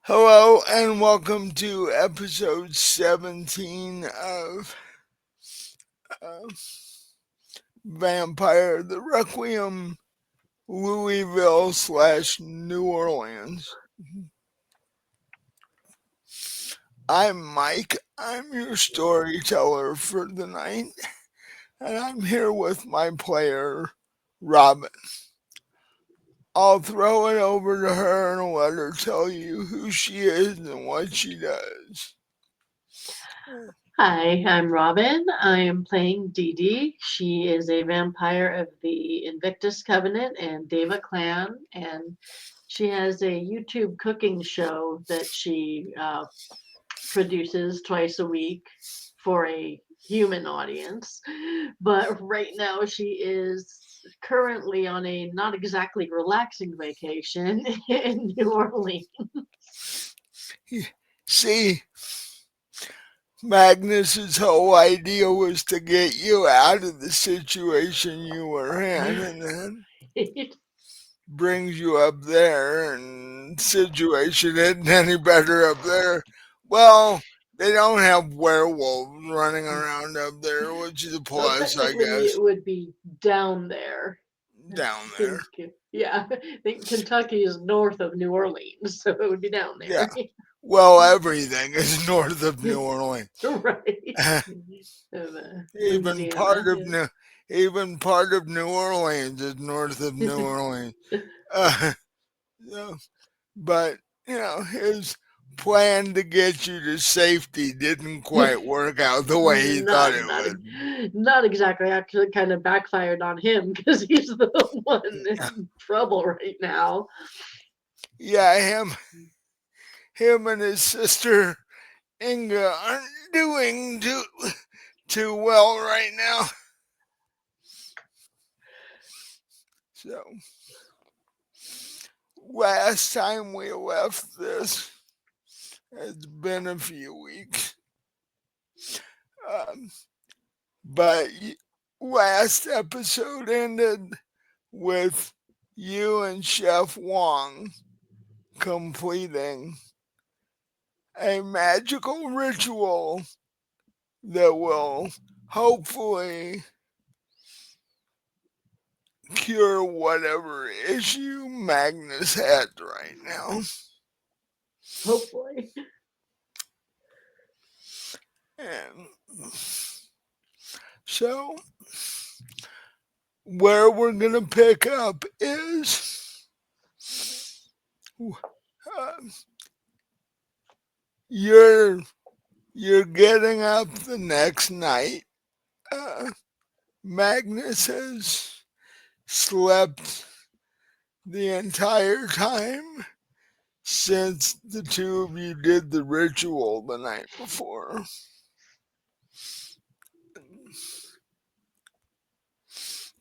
Hello and welcome to episode 17 of uh, Vampire the Requiem, Louisville / New Orleans. I'm Mike. I'm your storyteller for the night, and I'm here with my player, Robin. I'll throw it over to her and let her tell you who she is and what she does. Hi, I'm Robin. I am playing Dee Dee. She is a vampire of the Invictus Covenant and Deva clan, and she has a YouTube cooking show that she produces twice a week for a human audience. But right now, she is currently on a not exactly relaxing vacation in New Orleans. See, Magnus's whole idea was to get you out of the situation you were in and then brings you up there, and situation isn't any better up there. Well, they don't have werewolves running around up there, which is a Well, plus, I technically, guess, it would be down there. I down there. think, yeah, I think Kentucky is north of New Orleans, so it would be down Yeah. there. Well, everything is north of New Orleans. Right. Of even Louisiana, part of yeah. New, even part of New Orleans is north of New Orleans. Uh, so, but his plan to get you to safety didn't quite work out the way he thought not it not would. not exactly. Actually, kind of backfired on him because he's the one in trouble right now. Yeah, him and his sister Inga aren't doing too well right now. So last time we left this, it's been a few weeks. Um, but last episode ended with you and Chef Wong completing a magical ritual that will hopefully cure whatever issue Magnus has right now. Hopefully, And so, where we're going to pick up is uh, you're you're getting up the next night. Uh, Magnus has slept the entire time since the two of you did the ritual the night before.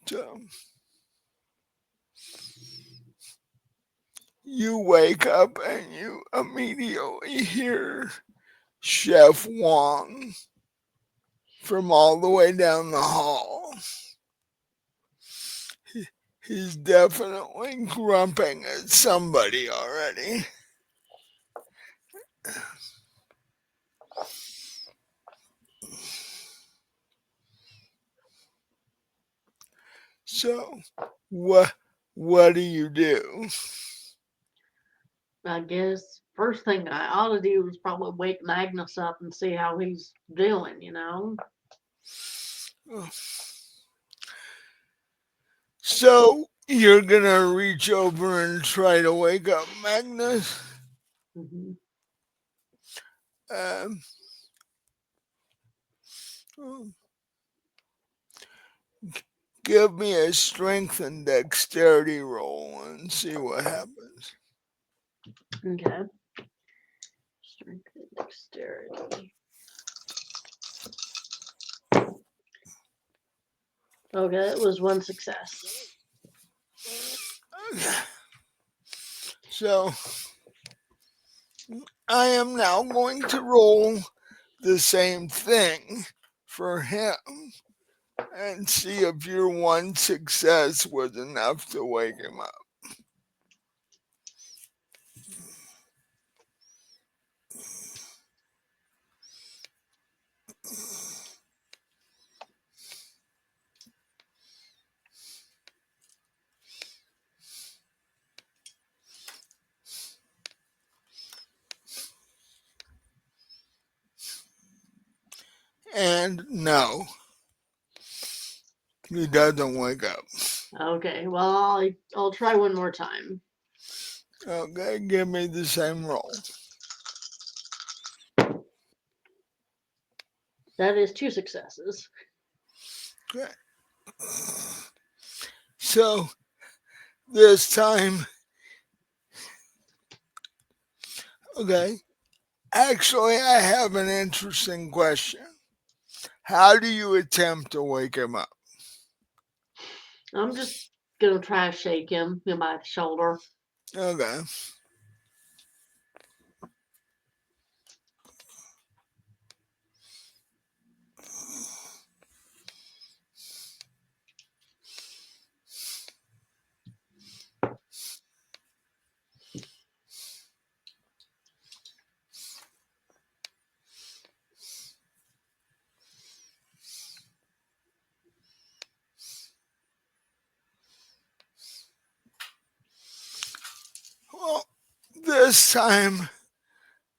So you wake up and you immediately hear Chef Wong from all the way down the hall. He's definitely grumping at somebody already. So what do you do? I guess first thing I ought to do is probably wake Magnus up and see how he's doing. So you're gonna reach over and try to wake up Magnus? Hmm. Um, give me a strength and dexterity roll and see what happens. Okay. Strength and dexterity. Okay, it was one success. So I am now going to roll the same thing for him and see if your one success was enough to wake him up. And no, he doesn't wake up. Okay, well, I'll try one more time. Okay, give me the same roll. That is 2 successes. Okay. So this time, okay, actually, I have an interesting question. How do you attempt to wake him up? I'm just gonna try to shake him by the shoulder. Okay. Well, this time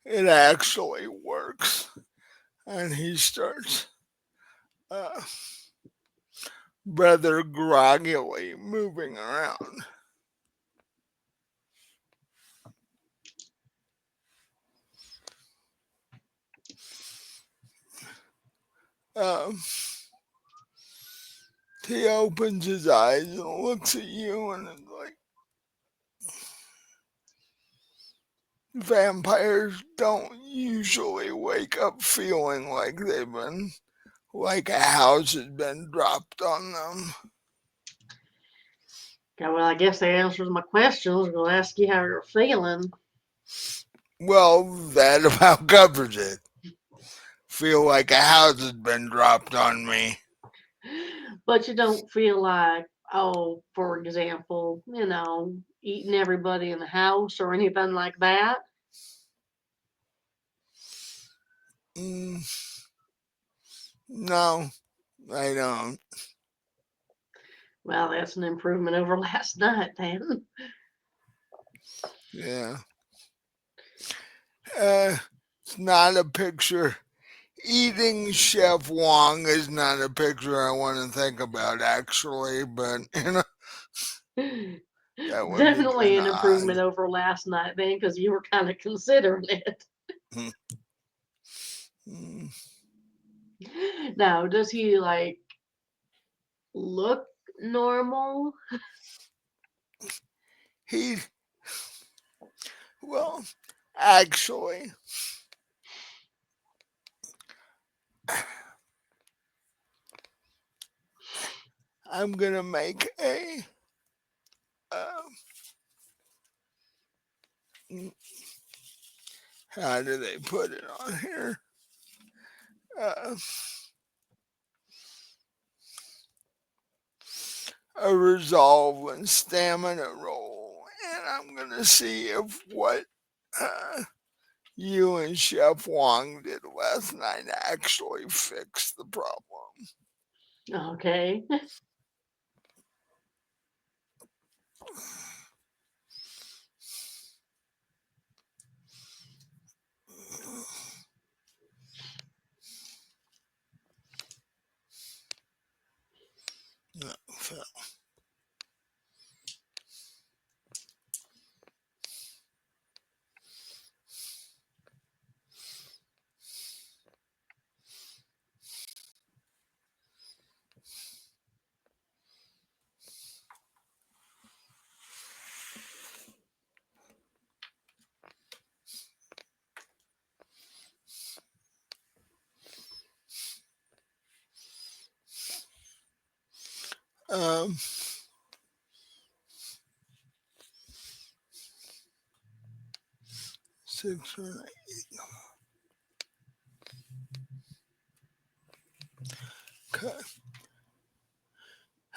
it actually works. And he starts uh, rather groggily moving around. Um, he opens his eyes and looks at you and is like, vampires don't usually wake up feeling like they've been, like a house has been dropped on them. Okay, well, I guess that answers my questions. We'll ask you how you're feeling. Well, that about covers it. Feel like a house has been dropped on me. But you don't feel like, oh, for example, eating everybody in the house or anything like that. Mm, no, I don't. Well, that's an improvement over last night, then. Yeah. It's not a picture. Eating Chef Wong is not a picture I want to think about, actually, but that would be Definitely kind an of odd. improvement over last night, then, because you were kind of considering it. Mm. Now, does he like look normal? He, well, actually, I'm gonna make a. Uh, how do they put it on here? Uh, a resolve and stamina roll, and I'm gonna see if what uh, you and Chef Wong did last night actually fixed the problem. Okay. No, so, um, 6 or 8. Okay.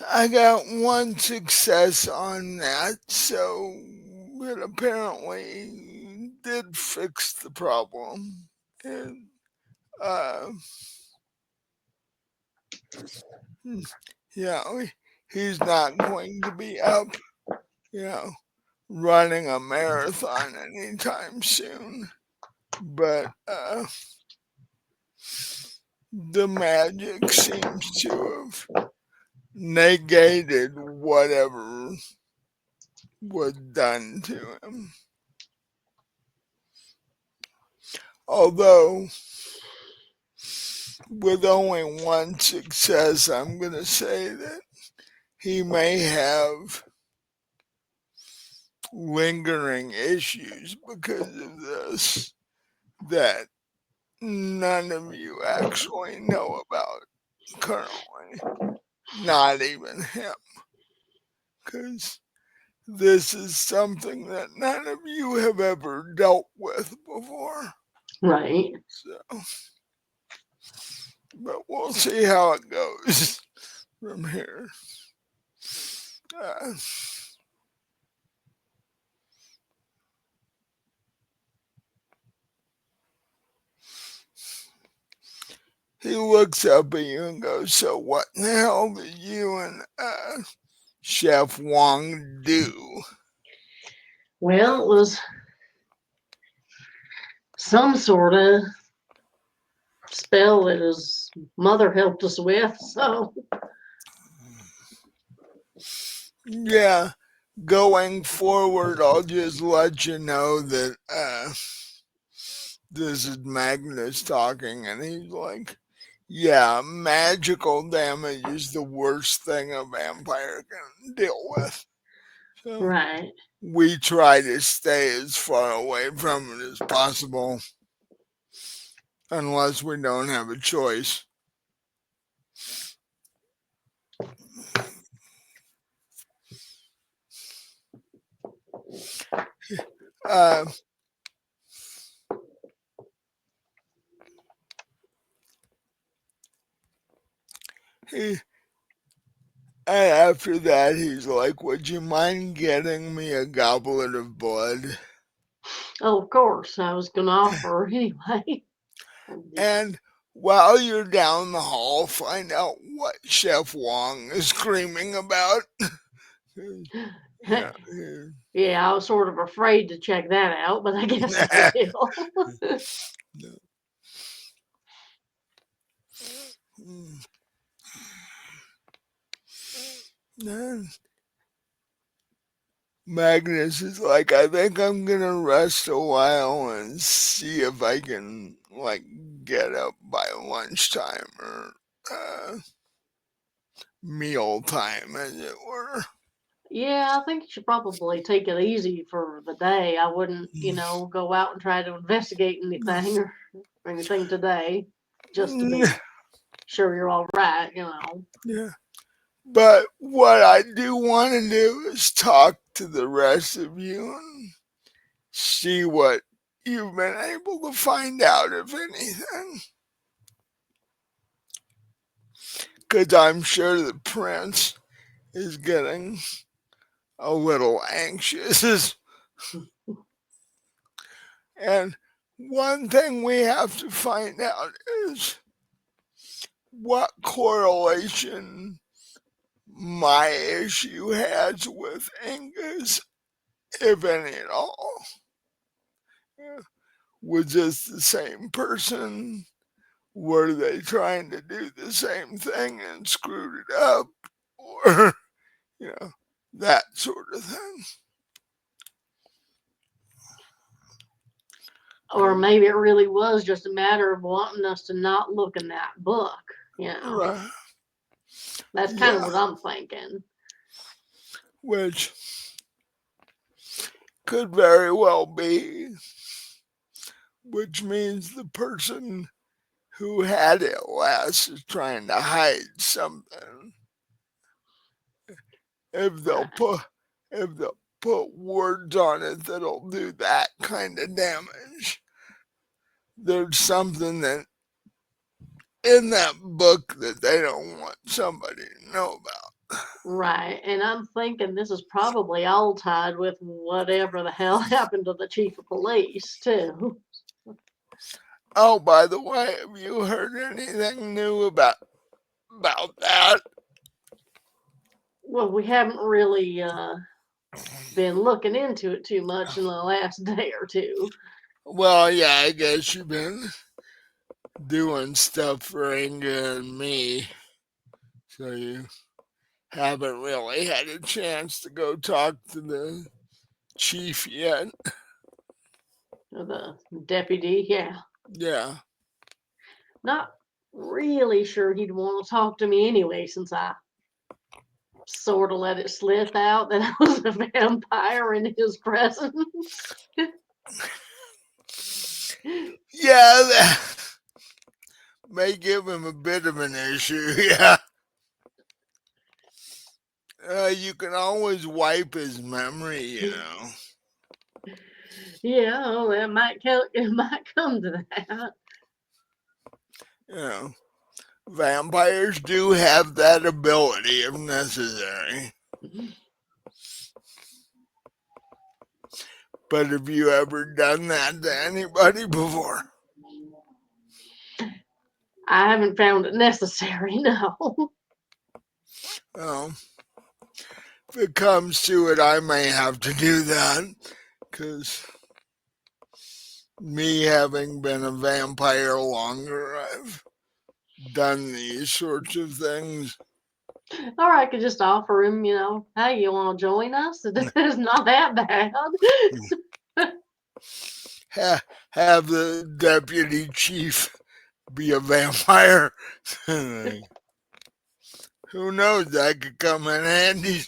I got one success on that, so it apparently did fix the problem. And, uh, hmm, he's not going to be up, you know, running a marathon anytime soon. But the magic seems to have negated whatever was done to him. Although, with only one success, I'm going to say that he may have lingering issues because of this that none of you actually know about currently. Not even him. Because this is something that none of you have ever dealt with before. Right. So, but we'll see how it goes from here. Uh, he looks up at you and goes, "So what the hell did you and Chef Wong do?" Well, it was some sort of spell that his mother helped us with, so. Yeah, going forward, I'll just let you know that this is Magnus talking, and he's like, "Yeah, magical damage is the worst thing a vampire can deal with. So Right. we try to stay as far away from it as possible, unless we don't have a choice." Uh, he, and after that, he's like, "Would you mind getting me a goblet of blood?" Oh, of course, I was gonna offer anyway. And while you're down the hall, find out what Chef Wong is screaming about. Yeah, Yeah, I was sort of afraid to check that out, but I guess I yeah. will. Magnus is like, "I think I'm gonna rest a while and see if I can like get up by lunchtime or meal time, as it were." Yeah, I think you should probably take it easy for the day. I wouldn't, go out and try to investigate anything or anything today just to be sure you're all right. Yeah. But what I do want to do is talk to the rest of you and see what you've been able to find out, if anything. Because I'm sure the prince is getting a little anxious. And one thing we have to find out is what correlation my issue has with Angus, if any at all. Yeah. Was this the same person? Were they trying to do the same thing and screwed it up? Or, you know, that sort of thing. Or maybe it really was just a matter of wanting us to not look in that book. Right. That's kind of Yeah. what I'm thinking. Which could very well be, which means the person who had it last is trying to hide something. If they'll Right. put if they'll put words on it that'll do that kind of damage, there's something that in that book that they don't want somebody to know about. Right. And I'm thinking this is probably all tied with whatever the hell happened to the chief of police, too. Oh, by the way, have you heard anything new about that? Well, we haven't really been looking into it too much in the last day or two. Well, yeah, I guess you've been doing stuff for Inga and me, so you haven't really had a chance to go talk to the chief yet. The deputy, yeah. Yeah. Not really sure he'd want to talk to me anyway, since I sort of let it slip out that I was a vampire in his presence. Yeah, that may give him a bit of an issue. Yeah. You can always wipe his memory. Yeah, well, it might come to that. You know, vampires do have that ability if necessary. But have you ever done that to anybody before? I haven't found it necessary, no. Well, if it comes to it, I may have to do that because me having been a vampire longer, I've done these sorts of things. Or I could just offer him, hey, you want to join us? It's not that bad. Have the deputy chief be a vampire. Who knows? That could come in handy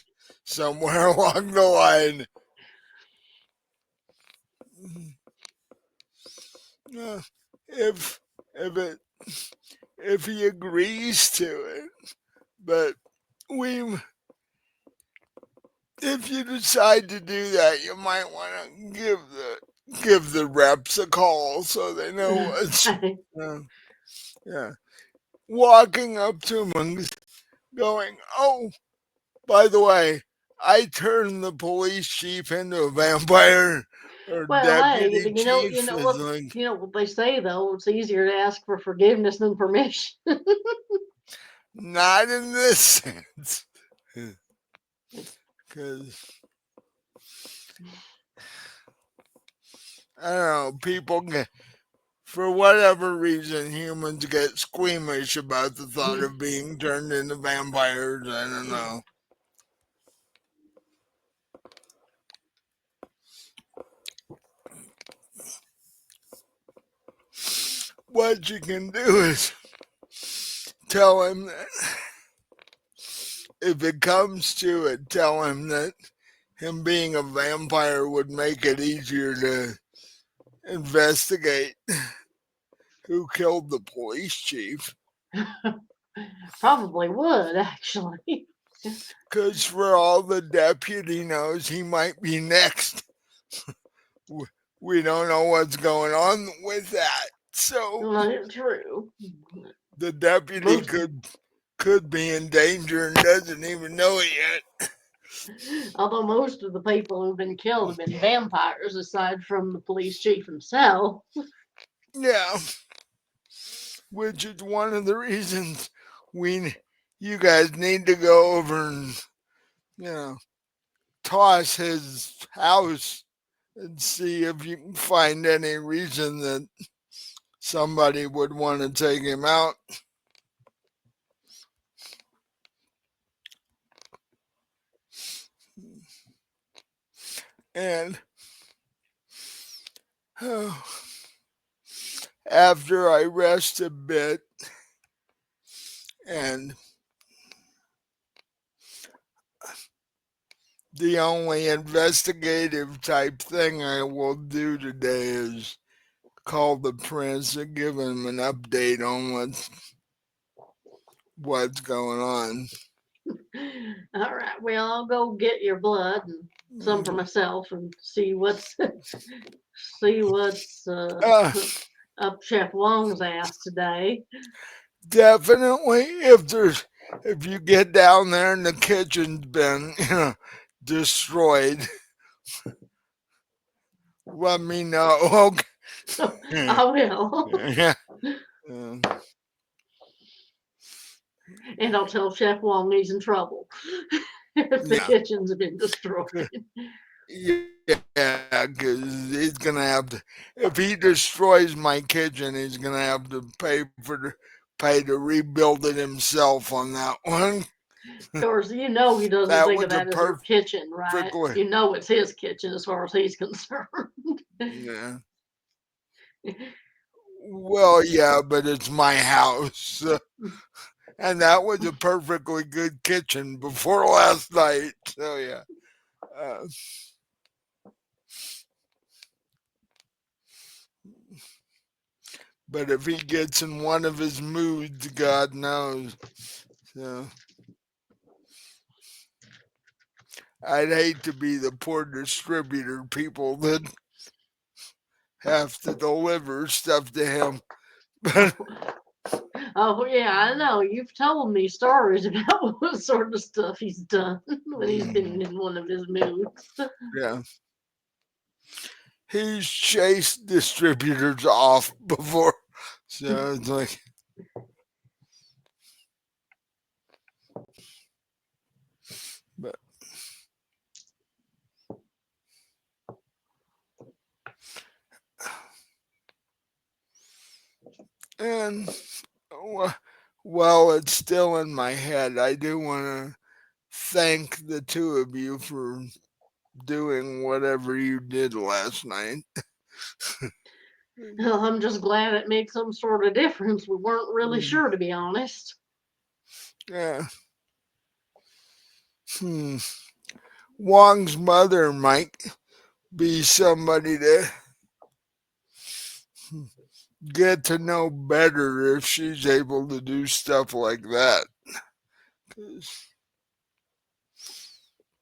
somewhere along the line. Uh, if if it if he agrees to it, but we if you decide to do that, you might want to give the reps a call so they know what's. Uh, yeah, walking up to him and going, "Oh, by the way, I turned the police chief into a vampire or Well, hey, deputy chief." Is like you know what they say though. It's easier to ask for forgiveness than permission. not in this sense, because I don't know, people get, for whatever reason, humans get squeamish about the thought of being turned into vampires. I don't know. What you can do is tell him that if it comes to it, tell him that him being a vampire would make it easier to investigate who killed the police chief. Probably would, actually. Because for all the deputy knows, he might be next. We don't know what's going on with that. So Not true. the deputy Most, could be in danger and doesn't even know it yet. although most of the people who've been killed have been vampires, aside from the police chief himself. Yeah, which is one of the reasons we you guys need to go over and you know toss his house and see if you can find any reason that somebody would want to take him out. And oh, after I rest a bit and the only investigative type thing I will do today is call the prince and give him an update on what's going on. All right, well, I'll go get your blood and some for myself and see what's see what's Uh, up Chef Wong's ass today. definitely, if you get down there and the kitchen's been destroyed, let me know. Okay. I will. Yeah. Uh, And I'll tell Chef Wong he's in trouble if the yeah. kitchen's been destroyed. Yeah, because he's gonna have to. If he destroys my kitchen, he's gonna have to pay to rebuild it himself on that one. Of course, you know he doesn't That think of was a that as your kitchen, right? perfectly. You know it's his kitchen as far as he's concerned. Yeah. Well, yeah, but it's my house, and that was a perfectly good kitchen before last night. So yeah. Uh, but if he gets in one of his moods, God knows. So I'd hate to be the poor distributor people that have to deliver stuff to him. But Oh yeah, I know. You've told me stories about what sort of stuff he's done when he's been in one of his moods. yeah, he's chased distributors off before. So it's like, but and while it's still in my head, I do want to thank the two of you for doing whatever you did last night. Well, I'm just glad it made some sort of difference. We weren't really sure, to be honest. Yeah. Hmm. Wong's mother might be somebody to get to know better if she's able to do stuff like that. 'Cause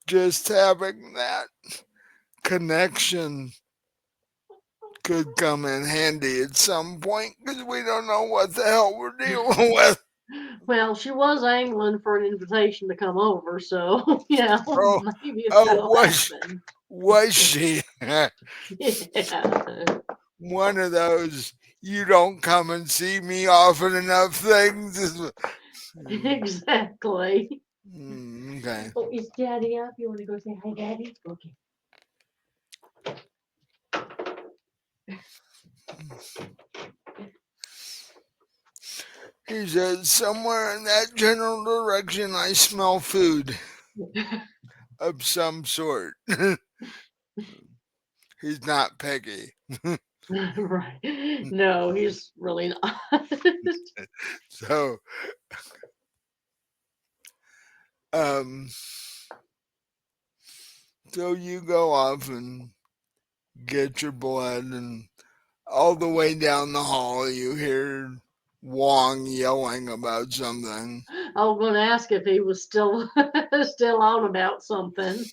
just having that connection could come in handy at some point because we don't know what the hell we're dealing with. Well, she was angling for an invitation to come over, so Oh, maybe if oh, that'll happen. was she Yeah, one of those? You don't come and see me often enough things. exactly. Okay. Oh, is Daddy up? You want to go say hi, Daddy? Okay. He said, somewhere in that general direction, I smell food of some sort. He's not Peggy. Right. No, he's really not. So, um, so you go off and get your blood, and all the way down the hall, you hear Wong yelling about something. I was going to ask if he was still still on about something.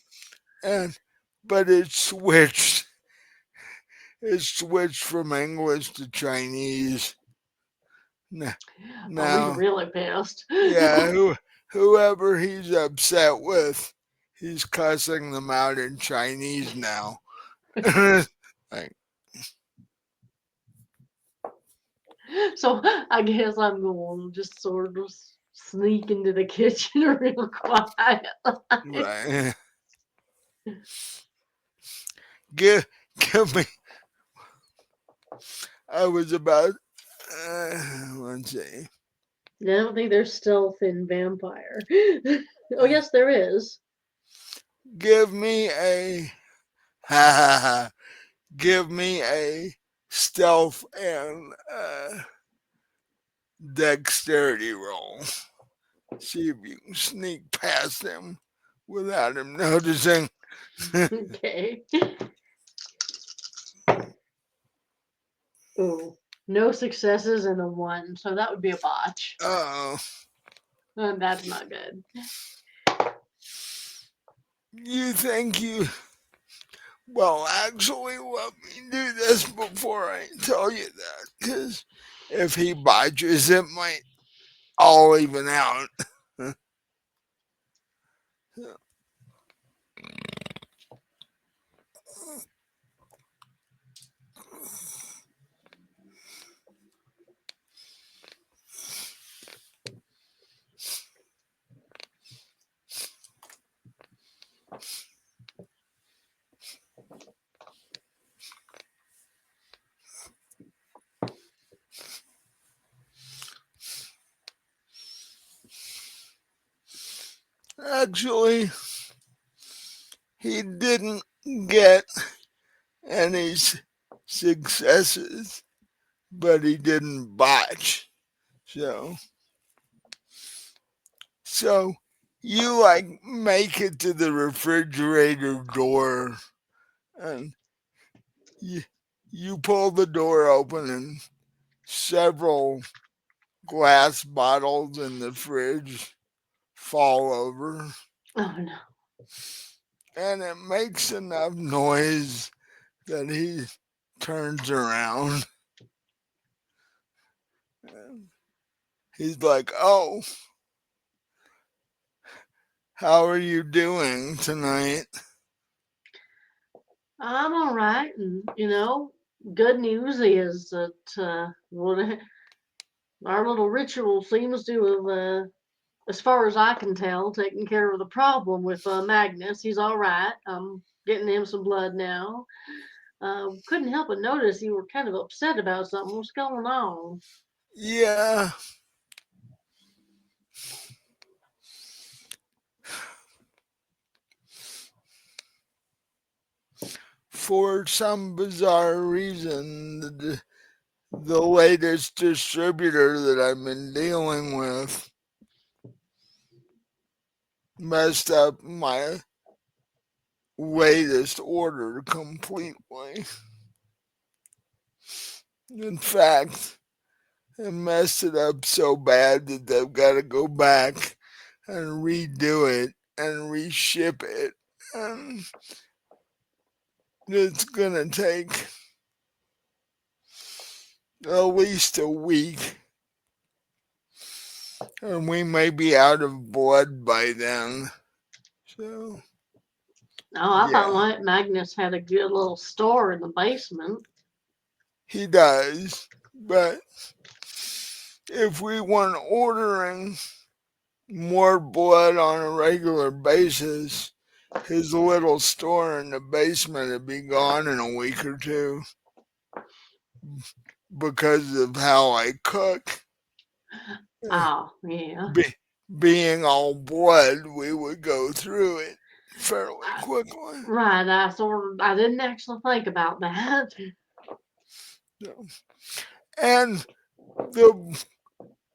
And, but it switched. It switched from English to Chinese. Oh, he's Now, really pissed. yeah, whoever he's upset with, he's cussing them out in Chinese now. Like, So I guess I'm going to just sort of sneak into the kitchen real quiet. right. Give, give me. I was about. Let's see. I don't think there's stealth in vampire. Oh yes, there is. Give me a. Ha ha ha. Give me a stealth and dexterity roll. See if you can sneak past him without him noticing. Okay. Ooh, no successes and a one, so that would be a botch. Oh, That's not good. you think you. Well, actually, let me do this before I tell you that. Because if he botches, it might all even out. Actually, he didn't get any successes, but he didn't botch. So, so you like make it to the refrigerator door, and you, you pull the door open, and several glass bottles in the fridge fall over, Oh no. and it makes enough noise that he turns around. And he's like, "Oh, how are you doing tonight?" I'm all right, and good news is that our little ritual seems to have, as far as I can tell, taken care of the problem with Magnus. He's all right. I'm getting him some blood now. Couldn't help but notice you were kind of upset about something. What's going on? Yeah, for some bizarre reason, the latest distributor that I've been dealing with messed up my latest order completely. In fact, it messed it up so bad that they've got to go back and redo it and reship it. And it's gonna take at least a week, and we may be out of blood by then. So, Oh, I thought yeah, Magnus had a good little store in the basement. he does. But if we weren't ordering more blood on a regular basis, his little store in the basement would be gone in a week or two because of how I cook. Oh, yeah. Be, being all blood, we would go through it fairly quickly. Right, I didn't actually think about that. So, and the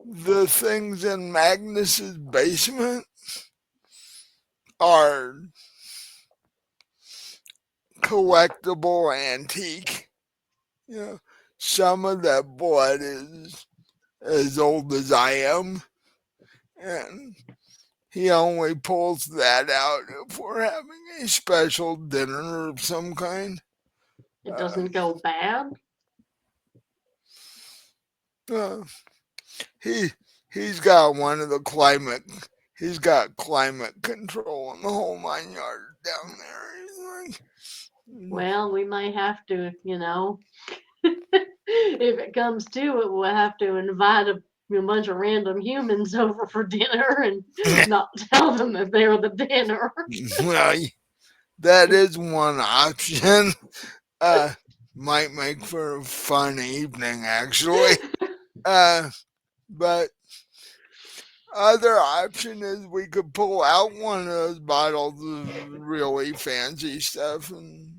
the things in Magnus's basement are collectible antique. You know, some of that blood is as old as I am, and he only pulls that out if we're having a special dinner of some kind. It Uh, doesn't go bad. uh, he he's got one of the climate. He's got climate control and the whole 9 yards down there. He's like, Well, we may have to, if it comes to it, we'll have to invite a bunch of random humans over for dinner and not tell them that they're the dinner. well, that is one option. Uh, might make for a fun evening, actually. Uh, but other option is we could pull out one of those bottles of really fancy stuff and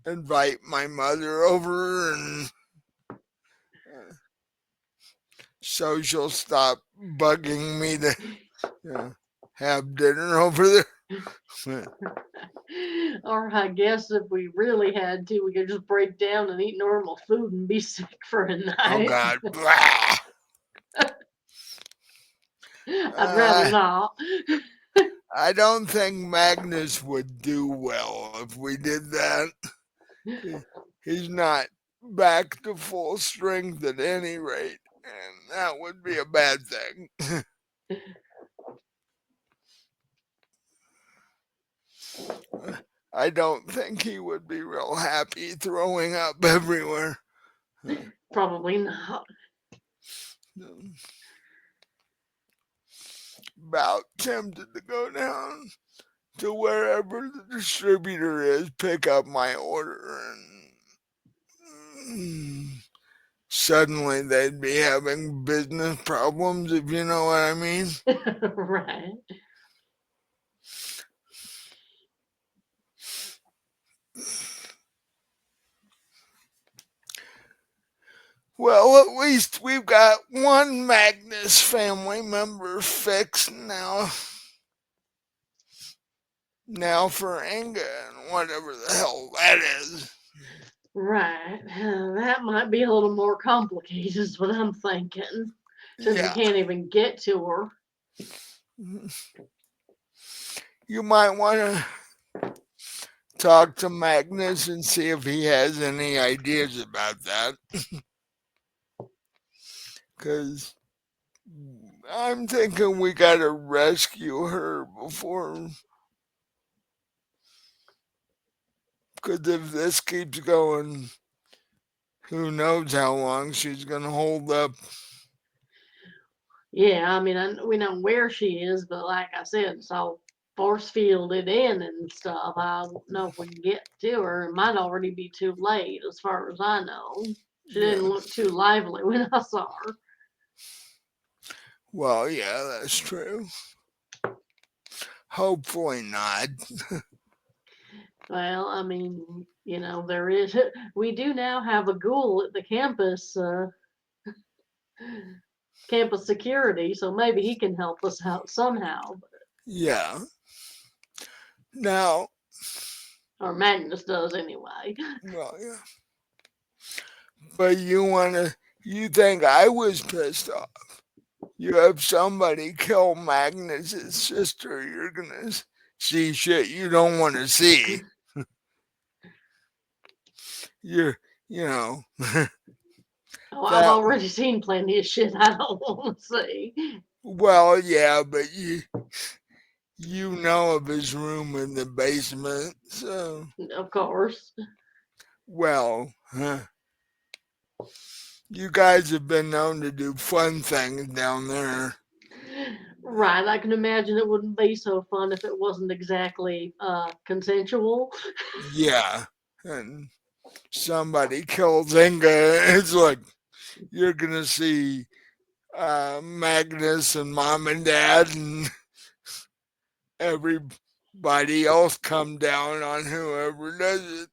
invite my mother over, and so she'll stop bugging me to have dinner over there. Or I guess if we really had to, we could just break down and eat normal food and be sick for a Oh night. God. Blah. I'd rather Uh, not. I don't think Magnus would do well if we did that. He's not back to full strength at any rate, and that would be a bad thing. I don't think he would be real happy throwing up everywhere. Probably not. About tempted to go down to wherever the distributor is, pick up my order, and suddenly they'd be having business problems, if you know what I mean. Right. Well, at least we've got one Magnus family member fixed now. Now for Inga and whatever the hell that is. Right. That might be a little more complicated, is what I'm thinking. Since we Yeah. can't even get to her. You might want to talk to Magnus and see if he has any ideas about that. Because I'm thinking we got to rescue her before. Because if this keeps going, who knows how long she's going to hold up. Yeah, I mean, we know where she is, but like I said, it's all force fielded in and stuff. I don't know if we can get to her. It might already be too late, as far as I know. She Yeah. didn't look too lively when I saw her. Well, yeah, that's true. Hopefully not. Well, I mean, there is. We do now have a ghoul at the campus security, so maybe he can help us out somehow. Yeah. Now, Or Magnus does anyway. well, yeah. But you think I was pissed off. You have somebody kill Magnus' sister, you're gonna see shit you don't want to see. You're, you know, Oh, I've that, already seen plenty of shit I don't want to see. well, yeah, but you know of his room in the basement, so, Of course. well, you guys have been known to do fun things down there. Right, I can imagine it wouldn't be so fun if it wasn't exactly consensual. Yeah, and somebody kills Inga, it's like, you're gonna see Magnus and mom and dad and everybody else come down on whoever does it,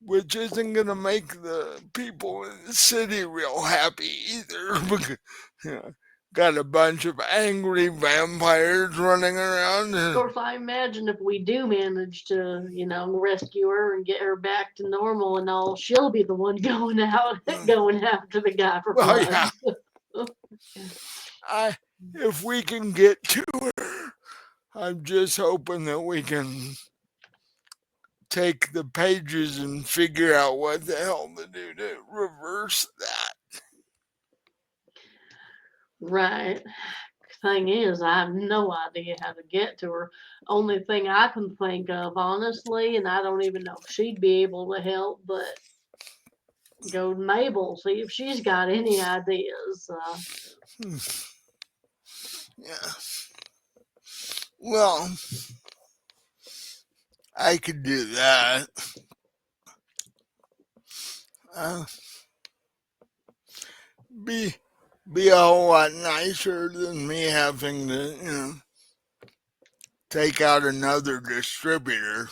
which isn't going to make the people in the city real happy either. Because, you know, got a bunch of angry vampires running around. Of course, I imagine if we do manage to, rescue her and get her back to normal and all, she'll be the one going out, going after the guy for Well, yeah, blood. if we can get to her, I'm just hoping that we can take the pages and figure out what the hell to do to reverse that. Right. Thing is, I have no idea how to get to her. Only thing I can think of, honestly, and I don't even know if she'd be able to help, but go to Mabel, see if she's got any ideas. Yeah. Well, I could do that. Uh, be be a whole lot nicer than me having to, take out another distributor.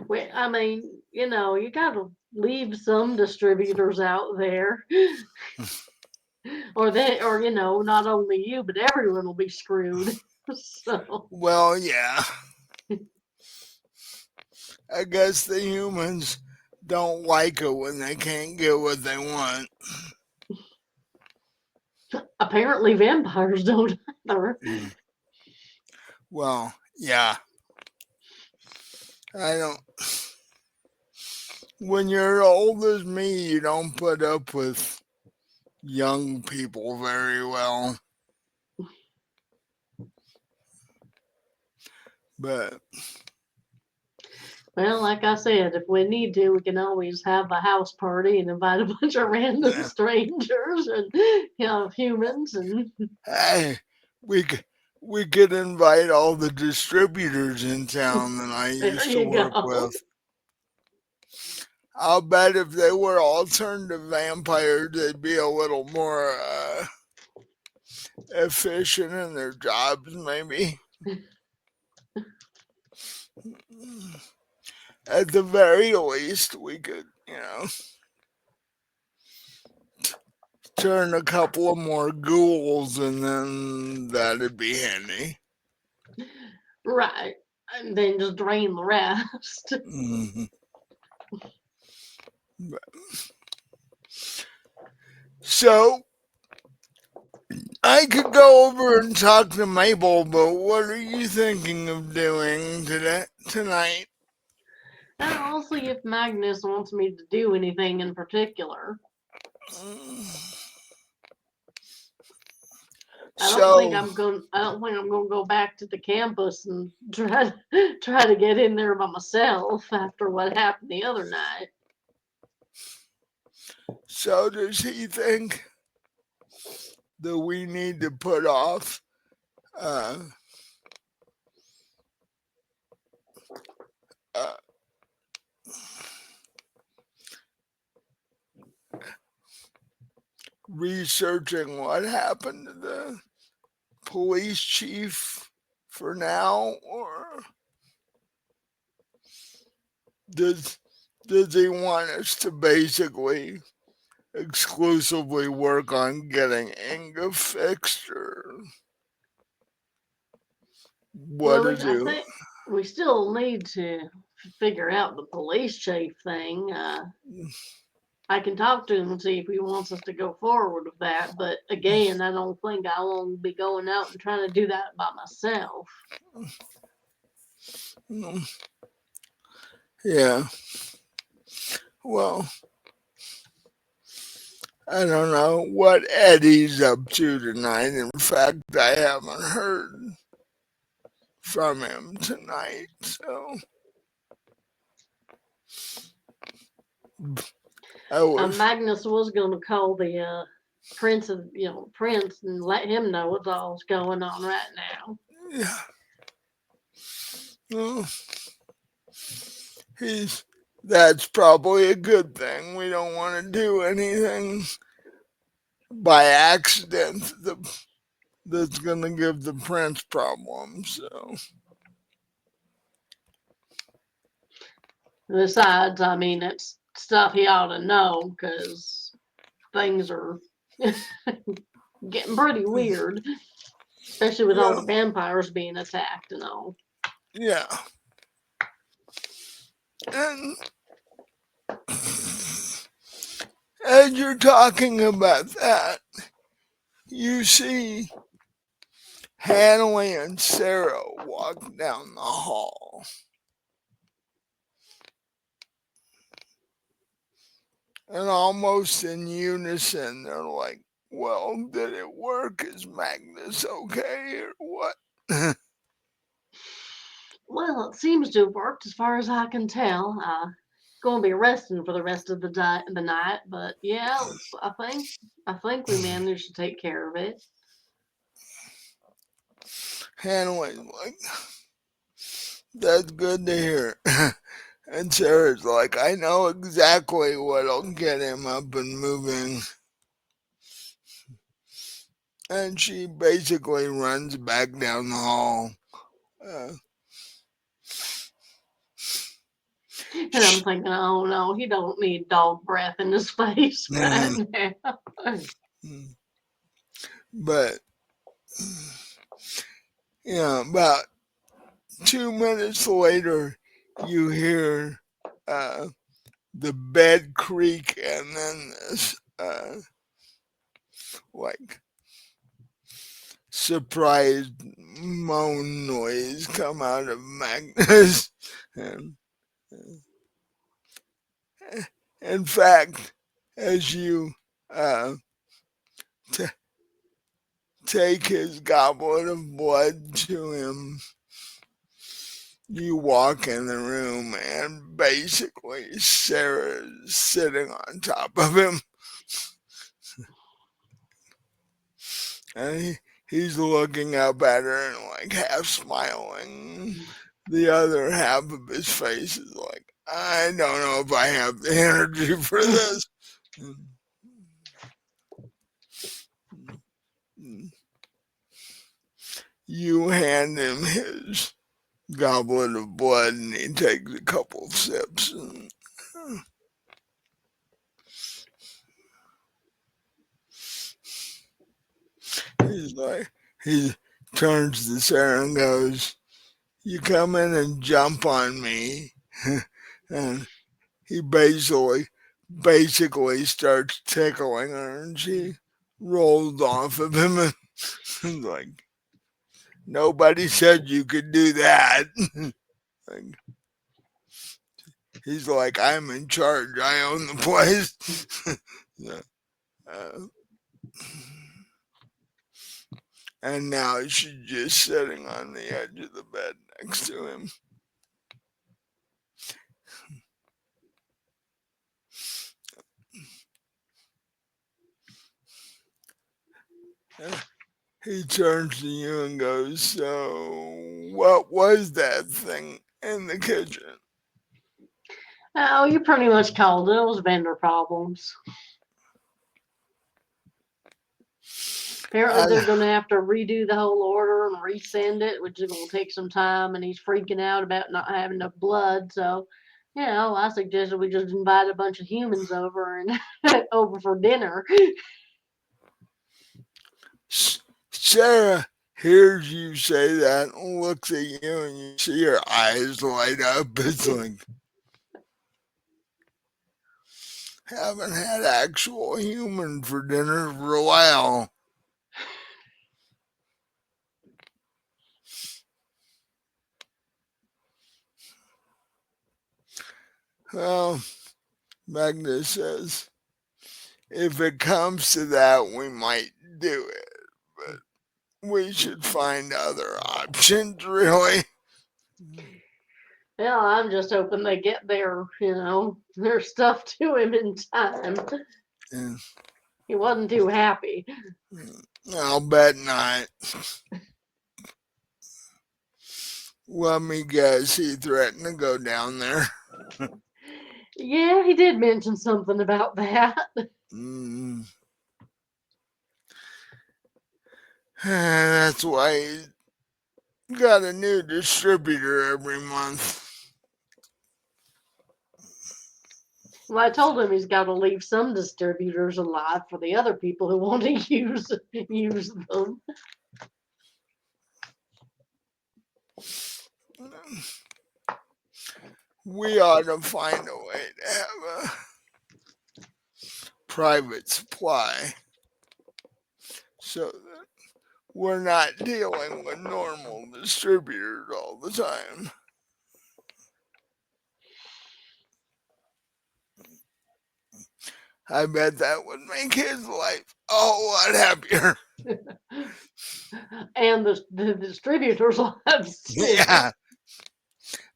Well, I mean, you gotta leave some distributors out there, or not only you, but everyone will be screwed. So, Well, yeah, I guess the humans don't like it when they can't get what they want. apparently, vampires don't either. Mm. Well, yeah, I don't. When you're old as me, you don't put up with young people very well. But Well, like I said, if we need to, we can always have a house party and invite a bunch of random uh, strangers and humans and hey, we we could invite all the distributors in town that I there used to you work go. with. I'll bet if they were all turned to vampires, they'd be a little more efficient in their jobs, maybe. at the very least, we could, turn a couple of more ghouls and then that'd be handy. Right. And then just drain the rest. Mm-hmm. So I could go over and talk to Mabel, but what are you thinking of doing tonight? And I'll see if Magnus wants me to do anything in particular. So, I don't think I'm gonna go back to the campus and try to get in there by myself after what happened the other night. so does he think that we need to put off uh, uh, researching what happened to the police chief for now, or does does he want us to basically exclusively work on getting Inga fixed, or what Well, is I it? think we still need to figure out the police chief thing. I can talk to him and see if he wants us to go forward with that. But again, I don't think I will be going out and trying to do that by myself. Yeah. Well, I don't know what Eddie's up to tonight. In fact, I haven't heard from him tonight. So I was, Magnus was going to call the Prince and let him know what's all's going on right now. yeah. Well, he's that's probably a good thing. We don't want to do anything by accident that's going to give the prince problems. So Besides, I mean, it's stuff he ought to know because things are getting pretty weird, especially with all yeah, the vampires being attacked and all. yeah, and as you're talking about that, you see Hanley and Sarah walk down the hall. And almost in unison, they're like, well, did it work? Is Magnus okay or what? Well, it seems to have worked as far as I can tell. Going to be resting for the rest of the night, but yeah, I think we managed to take care of it. Hanley's like, that's good to hear. And Sarah's like, I know exactly what'll get him up and moving. And she basically runs back down the hall. Uh, And I'm thinking, oh no, he don't need dog breath in his face right now. but, about 2 minutes later, you hear the bed creak and then this, like, surprised moan noise come out of Magnus. And, in fact, as you uh, t- take his goblet of blood to him, you walk in the room and basically Sarah's sitting on top of him. And he's looking up at her and like half smiling. The other half of his face is like, I don't know if I have the energy for this. You hand him his goblet of blood, and he takes a couple sips. And he's like, he turns to Sarah and goes, "You come in and jump on me," and he basically starts tickling her, and she rolls off of him and he's like, "Nobody said you could do that." Like, he's like, "I'm in charge. I own the place." Yeah. uh, and now she's just sitting on the edge of the bed next to him. Uh, he turns to you and goes, "So, what was that thing in the kitchen?" Oh, you pretty much called it. It was vendor problems. Apparently, I, they're going to have to redo the whole order and resend it, which is going to take some time. And he's freaking out about not having enough blood. So, I suggested we just invite a bunch of humans over and over for dinner. Sarah hears you say that and looks at you, and you see her eyes light up. It's like, haven't had actual human for dinner for a while. Well, Magnus says, if it comes to that, we might do it, but we should find other options, really. Well, I'm just hoping they get their stuff to him in time. And, He wasn't too happy. I'll bet not. Let me guess, he threatened to go down there. Yeah, he did mention something about that. Mm. That's why he got a new distributor every month. Well, I told him he's got to leave some distributors alive for the other people who want to use them. We ought to find a way to have a private supply so that we're not dealing with normal distributors all the time. I bet that would make his life a whole lot happier. And the distributors lives too. Yeah,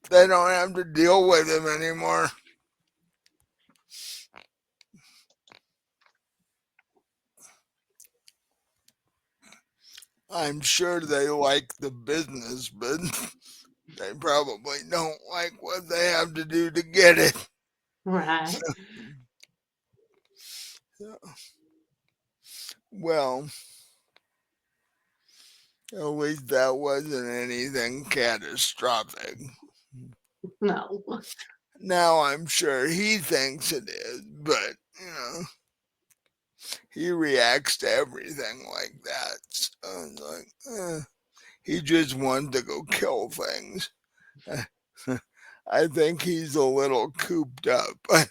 they don't have to deal with him anymore. I'm sure they like the business, but they probably don't like what they have to do to get it. Right. Well, at least that wasn't anything catastrophic. No. Now I'm sure he thinks it is, but he reacts to everything like that. So it's like, he just wants to go kill things. I think he's a little cooped up. I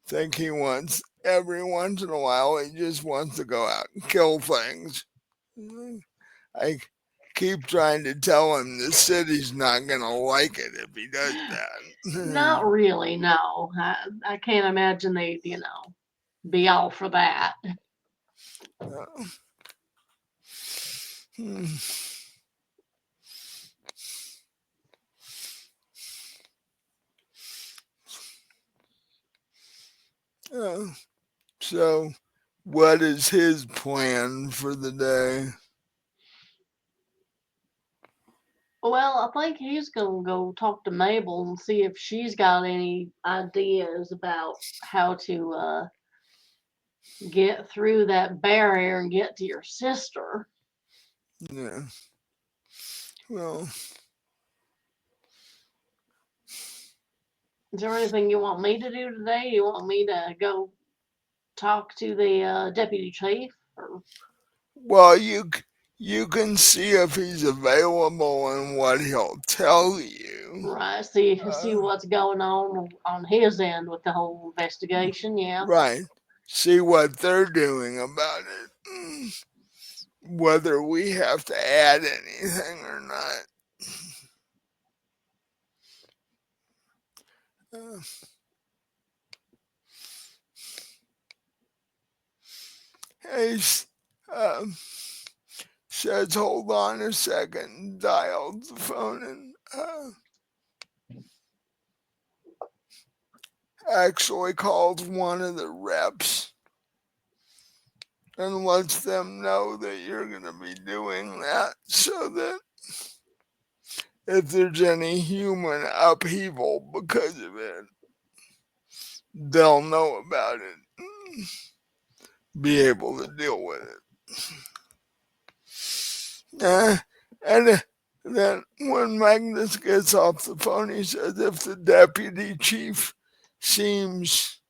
think he wants every once in a while he just wants to go out and kill things. I keep trying to tell him the city's not gonna like it if he does that. Not really, no. I can't imagine they'd, be all for that. So, what is his plan for the day? Well, I think he's going to go talk to Mabel and see if she's got any ideas about how to get through that barrier and get to your sister. Yeah. Well, Is there anything you want me to do today? You want me to go talk to the deputy chief? Or, Well, you can see if he's available and what he'll tell you. right, see Uh, what's going on his end with the whole investigation. Yeah. right. See what they're doing about it. Whether we have to add anything or not. Uh, hey, um, says, hold on a second, dialed the phone and actually called one of the reps and lets them know that you're going to be doing that so that if there's any human upheaval because of it, they'll know about it, be able to deal with it. And then when Magnus gets off the phone, he says if the deputy chief seems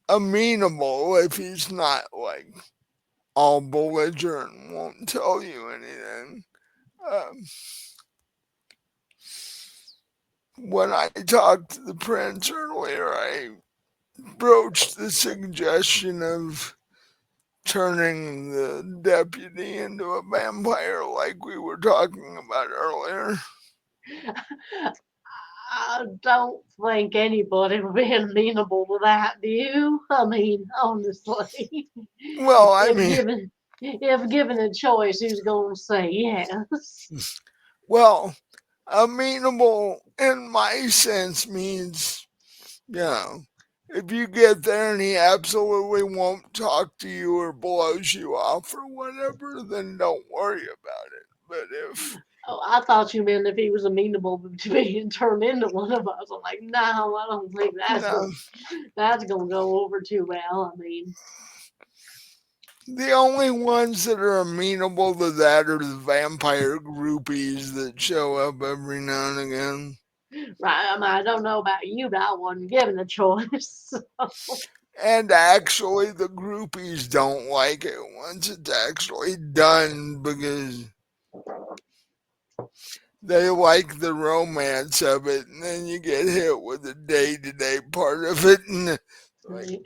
amenable, if he's not like all belligerent, won't tell you anything. Um, when I talked to the prince earlier, I broached the suggestion of turning the deputy into a vampire like we were talking about earlier. I don't think anybody would be amenable to that, do you? I mean, honestly, Well, I if mean, given a choice, who's going to say yes? well, amenable in my sense means, you know, if you get there and he absolutely won't talk to you or blows you off or whatever, then don't worry about it. But if Oh, I thought you meant if he was amenable to being turned into one of us. I'm like, no, I don't think no, that's gonna go over too well. I mean, the only ones that are amenable to that are the vampire groupies that show up every now and again. right? I mean, I don't know about you, but I wasn't given a choice. And actually, the groupies don't like it once it's actually done because they like the romance of it, and then you get hit with the day-to-day part of it, and like, Right.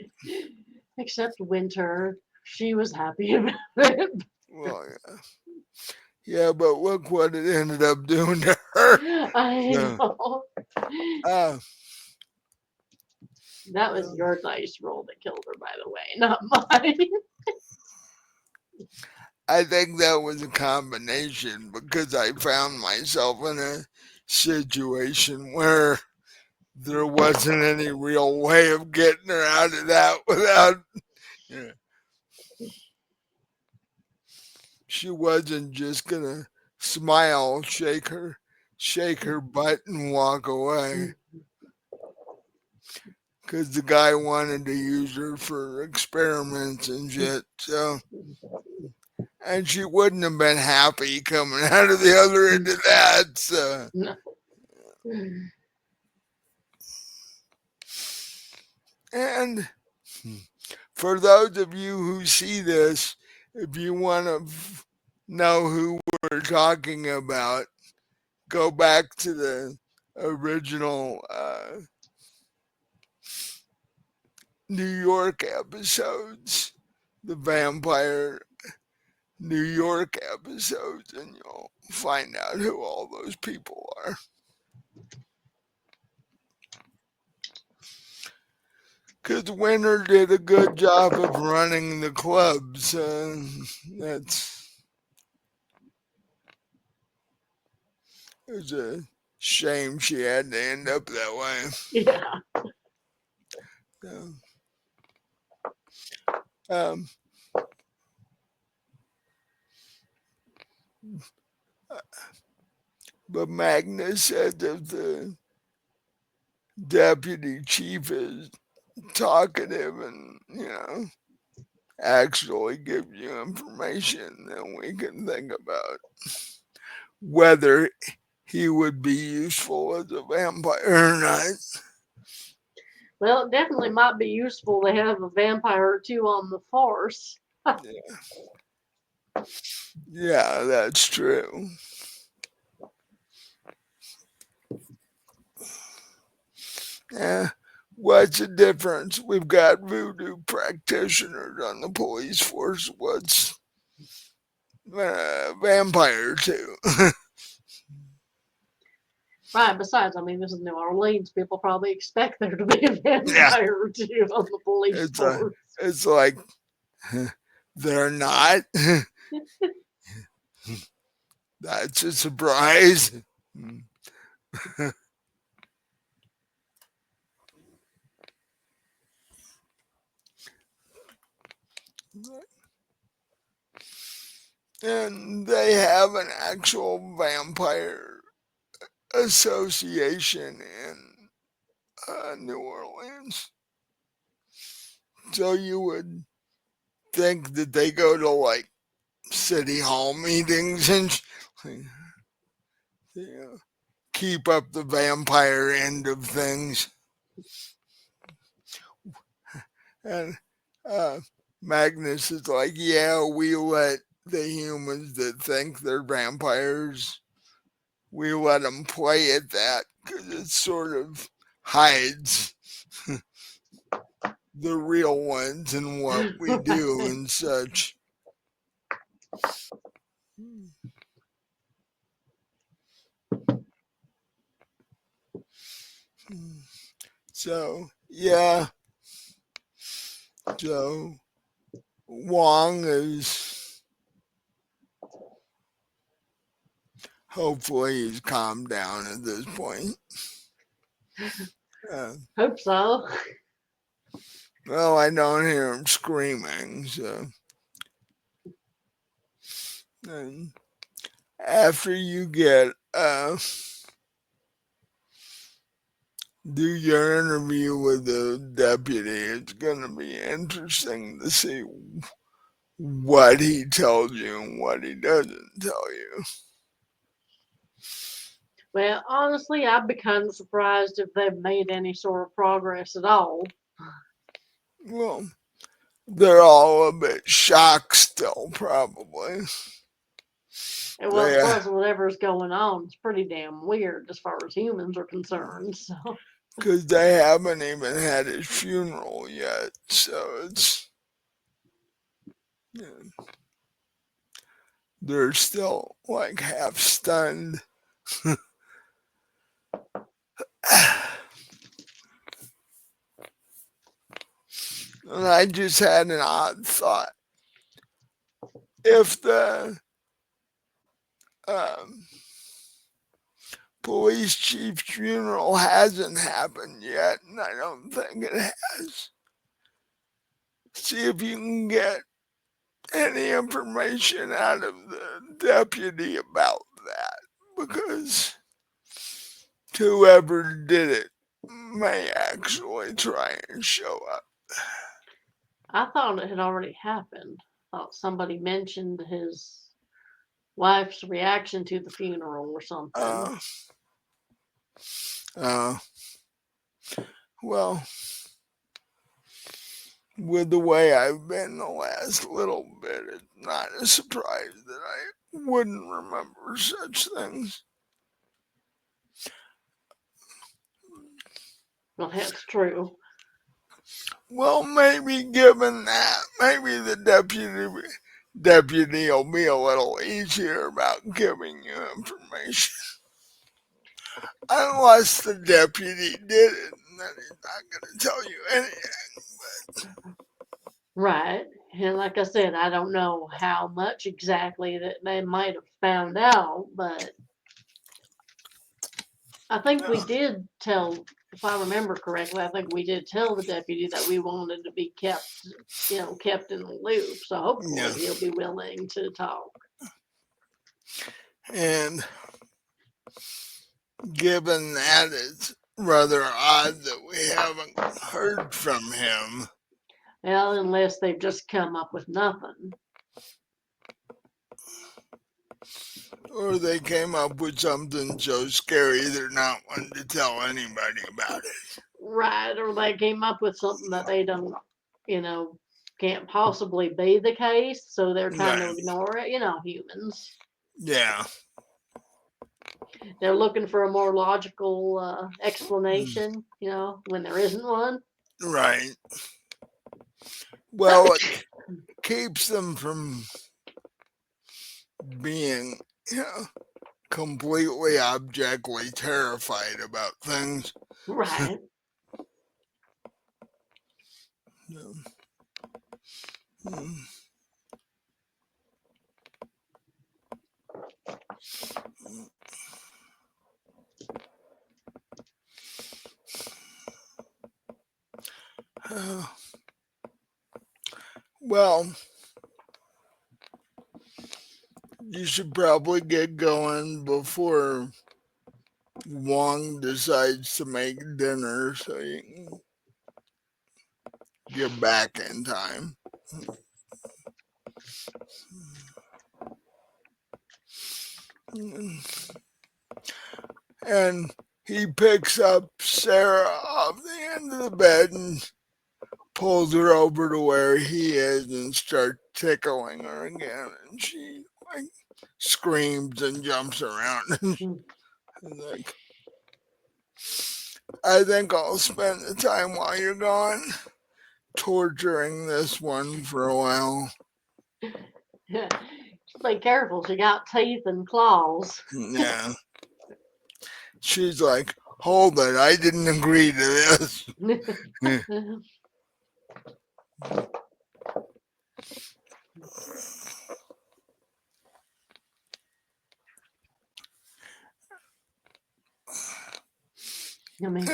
Except Winter, she was happy about it. well, yeah, yeah, but look what it ended up doing to her. I So, know. uh, That was um, your dice roll that killed her, by the way, not mine. I think that was a combination because I found myself in a situation where there wasn't any real way of getting her out of that without, you know, she wasn't just gonna smile, shake her butt and walk away because the guy wanted to use her for experiments and shit. So, and she wouldn't have been happy coming out of the other end of that. So, No. and for those of you who see this, if you want to know who we're talking about, go back to the original New York episodes, the vampire New York episodes, and you'll find out who all those people are. Because Winter did a good job of running the clubs. That's it was a shame she had to end up that way. Yeah. So, um, but Magnus said that the deputy chief is talkative and, actually give you information, then we can think about whether he would be useful as a vampire or not. Well, it definitely might be useful to have a vampire or two on the force. Yeah, that's true. Yeah. What's the difference? We've got voodoo practitioners on the police force. What's vampire too? Right, besides, I mean, this is New Orleans. People probably expect there to be a Yeah, vampire or two on the police it's a, force. it's like they're not. That's a surprise. And they have an actual vampire association in New Orleans. So you would think that they go to like city hall meetings and you know, keep up the vampire end of things. And uh, Magnus is like, yeah, we let the humans that think they're vampires, we let them play at that because it sort of hides the real ones and what we do Right. and such. So, yeah, so Wong is hopefully he's calmed down at this point. Uh, Hope so. well, I don't hear him screaming, so. And after you get do your interview with the deputy, it's gonna be interesting to see what he tells you and what he doesn't tell you. Well, honestly, I'd be kind of surprised if they've made any sort of progress at all. Well, they're all a bit shocked still, probably. And well, They, plus whatever's going on is pretty damn weird as far as humans are concerned. So, because they haven't even had his funeral yet, so it's, you know, they're still like half stunned. And I just had an odd thought. If the um, police chief's funeral hasn't happened yet, and I don't think it has, see if you can get any information out of the deputy about that, because whoever did it may actually try and show up. I thought it had already happened. I thought somebody mentioned his wife's reaction to the funeral or something. Uh, uh, well, with the way I've been the last little bit, it's not a surprise that I wouldn't remember such things. Well, that's true. Well, maybe given that, maybe the deputy will be a little easier about giving you information. Unless the deputy did it, and then he's not going to tell you anything. Right. And like I said, I don't know how much exactly that they might have found out, but I think we But, did tell, if I remember correctly, I think we did tell the deputy that we wanted to be kept, kept in the loop. So hopefully yeah, he'll be willing to talk. and given that, it's rather odd that we haven't heard from him. Well, unless they've just come up with nothing. Or they came up with something so scary they're not wanting to tell anybody about it. Right, or they came up with something that they don't, you know, can't possibly be the case, so they're trying to Right. ignore it. Humans. Yeah. They're looking for a more logical Mm, explanation, when there isn't one. right. Well, it keeps them from being, you know, completely objectively terrified about things. Right. Mm. Uh, well, you should probably get going before Wong decides to make dinner so you can get back in time. And he picks up Sarah off the end of the bed and pulls her over to where he is and starts tickling her again. And she like screams and jumps around. And like, I think I'll spend the time while you're gone torturing this one for a while. Just be careful. She got teeth and claws. Yeah. She's like, hold it, I didn't agree to this. I mean,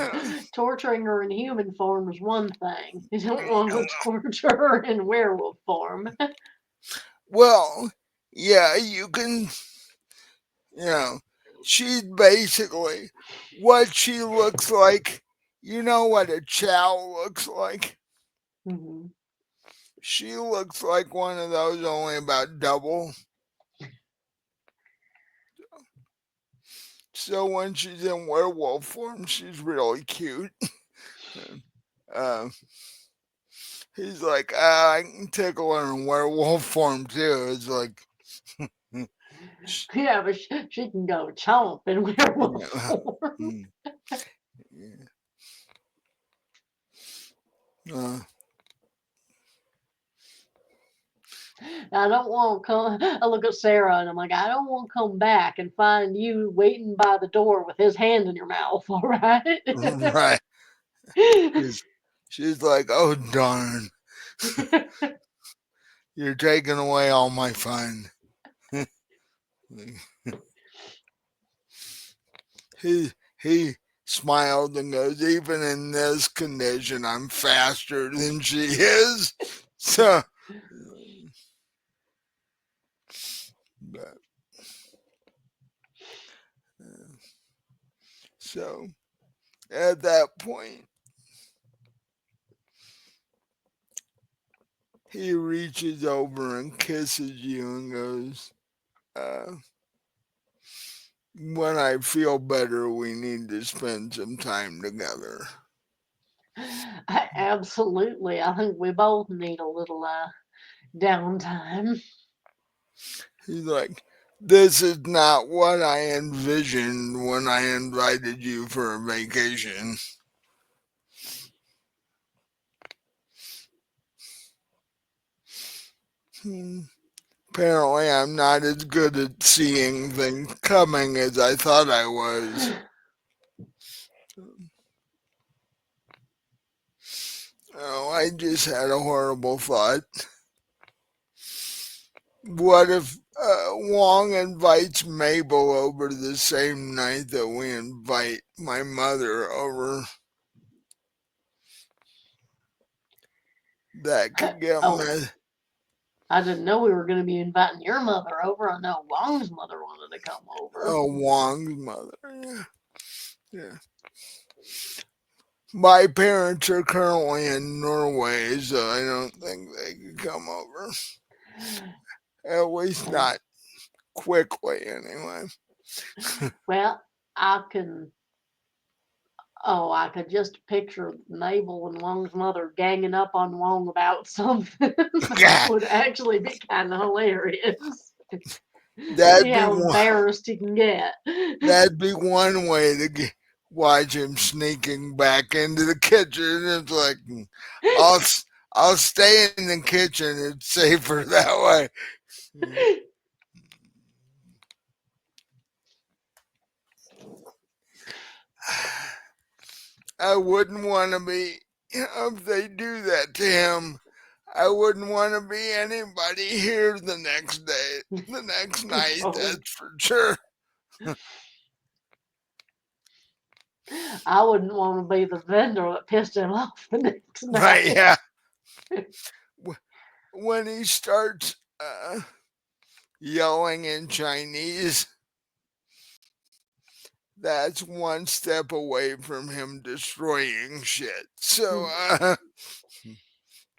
torturing her in human form is one thing. You don't want to torture her in werewolf form. Well, yeah, you can, you know, she's basically what she looks like. You know what a chow looks like? Mm-hmm. She looks like one of those, only about double. So when she's in werewolf form, she's really cute. um, he's like, I can tickle her in werewolf form too. It's like, Yeah, but she can go chomp in werewolf yeah, form. yeah. Uh, I don't want to come. I look at Sarah and I'm like, I don't want to come back and find you waiting by the door with his hand in your mouth. All right. right. She's like, oh darn, you're taking away all my fun. he smiled and goes, even in this condition, I'm faster than she is. So, but, so at that point, he reaches over and kisses you and goes, uh, when I feel better, we need to spend some time together. Absolutely. I think we both need a little downtime. He's like, this is not what I envisioned when I invited you for a vacation. Apparently, I'm not as good at seeing things coming as I thought I was. Oh, I just had a horrible thought. What if Wong invites Mabel over the same night that we invite my mother over? That could get Oh, my I didn't know we were going to be inviting your mother over. I know Wong's mother wanted to come over. Wong's mother. Yeah, yeah. My parents are currently in Norway, so I don't think they could come over. At least not quickly anyway. Well, I can. Oh, I could just picture Mabel and Wong's mother ganging up on Wong about something. That would actually be kind of hilarious. See that'd be how one. embarrassed he can get. That'd be one way to watch him sneaking back into the kitchen. It's like I'll I'll stay in the kitchen. It's safer that way. I wouldn't want to be, if they do that to him, I wouldn't want to be anybody here the next day, the next night, Oh, that's for sure. I wouldn't want to be the vendor that pissed him off the next Right, night. yeah. When he starts yelling in Chinese, that's one step away from him destroying shit. So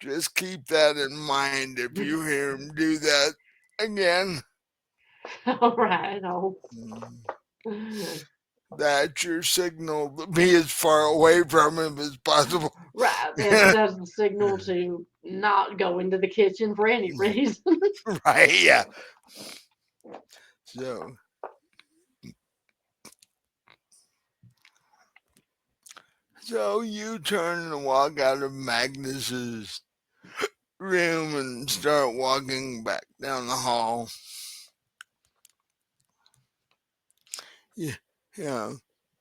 just keep that in mind if you hear him do that again. All right. Oh. That's your signal to be as far away from him as possible. Right. That's the signal to not go into the kitchen for any reason. Right, yeah. So, so you turn and walk out of Magnus's room and start walking back down the hall. Yeah, yeah.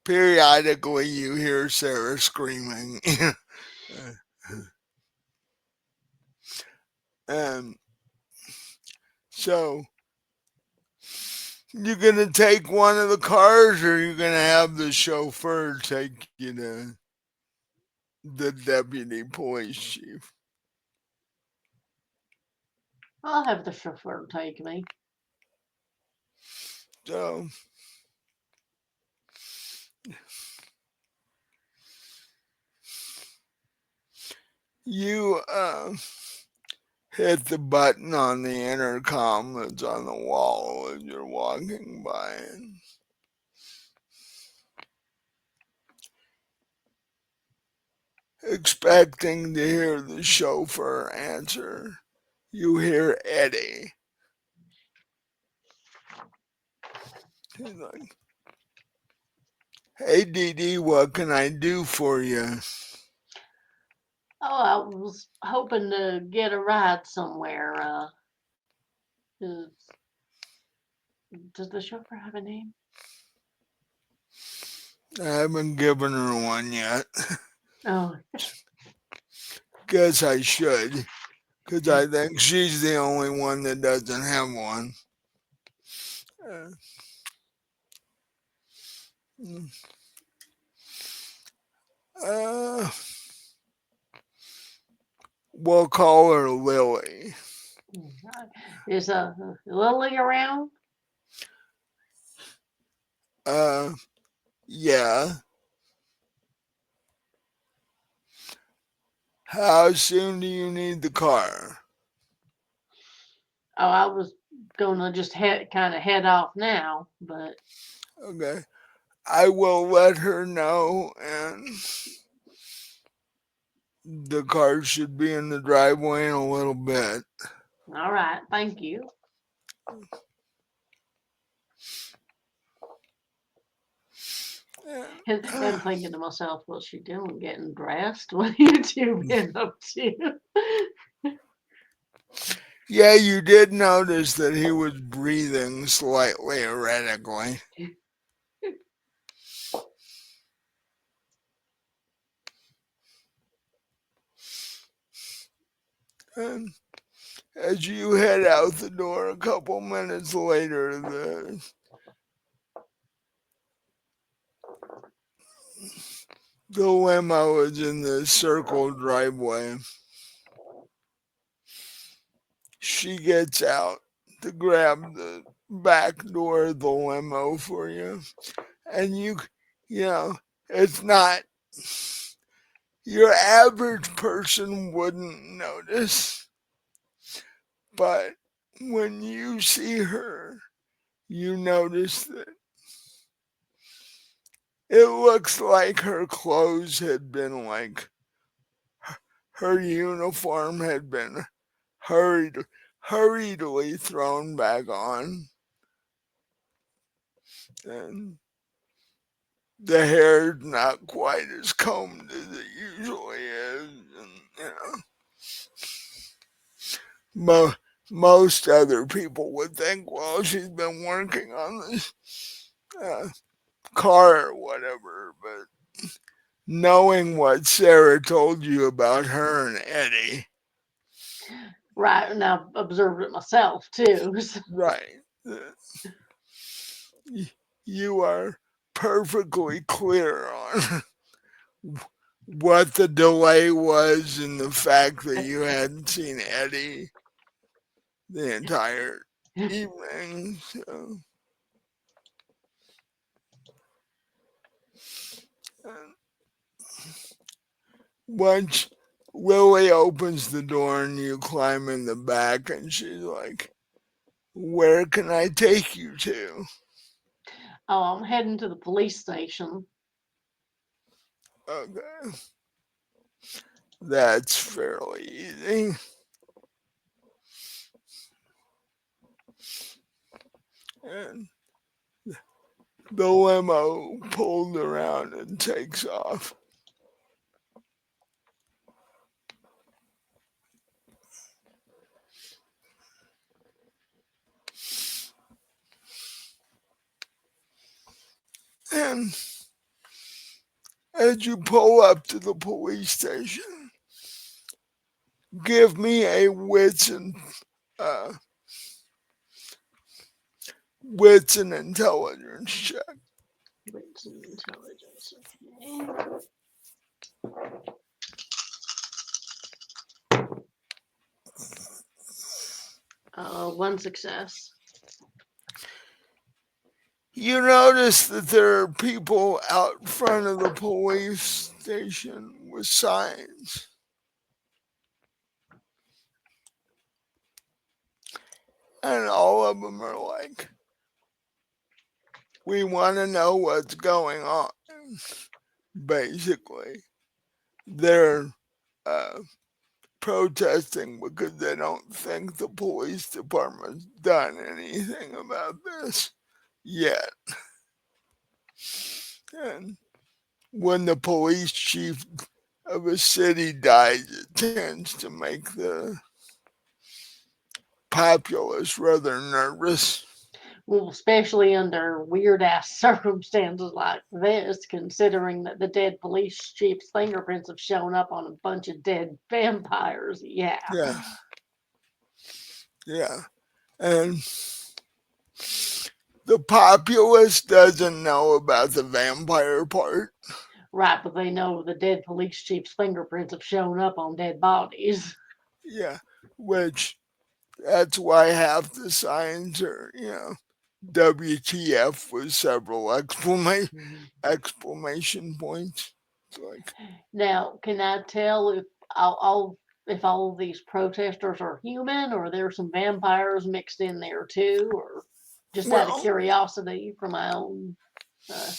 Periodically, you hear Sarah screaming. And so, you gonna take one of the cars, or you gonna have the chauffeur take you to the deputy police chief? I'll have the chauffeur take me. So, you hit the button on the intercom that's on the wall as you're walking by, and expecting to hear the chauffeur answer, you hear Eddie. He's like, "Hey, Dee Dee, what can I do for you?" Oh, I was hoping to get a ride somewhere. Does, does the chauffeur have a name? I haven't given her one yet. Oh, Guess I should, because I think she's the only one that doesn't have one. Uh, uh, we'll call her Lily. is Lily around? Yeah. How soon do you need the car? Oh, I was gonna just kind of head off now, but Okay. I will let her know, and the car should be in the driveway in a little bit. all right, thank you. And I'm thinking to myself, what's she doing? Getting dressed? What have you two been up to? Yeah, you did notice that he was breathing slightly erratically. And as you head out the door a couple minutes later, the limo is in the circle driveway. She gets out to grab the back door of the limo for you. And you know, it's not, your average person wouldn't notice. But when you see her, you notice that it looks like her clothes had been like her uniform had been hurried, hurriedly thrown back on, and the hair not quite as combed as it usually is, and most other people would think, well, she's been working on this uh, car or whatever, but knowing what Sarah told you about her and Eddie, Right, and I've observed it myself too. So, right, you are perfectly clear on what the delay was and the fact that you hadn't seen Eddie the entire evening. So, once Lily opens the door and you climb in the back, and she's like, "Where can I take you to?" I'm heading to the police station. Okay, that's fairly easy. And the limo pulled around and takes off. And as you pull up to the police station, give me a uh, wits and intelligence check. Wits and intelligence. Okay. One success. You notice that there are people out front of the police station with signs, and all of them are like, "We want to know what's going on." Basically, they're uh, protesting because they don't think the police department's done anything about this yet. And when the police chief of a city dies, it tends to make the populace rather nervous. Well, especially under weird ass circumstances like this, considering that the dead police chief's fingerprints have shown up on a bunch of dead vampires. Yeah. Yeah, yeah. And the populace doesn't know about the vampire part. Right, but they know the dead police chief's fingerprints have shown up on dead bodies. Yeah, which that's why half the signs are, WTF with several exclamation points. It's like, Now, can I tell if all of these protesters are human, or there's some vampires mixed in there too, or just out of well, curiosity for my own? Uh,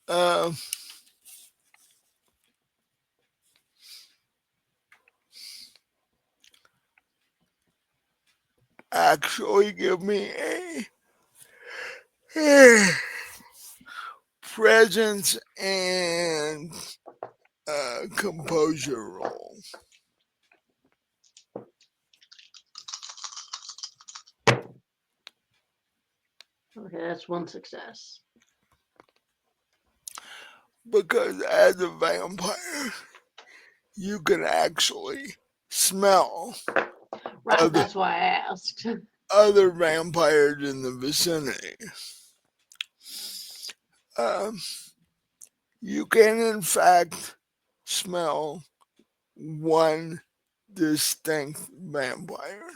uh, actually give me a presence and composure roll. okay, that's one success. Because as a vampire, you can actually smell Right, other that's why I asked. other vampires in the vicinity. Um, you can in fact smell one distinct vampire.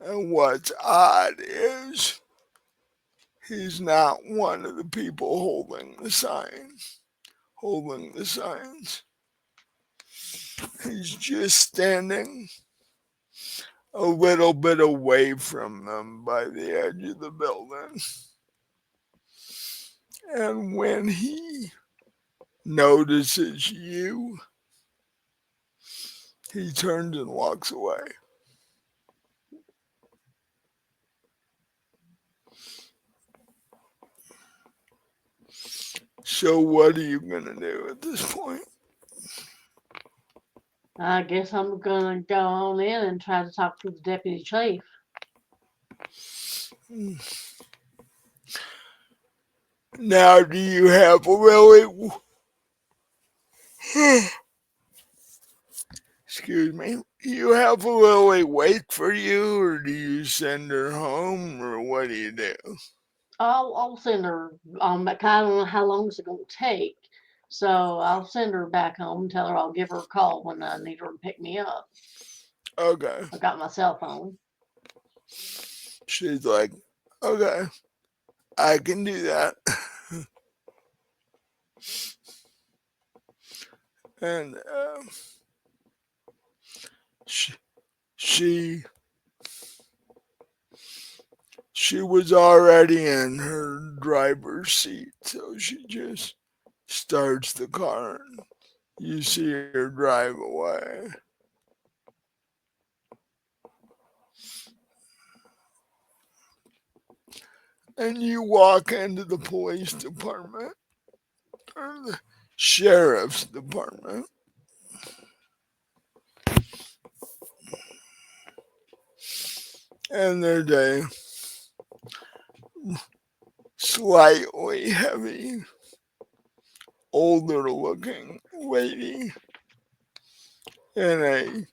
And what's odd is He's not one of the people holding the signs. Holding the signs. He's just standing a little bit away from them by the edge of the building. And when he notices you, he turns and walks away. So what are you gonna do at this point? I guess I'm gonna go on in and try to talk to the deputy chief. Now, do you have a really excuse me? Do you have Lily wait for you, or do you send her home, or what do you do? I'll send her. I don't know how long it's gonna take, so I'll send her back home and tell her I'll give her a call when I need her to pick me up. Okay. I got my cell phone. She's like, okay, I can do that. And she, she she was already in her driver's seat, so she just starts the car, and you see her drive away. And you walk into the police department or the sheriff's department, and there's a slightly heavy, older looking lady in a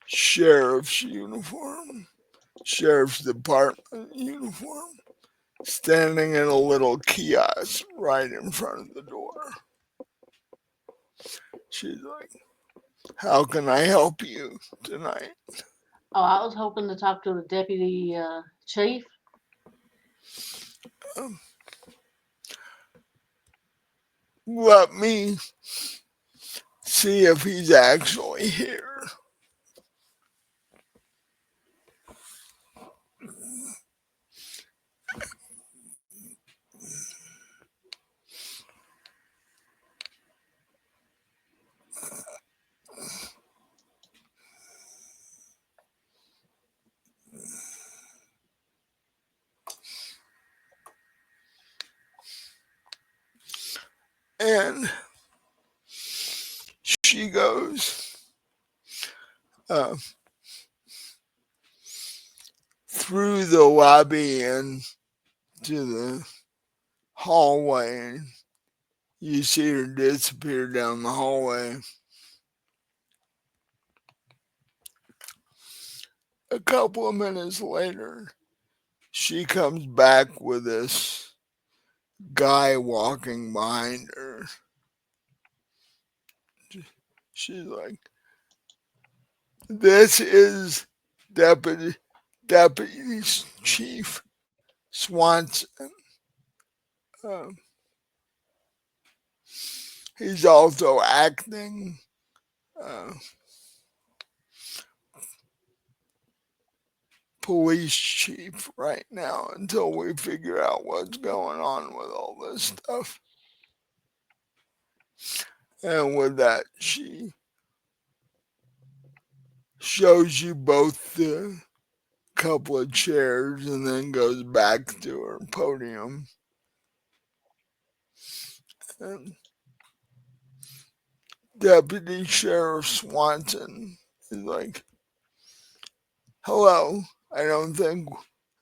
sheriff's uniform, sheriff's department uniform, standing in a little kiosk right in front of the door. She's like, how can I help you tonight? Oh, I was hoping to talk to the deputy chief. Um, Let me see if he's actually here. And she goes uh, through the lobby and to the hallway. You see her disappear down the hallway. A couple of minutes later, she comes back with this guy walking behind her. She's like, this is Deputy Deputy Chief Swanson. Um, he's also acting uh, police chief right now until we figure out what's going on with all this stuff. And with that, she shows you both the couple of chairs and then goes back to her podium. And Deputy Sheriff Swanson is like, hello, I don't think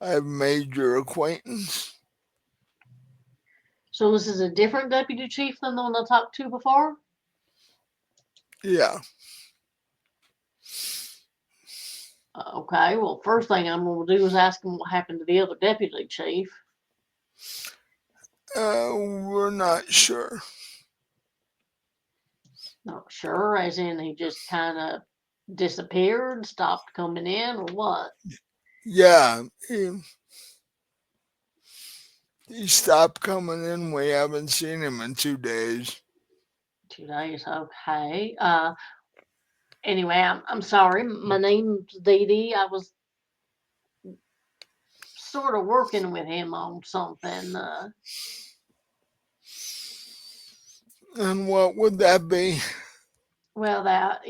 I've made your acquaintance. So this is a different deputy chief than the one I talked to before? Yeah. Okay, well, first thing I'm going to do is ask him what happened to the other deputy chief. We're not sure. Not sure, as in he just kind of disappeared, stopped coming in, or what? Yeah, He stopped coming in. We haven't seen him in 2 days. 2 days, okay. Anyway, I'm sorry. My name's Dee Dee. I was sort of working with him on something. And what would that be? Well, that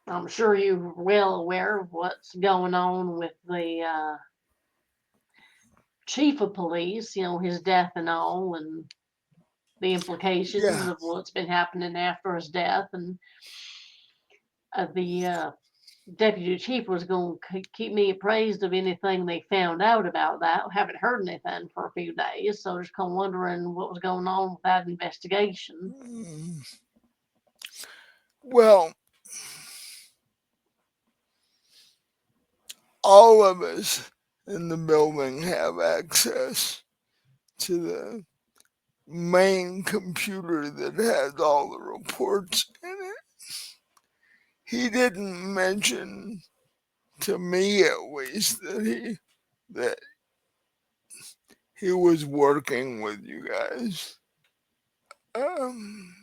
I'm sure you're well aware of what's going on with the chief of police. His death and all, and the implications Yeah. of what's been happening after his death, and the deputy chief was going to keep me appraised of anything they found out about that. Haven't heard anything for a few days, so just kind of wondering what was going on with that investigation. Mm. Well, all of us in the building have access to the main computer that has all the reports in it. He didn't mention, to me at least, that he was working with you guys. Um,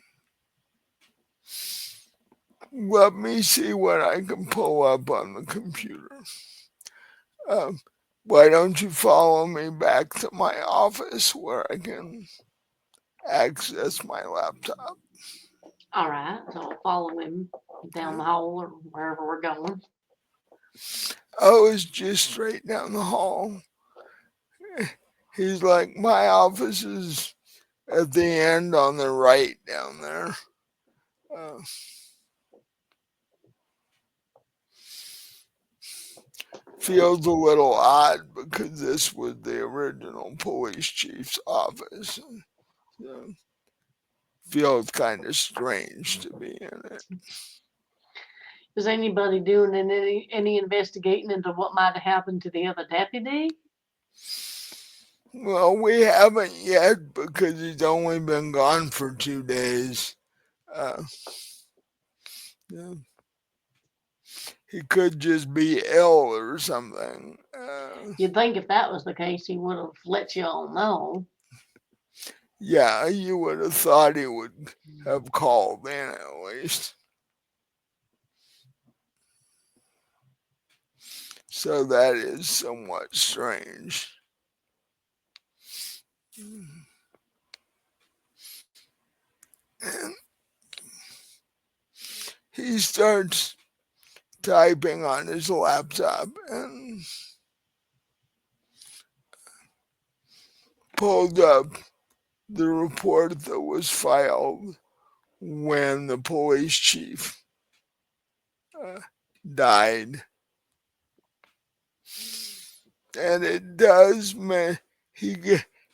Let me see what I can pull up on the computer. Um, why don't you follow me back to my office where I can access my laptop? All right, so I'll follow him down the hall or wherever we're going. Oh, it's just straight down the hall. He's like, my office is at the end on the right down there. Uh, Feels a little odd because this was the original police chief's office. So feels kind of strange to be in it. Is anybody doing any investigating into what might have happened to the other deputy? Well, we haven't yet because he's only been gone for 2 days. Uh, yeah, he could just be ill or something. You'd think if that was the case, he would have let you all know. Yeah, you would have thought he would have called in at least. So that is somewhat strange. And he starts typing on his laptop and pulled up the report that was filed when the police chief uh, died. And it does, man. He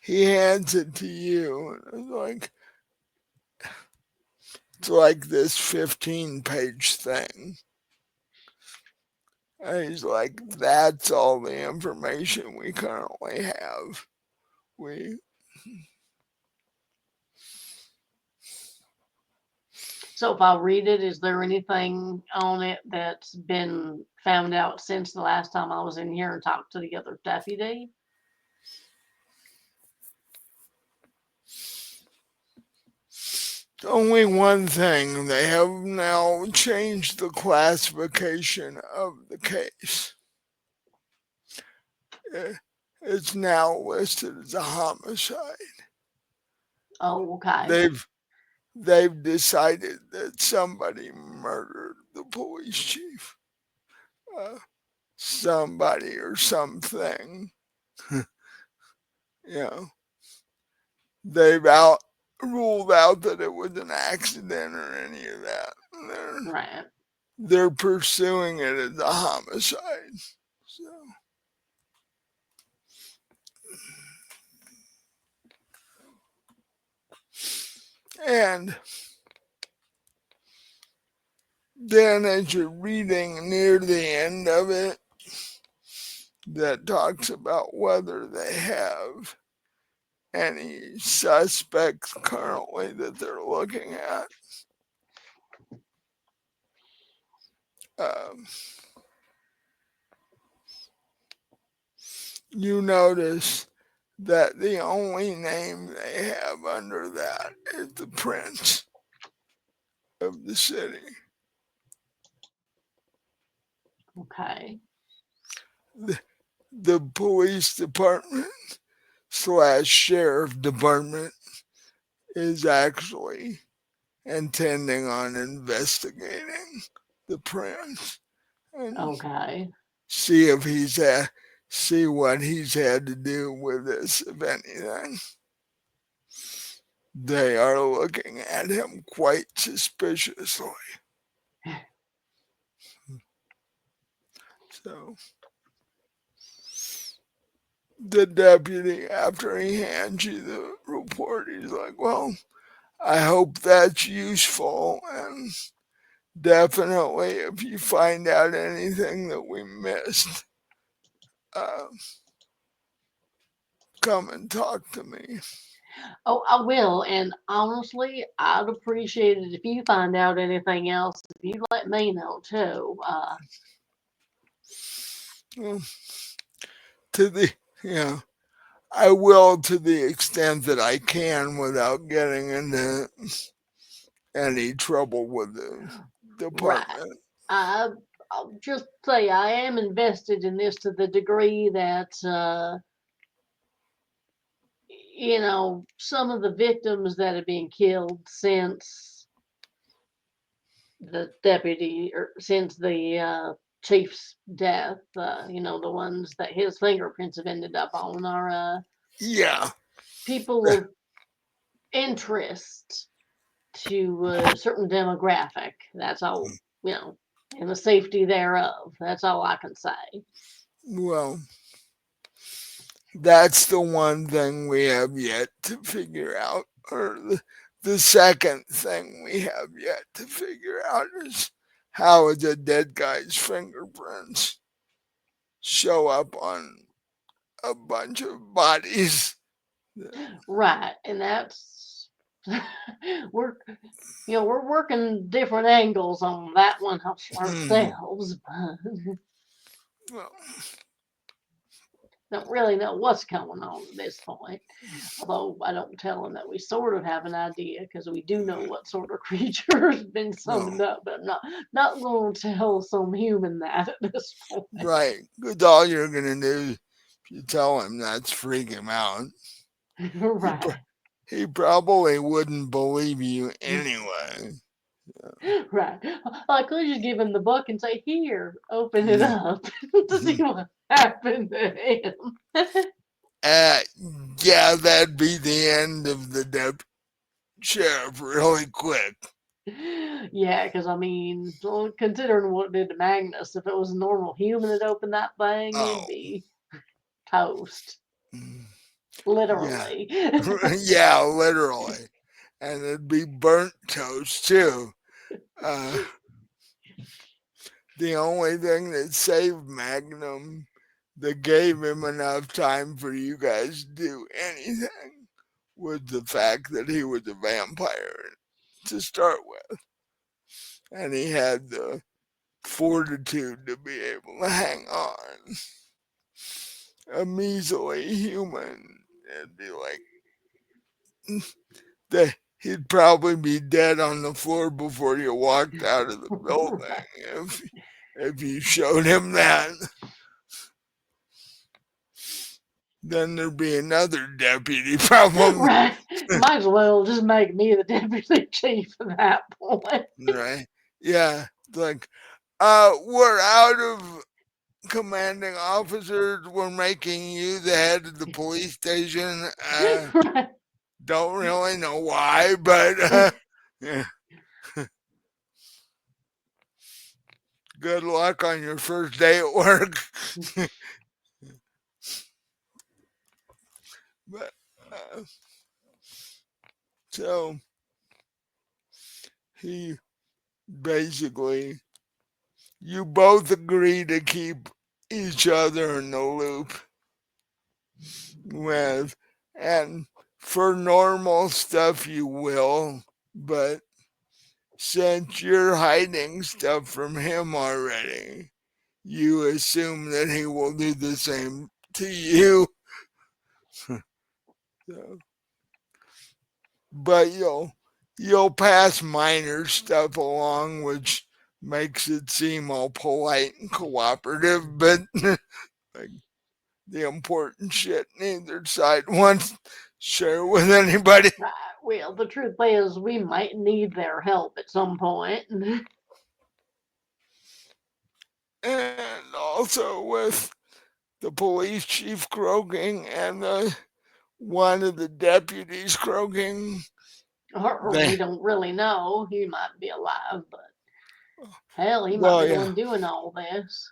hands it to you, and it's like this 15-page thing. And he's like, "That's all the information we currently have. We So if I read it, is there anything on it that's been found out since the last time I was in here and talked to the other deputy? only one thing. They have now changed the classification of the case. Eh, It's now listed as a homicide. Oh, okay. They've they've decided that somebody murdered the police chief. Uh, Somebody or something. You know, they've ruled out that it was an accident or any of that. Right. They're pursuing it as a homicide. So, and then as you're reading near the end of it, that talks about whether they have any suspects currently that they're looking at. Um, you notice that the only name they have under that is the Prince of the city. Okay. The police department slash sheriff department is actually intending on investigating the Prince and Okay. see if see what he's had to do with this, if anything. They are looking at him quite suspiciously. So the deputy, after he hands you the report, he's like, well, I hope that's useful, and definitely if you find out anything that we missed, uh, come and talk to me. Oh, I will. And honestly, I'd appreciate it if you find out anything else. If you let me know too. Well, to the, you know, I will to the extent that I can without getting into any trouble with the Right. department. I, I'll just say I am invested in this to the degree that, some of the victims that have been killed since the deputy or since the chief's death, the ones that his fingerprints have ended up on are Yeah, people of interest to a certain demographic. That's all, and the safety thereof. That's all I can say. well, that's the one thing we have yet to figure out, or the second thing we have yet to figure out is how the dead guy's fingerprints show up on a bunch of bodies. Right, and that's we're we're working different angles on that one ourselves, but Well, don't really know what's going on at this point. Although I don't tell them that we sort of have an idea because we do know what sort of creature has been no, summoned up, but I'm not going to tell some human that at this point. right. Because all you're gonna do, if you tell him, that's freak him out. He Right. he probably wouldn't believe you anyway. Right. I could just give him the book and say, "Here, open it up to see what happened to him." Uh, yeah, that'd be the end of the sheriff really quick. Yeah, because I mean, considering what it did to Magnus, if it was a normal human that opened that thing, Oh, he'd be toast, yeah, literally. yeah, literally, and it'd be burnt toast too. Uh, the only thing that saved Magnum, that gave him enough time for you guys to do anything, was the fact that he was a vampire to start with, and he had the fortitude to be able to hang on. A measly human, it'd be like he'd probably be dead on the floor before you walked out of the building Right. if you showed him that. Then there'd be another deputy problem, Right. Might as well just make me the deputy chief at that point. right? Yeah, like we're out of commanding officers. We're making you the head of the police station. Right. Don't really know why, but yeah. Good luck on your first day at work. But so he basically, you both agree to keep each other in the loop with, and for normal stuff you will, but since you're hiding stuff from him already, you assume that he will do the same to you. So, but you'll pass minor stuff along, which makes it seem all polite and cooperative, but like the important shit neither side wants to share with anybody. Right. Well, the truth is, we might need their help at some point. And also with the police chief croaking and one of the deputies croaking, Or they, we don't really know. He might be alive, but hell, he might well, be the yeah, one doing all this.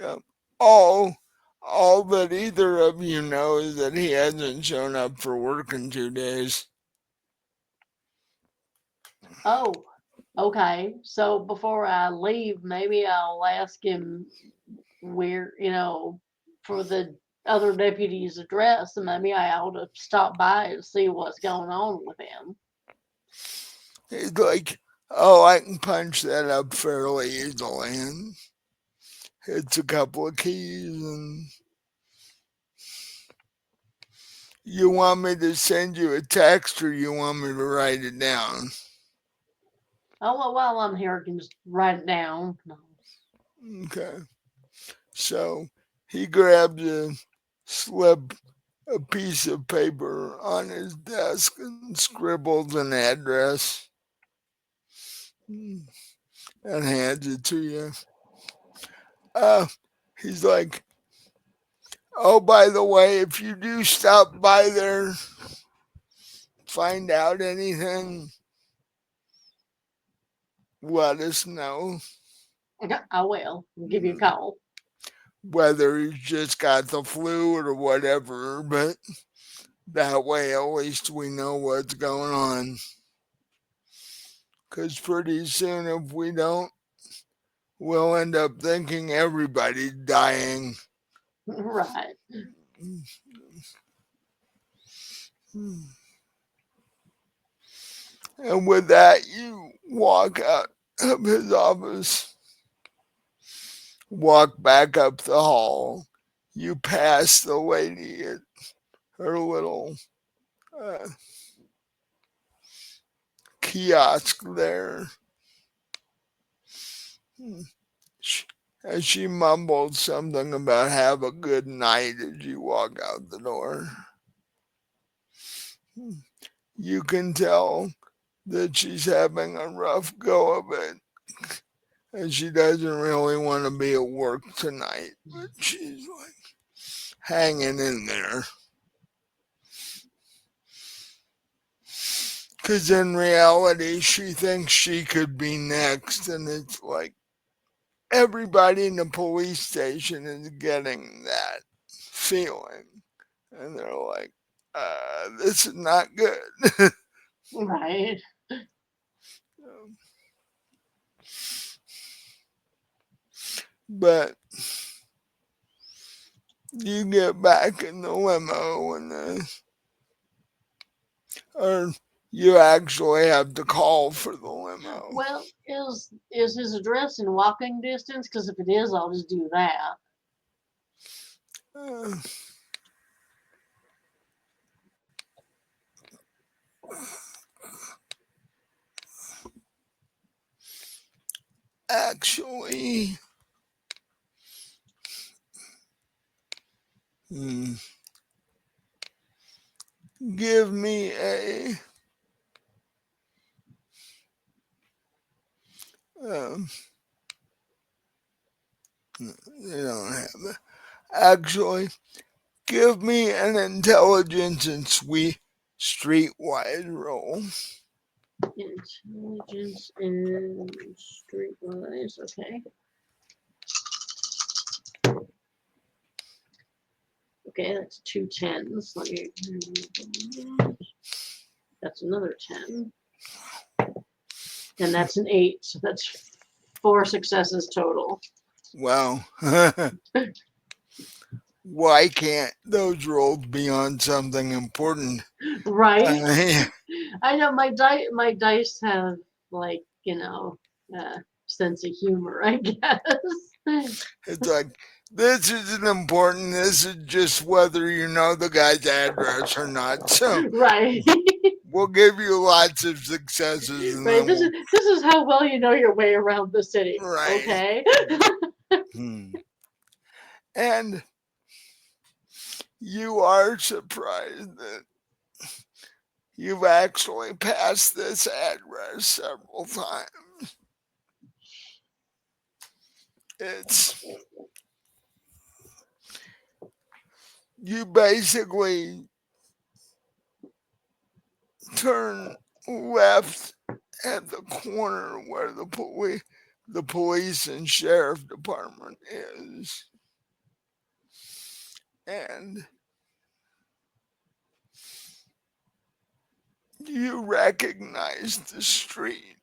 yeah, all, all that either of you know is that he hasn't shown up for work in 2 days. Oh, okay. So before I leave, maybe I'll ask him where, for the other deputy's address, and maybe I ought to stop by and see what's going on with him. He's like, oh, I can punch that up fairly easily and hits a couple of keys. And you want me to send you a text or you want me to write it down? Oh, well, while I'm here, I can just write it down. No. Okay. So he grabs a slip, a piece of paper on his desk and scribbles an address and hands it to you. Uh, he's like, oh, by the way, if you do stop by there, find out anything, let us know. Okay, I will. I'll give you a call. Whether he's just got the flu or whatever, but that way at least we know what's going on. Because pretty soon, if we don't, we'll end up thinking everybody's dying. Right. And with that, you walk out of his office, walk back up the hall. You pass the lady at her little uh, kiosk there. As she mumbled something about have a good night as you walk out the door. You can tell that she's having a rough go of it and she doesn't really want to be at work tonight, but she's like hanging in there. Because in reality, she thinks she could be next, and it's like everybody in the police station is getting that feeling. And they're like, this is not good. Right. But you get back in the limo and or you actually have to call for the limo. Well, is his address in walking distance? Because if it is, I'll just do that. Uh, actually, hmm, give me a. Um, they don't have it. Actually, give me an intelligence and streetwise roll. Intelligence and streetwise. Okay. Okay, that's 2 10s. Let me. That's another 10. And that's an 8. So that's 4 successes total. Well, why can't those rolls be on something important? Right. Uh, I know my dice have like, sense of humor, I guess. it's like this isn't important. This is just whether you know the guy's address or not. So Right. we'll give you lots of successes and Right. then This is how well you know your way around the city. right. Okay. And you are surprised that you've actually passed this address several times. It's you basically turn left at the corner where the police and sheriff department is, and you recognize the street.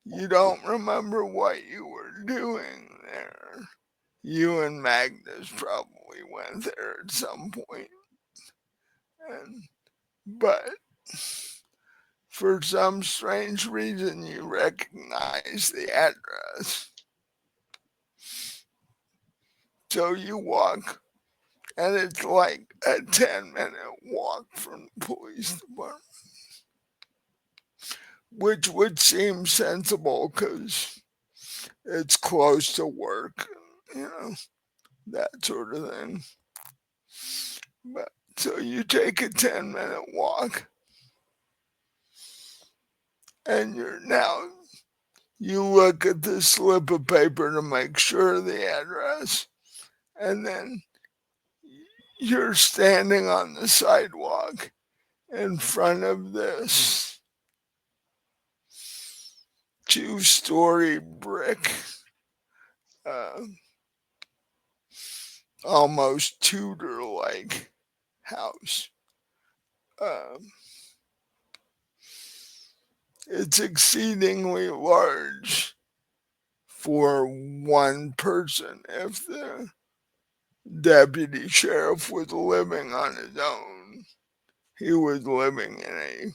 You don't remember what you were doing there. You and Magnus probably went there at some point, and but for some strange reason you recognize the address. So you walk, and it's like a 10-minute walk from the police department, which would seem sensible because it's close to work, you know, that sort of thing. But so you take a 10-minute walk, and you look at the slip of paper to make sure of the address, and then you're standing on the sidewalk in front of this 2-story brick, uh, almost Tudor-like house. Um, it's exceedingly large for one person. If the deputy sheriff was living on his own, he was living in a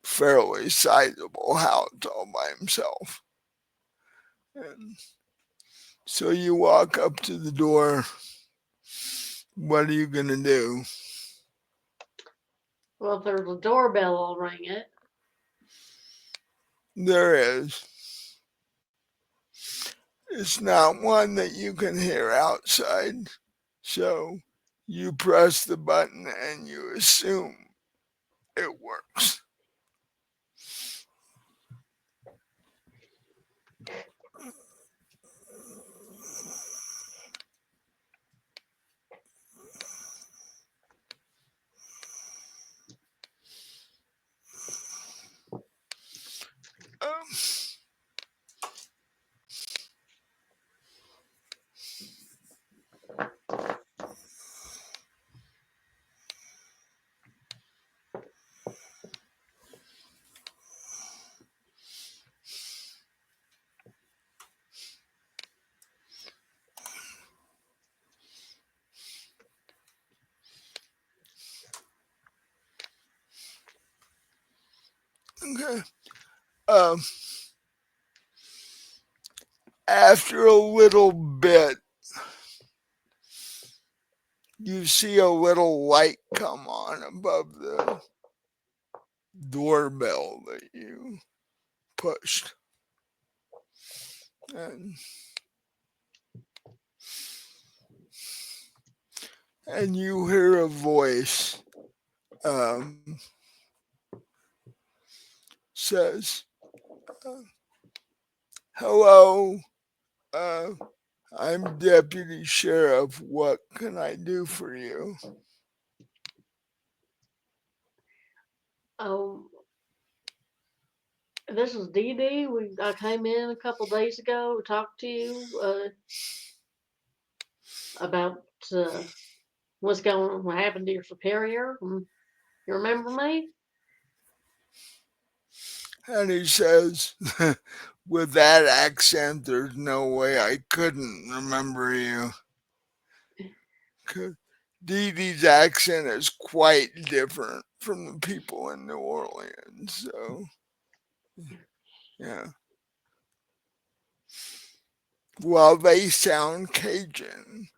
fairly sizable house all by himself. And so you walk up to the door. What are you going to do? Well, if there's a doorbell, I'll ring it. There is. It's not one that you can hear outside. So you press the button and you assume it works. Um, okay. Um, after a little bit, you see a little light come on above the doorbell that you pushed. And, and you hear a voice um, says, uh, hello, uh, I'm Deputy Sheriff. What can I do for you? Oh, this is Dee Dee. I came in a couple days ago to talk to you about what's going on, what happened to your superior. You remember me? And he says, with that accent, there's no way I couldn't remember you. 'Cause Dee Dee's accent is quite different from the people in New Orleans. So, yeah. Well, they sound Cajun.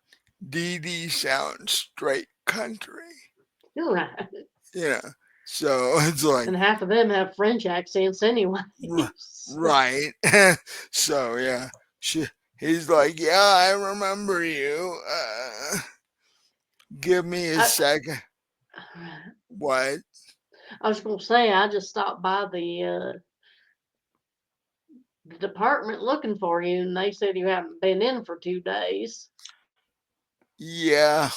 Dee Dee sounds straight country. You're right. Yeah. So it's like, And half of them have French accents anyway. right. So yeah, she, he's like, yeah, I remember you. Give me a I, second. What? I was going to say, I just stopped by the department looking for you, and they said you haven't been in for 2 days. Yeah,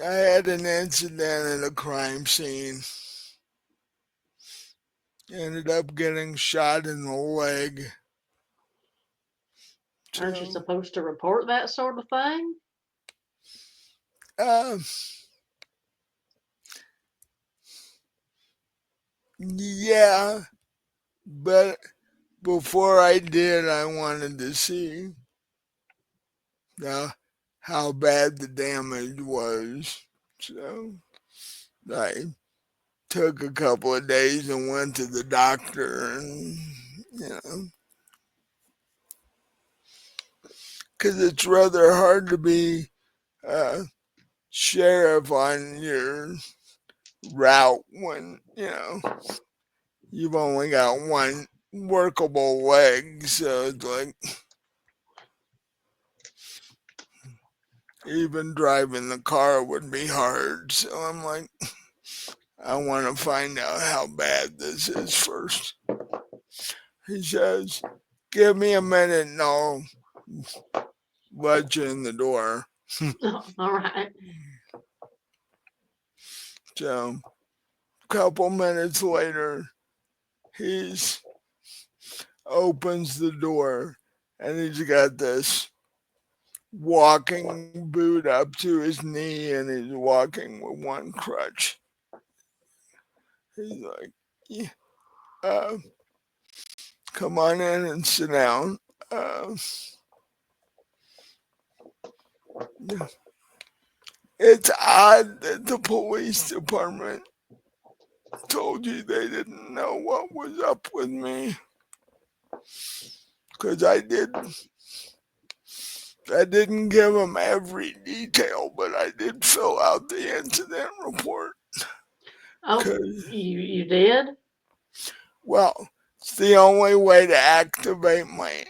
I had an incident at a crime scene. Ended up getting shot in the leg. Aren't you So, supposed to report that sort of thing? um, yeah, but before I did, I wanted to see uh, how bad the damage was. So I took a couple of days and went to the doctor, and you know, because it's rather hard to be uh, sheriff on your route when you've only got one workable leg. So it's like even driving the car would be hard. So I'm like, I want to find out how bad this is first. He says, give me a minute and I'll let you in the door. All right. So a couple minutes later, he's opens the door and he's got this walking boot up to his knee and he's walking with one crutch. He's like, yeah, come on in and sit down. Uh, it's odd that the police department told you they didn't know what was up with me because I didn't give them every detail, but I did fill out the incident report. Oh, Cause you did? well, it's the only way to activate my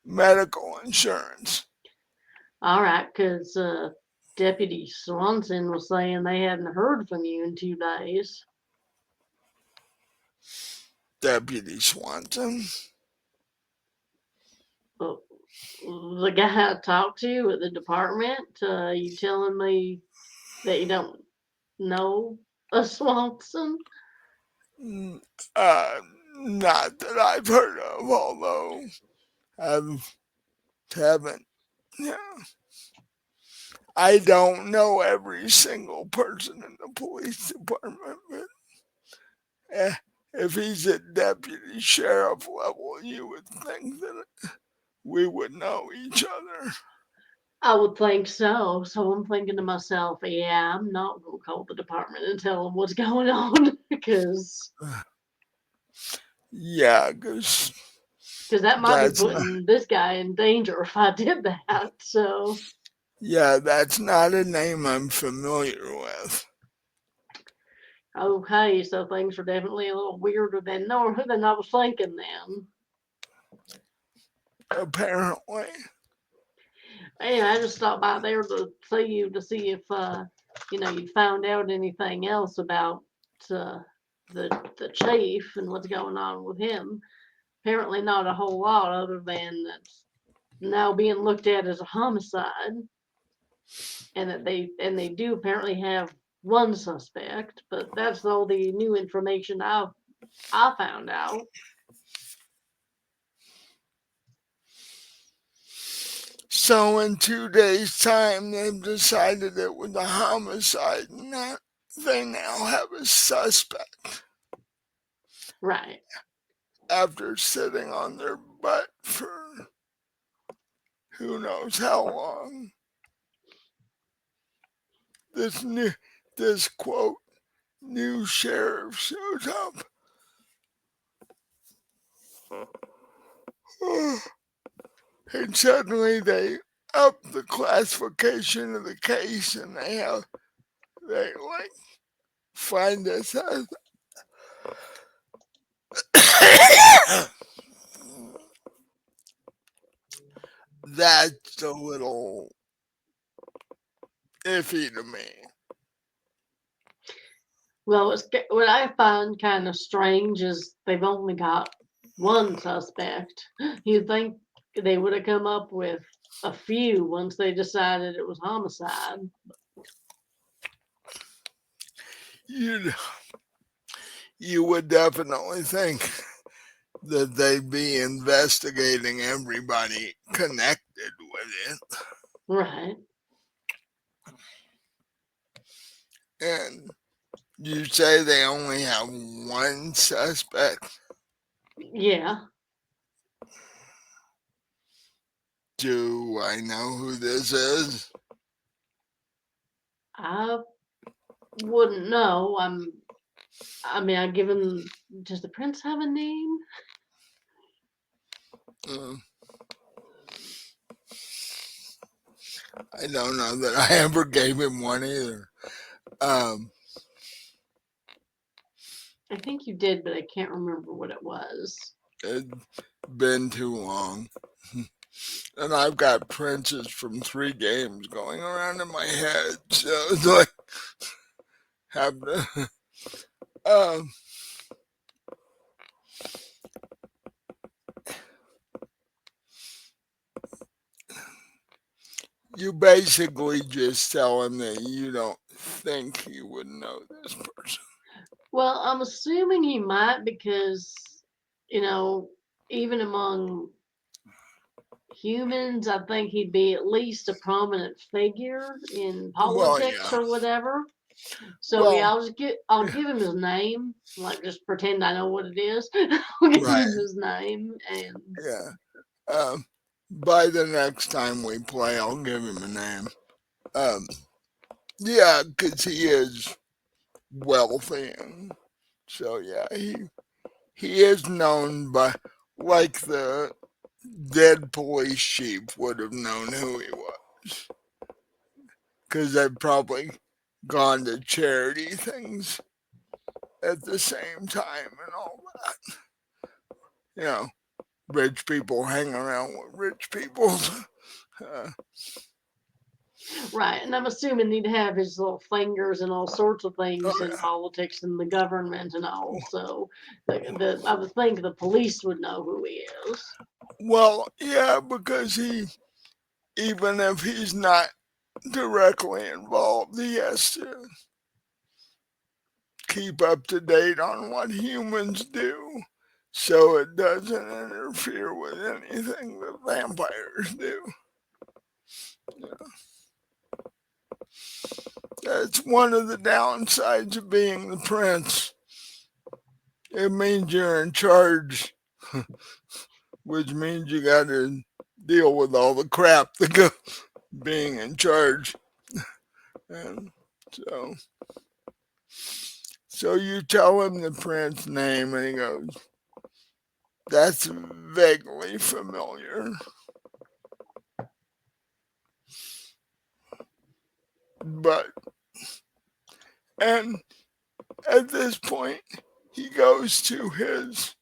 medical insurance. All right, because Deputy Swanson was saying they hadn't heard from you in 2 days. Deputy Swanson. But the guy I talked to at the department, you telling me that you don't know a Swanson? Mm, Uh, Not that I've heard of, although I haven't. Yeah, I don't know every single person in the police department, but eh, if he's at deputy sheriff level, you would think that we would know each other. I would think so. So I'm thinking to myself, yeah, I'm not going to call the department and tell them what's going on because Yeah, because that might be that's not. putting this guy in danger if I did that. So, Yeah, that's not a name I'm familiar with. okay, so things are definitely a little weirder than I was thinking then. Apparently, Anyway, I just stopped by there to see you to see if you'd found out anything else about uh, the chief and what's going on with him. Apparently, not a whole lot other than that's now being looked at as a homicide, and they do apparently have one suspect, but that's all the new information I found out. so in 2 days' time, they've decided it was a homicide, and that they now have a suspect Right. after sitting on their butt for who knows how long. This new, this quote, new sheriff shows up And suddenly they up the classification of the case, and they like find us. That's a little iffy to me. Well, what I find kind of strange is they've only got one suspect. You'd think they would have come up with a few once they decided it was homicide. You you would definitely think that they'd be investigating everybody connected with it. Right. And you say they only have one suspect. Yeah. Do I know who this is? I wouldn't know. I mean, I give him. Does the prince have a name? Uh, I don't know that I ever gave him one either. Um, I think you did, but I can't remember what it was. it's been too long. And I've got princes from 3 games going around in my head. So it's like, have to. Um, you basically just tell him that you don't think he would know this person. Well, I'm assuming he might because, you know, even among humans, I think he'd be at least a prominent figure in Well, politics yeah. or whatever. So yeah, Well, I'll yeah, give him his name, like just pretend I know what it is. I'll give right. him his name and Yeah. Um, by the next time we play, I'll give him a name. Um, yeah, because he is wealthy, and so yeah, he is known by, like the dead police chief would have known who he was, because they've probably gone to charity things at the same time and all that. You know, rich people hang around with rich people. Uh, right. And I'm assuming he'd have his little fingers and all sorts of oh things in yeah. politics and the government and all. So I would think the police would know who he is. Well, yeah, because he, even if he's not directly involved, he has to keep up to date on what humans do so it doesn't interfere with anything that vampires do. Yeah. That's one of the downsides of being the prince. It means you're in charge, which means you got to deal with all the crap that goes being in charge. And so, so you tell him the prince name, and he goes, "That's vaguely familiar." But and at this point, he goes to his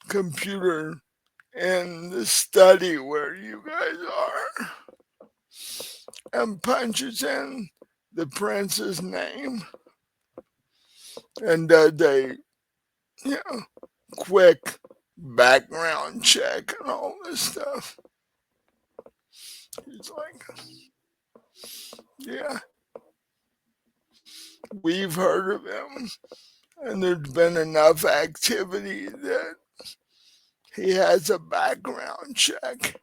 computer in the study where you guys are and punches in the prince's name and does a, you know, quick background check and all this stuff. He's like, "Yeah, we've heard of him, and there's been enough activity that he has a background check.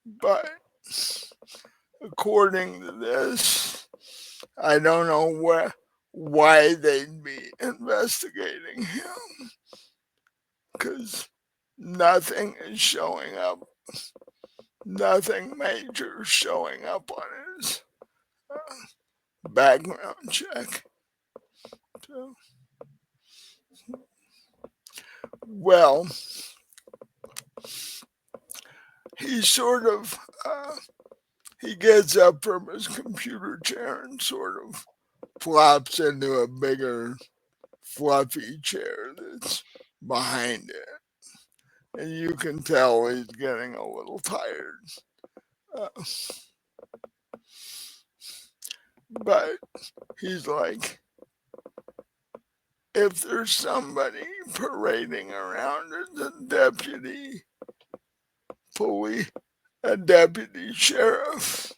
But according to this, I don't know why they'd be investigating him because nothing is showing up, nothing major is showing up on his background check." So, well, he sort of he gets up from his computer chair and sort of flops into a bigger fluffy chair that's behind it, and you can tell he's getting a little tired. Uh, but he's like, if there's somebody parading around as police, a deputy sheriff,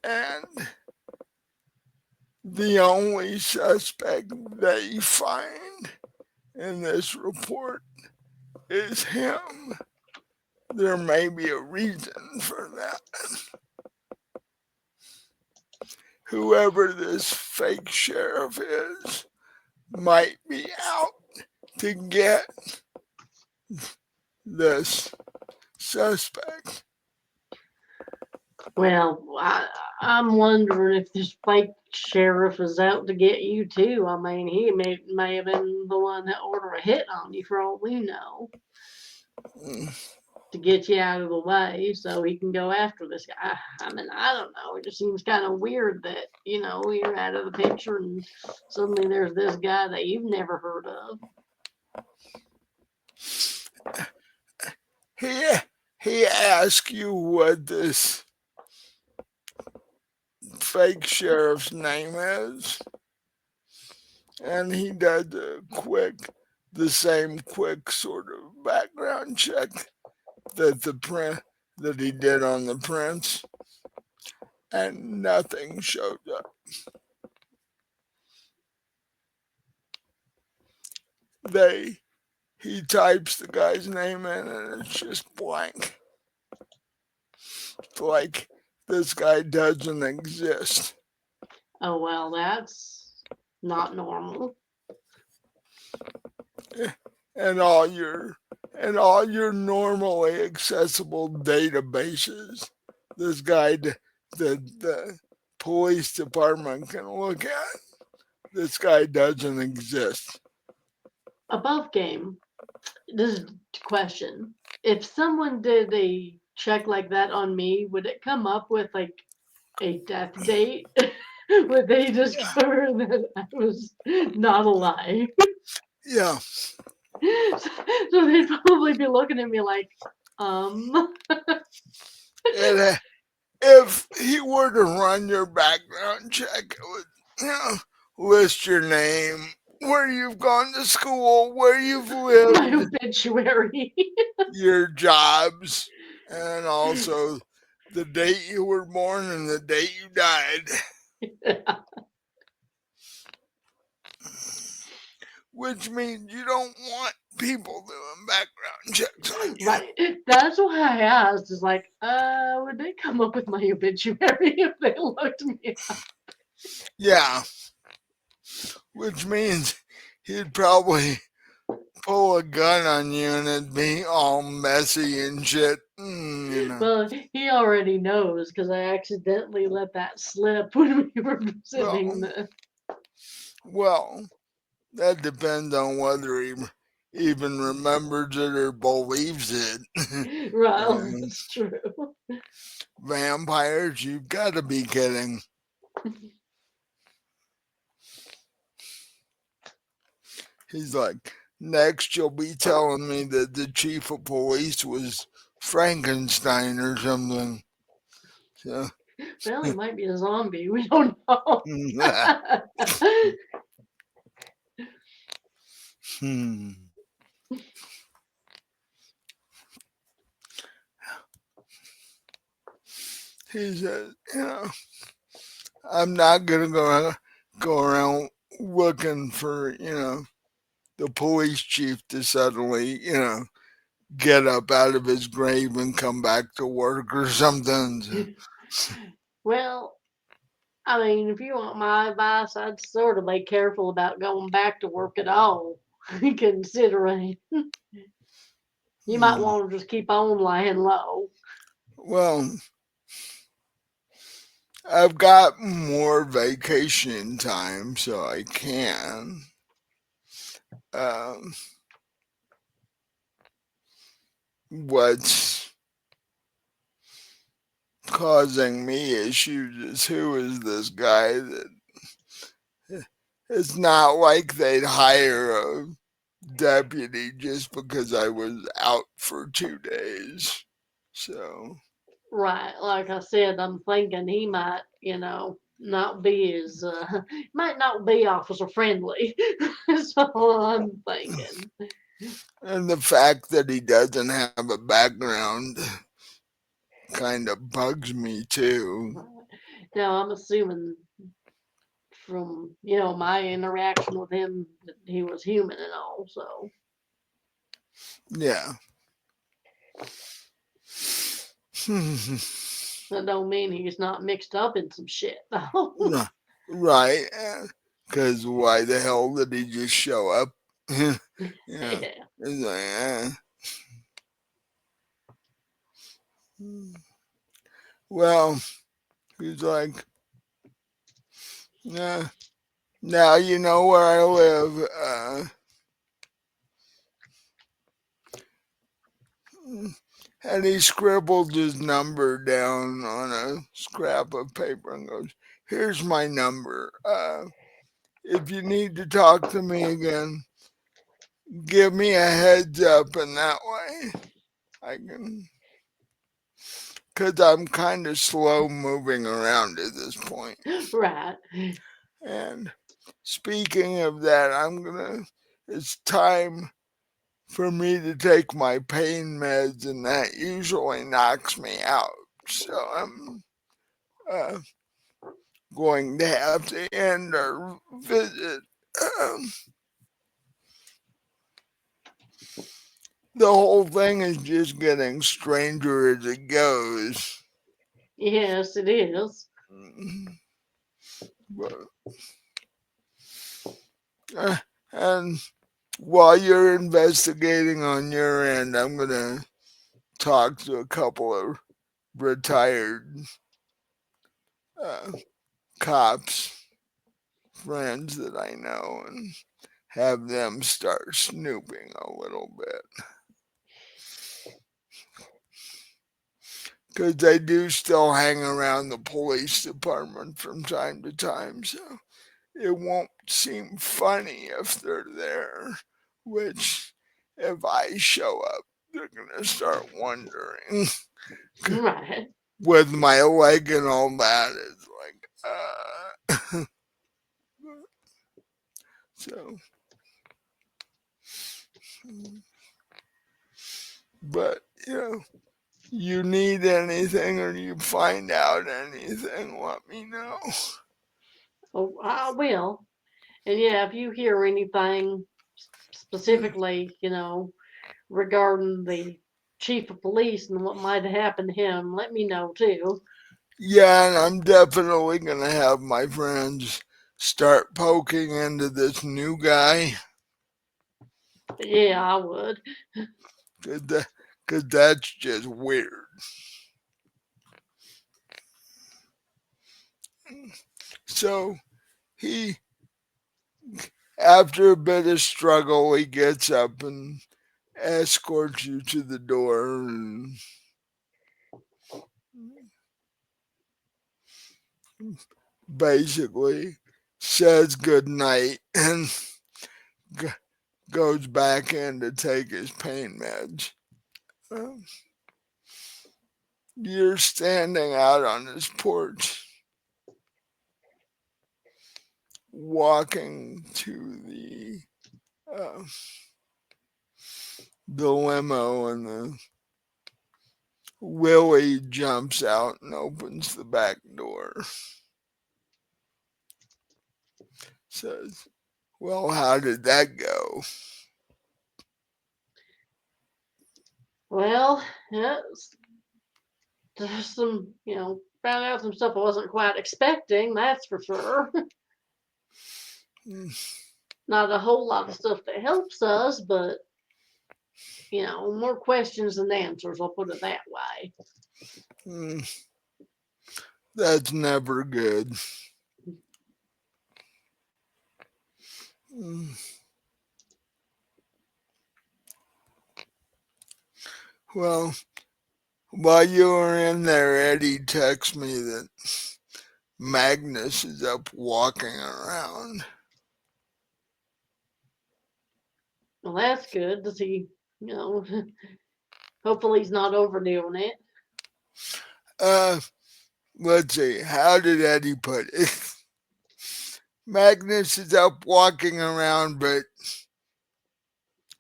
and the only suspect they find in this report is him, there may be a reason for that. Whoever this fake sheriff is might be out to get this suspect. Well, I'm wondering if this fake sheriff is out to get you too. I mean, he may have been the one that ordered a hit on you for all we know to get you out of the way so he can go after this guy. I mean, I don't know. It just seems kind of weird that, you're out of the picture and suddenly there's this guy that you've never heard of. He asked you what this fake sheriff's name is, and he does the same quick sort of background check that he did on the prints, and nothing showed up. He types the guy's name in and it's just blank. It's like this guy doesn't exist. Oh, well, that's not normal. And all your normally accessible databases, this guy, the police department can look at, this guy doesn't exist. Above game, this is a question. If someone did a check like that on me, would it come up with like a death date? Would they discover that I was not alive? Yeah. So they'd probably be looking at me like, And if he were to run your background check, it would list your name, where you've gone to school, where you've lived, my obituary. your jobs, and also the date you were born and the date you died. Which means you don't want people doing background checks on you. Right. That's why I asked. Is like, would they come up with my obituary if they looked me up? Yeah. Which means he'd probably pull a gun on you and it'd be all messy and shit. Well, he already knows because I accidentally let that slip when we were visiting the. Well, that depends on whether he even remembers it or believes it. Well, that's true. Vampires, you've got to be kidding. He's like, next you'll be telling me that the chief of police was Frankenstein or something. So, Well, he might be a zombie. We don't know. He said, I'm not gonna go around looking for, the police chief to suddenly, get up out of his grave and come back to work or something. Well, I mean, if you want my advice, I'd sort of be careful about going back to work at all, considering you might want to just keep on lying low. Well, I've got more vacation time, so I can. Um, what's causing me issues is who is this guy that it's not like they'd hire a deputy just because I was out for 2 days. So, Right. Like I said, I'm thinking he might, not be as, might not be officer friendly. That's all I'm thinking. and the fact that he doesn't have a background kind of bugs me too. Right. Now, I'm assuming from, my interaction with him that he was human and all, so Yeah. that don't mean he's not mixed up in some shit, though. Right. Because why the hell did he just show up? Yeah. Yeah. It's like, well, he's like, yeah. Now you know where I live. And he scribbled his number down on a scrap of paper and goes, "Here's my number. If you need to talk to me again, give me a heads up, and that way I can." Because I'm kind of slow moving around at this point. Right. And speaking of that, it's time for me to take my pain meds, and that usually knocks me out. So I'm uh, going to have to end our visit. Um, the whole thing is just getting stranger as it goes. Yes, it is. But, uh, and while you're investigating on your end, I'm going to talk to a couple of retired uh, cops friends that I know and have them start snooping a little bit. Because they do still hang around the police department from time to time, so it won't seem funny if they're there. Which, if I show up, they're gonna start wondering. Right. With my leg and all that, it's like, so, but, you need anything or you find out anything, let me know. Oh, I will. And yeah, if you hear anything specifically, regarding the chief of police and what might have happened to him, let me know too. Yeah, and I'm definitely gonna have my friends start poking into this new guy Yeah, I would. because that's just weird. So he, after a bit of struggle, he gets up and escorts you to the door and basically says good night and goes back in to take his pain meds. Um, you're standing out on his porch, walking to uh, the limo, and the Willie jumps out and opens the back door. Says, "Well, how did that go?" Well, yeah, there's some, found out some stuff I wasn't quite expecting, that's for sure. Mm, Not a whole lot of stuff that helps us, but, more questions than answers, I'll put it that way. mm, that's never good. Mm, Well, while you were in there, Eddie texted me that Magnus is up walking around. Well, that's good. Does he, hopefully he's not overdoing it. Uh, let's see. How did Eddie put it? Magnus is up walking around, but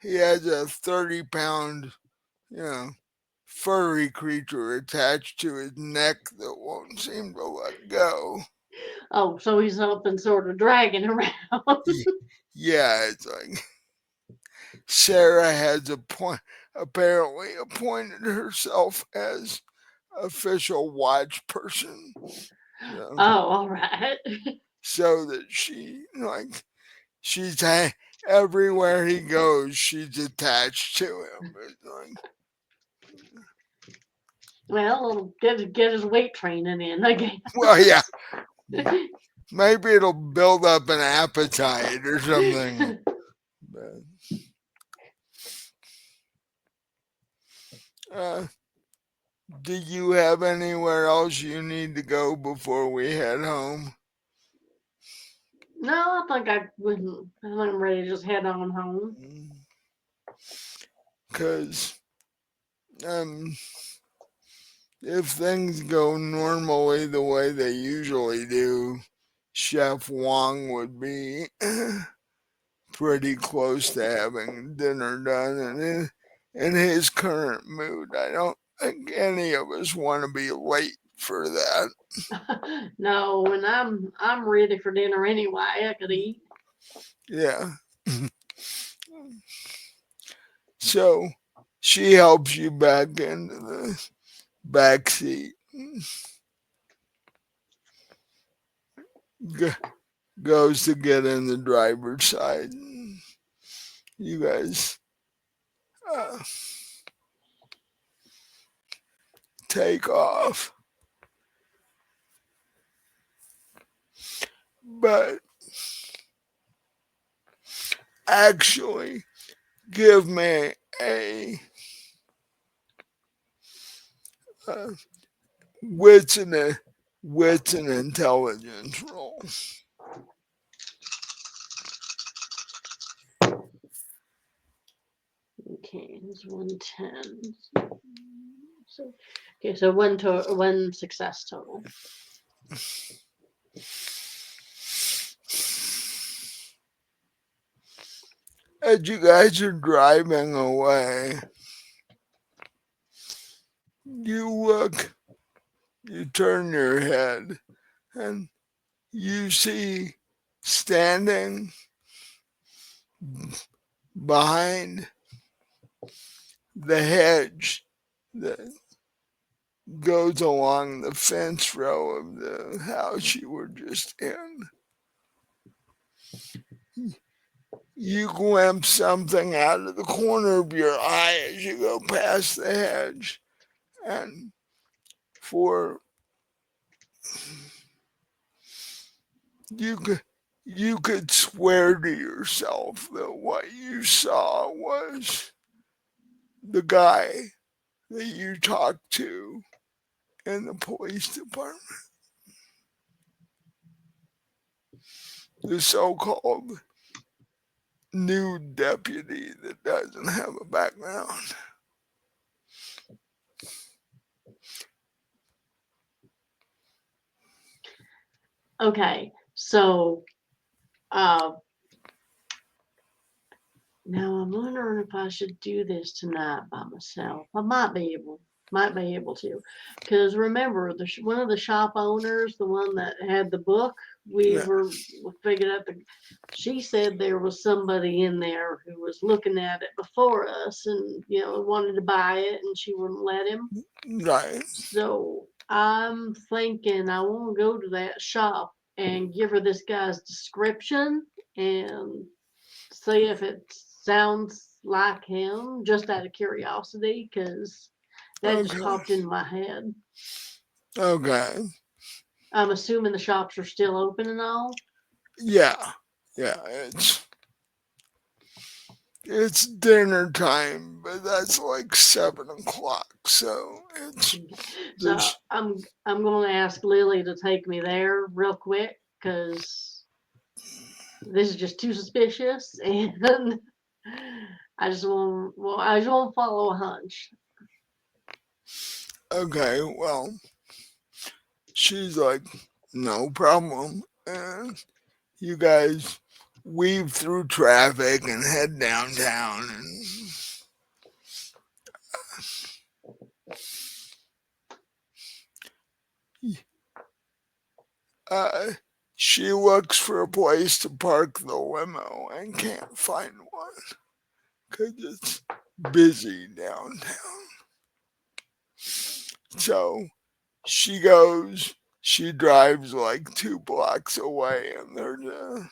he has a 30-pound, you know, furry creature attached to his neck that won't seem to let go. Oh, so he's up and sort of dragging around. Yeah, it's like Sarah has apparently appointed herself as official watch person, Oh, so, all right. so that she's everywhere he goes, she's attached to him. It's like, Well, get his weight training in again. well, yeah, maybe it'll build up an appetite or something. But, uh, do you have anywhere else you need to go before we head home? No, I think I wouldn't. I think I'm ready to just head on home. Because um, if things go normally the way they usually do, Chef Wong would be pretty close to having dinner done. And in his current mood, I don't think any of us want to be late for that. No, and I'm ready for dinner anyway. I could eat. Yeah. So she helps you back into the back seat. Goes to get in the driver's side. You guys uh, take off. But actually, give me a uh, wits and a wits and intelligence roll. Okay, it's 110. So, okay, so one success total. As you guys are driving away, you look, you turn your head, and you see standing behind the hedge that goes along the fence row of the house you were just in. You glimpse something out of the corner of your eye as you go past the hedge, and for you could you could swear to yourself that what you saw was the guy that you talked to in the police department, the so-called new deputy that doesn't have a background. Okay, so uh, now I'm wondering if I should do this tonight by myself. I might be able to, because remember one of the shop owners, the one that had the book, we Yeah. were we figured out she said there was somebody in there who was looking at it before us, and wanted to buy it, and she wouldn't let him. Right. So I'm thinking I want to go to that shop and give her this guy's description and see if it sounds like him, just out of curiosity, because that just Okay. popped into my head. Okay. I'm assuming the shops are still open and all. Yeah. Yeah. It's It's dinner time, but that's like 7 o'clock. So it's So this. I'm going to ask Lily to take me there real quick because this is just too suspicious, and I just want to follow a hunch. Okay, well, she's like, no problem. And you guys weave through traffic and head downtown. And uh, she looks for a place to park the limo and can't find one because it's busy downtown. So she drives like 2 blocks away and there's a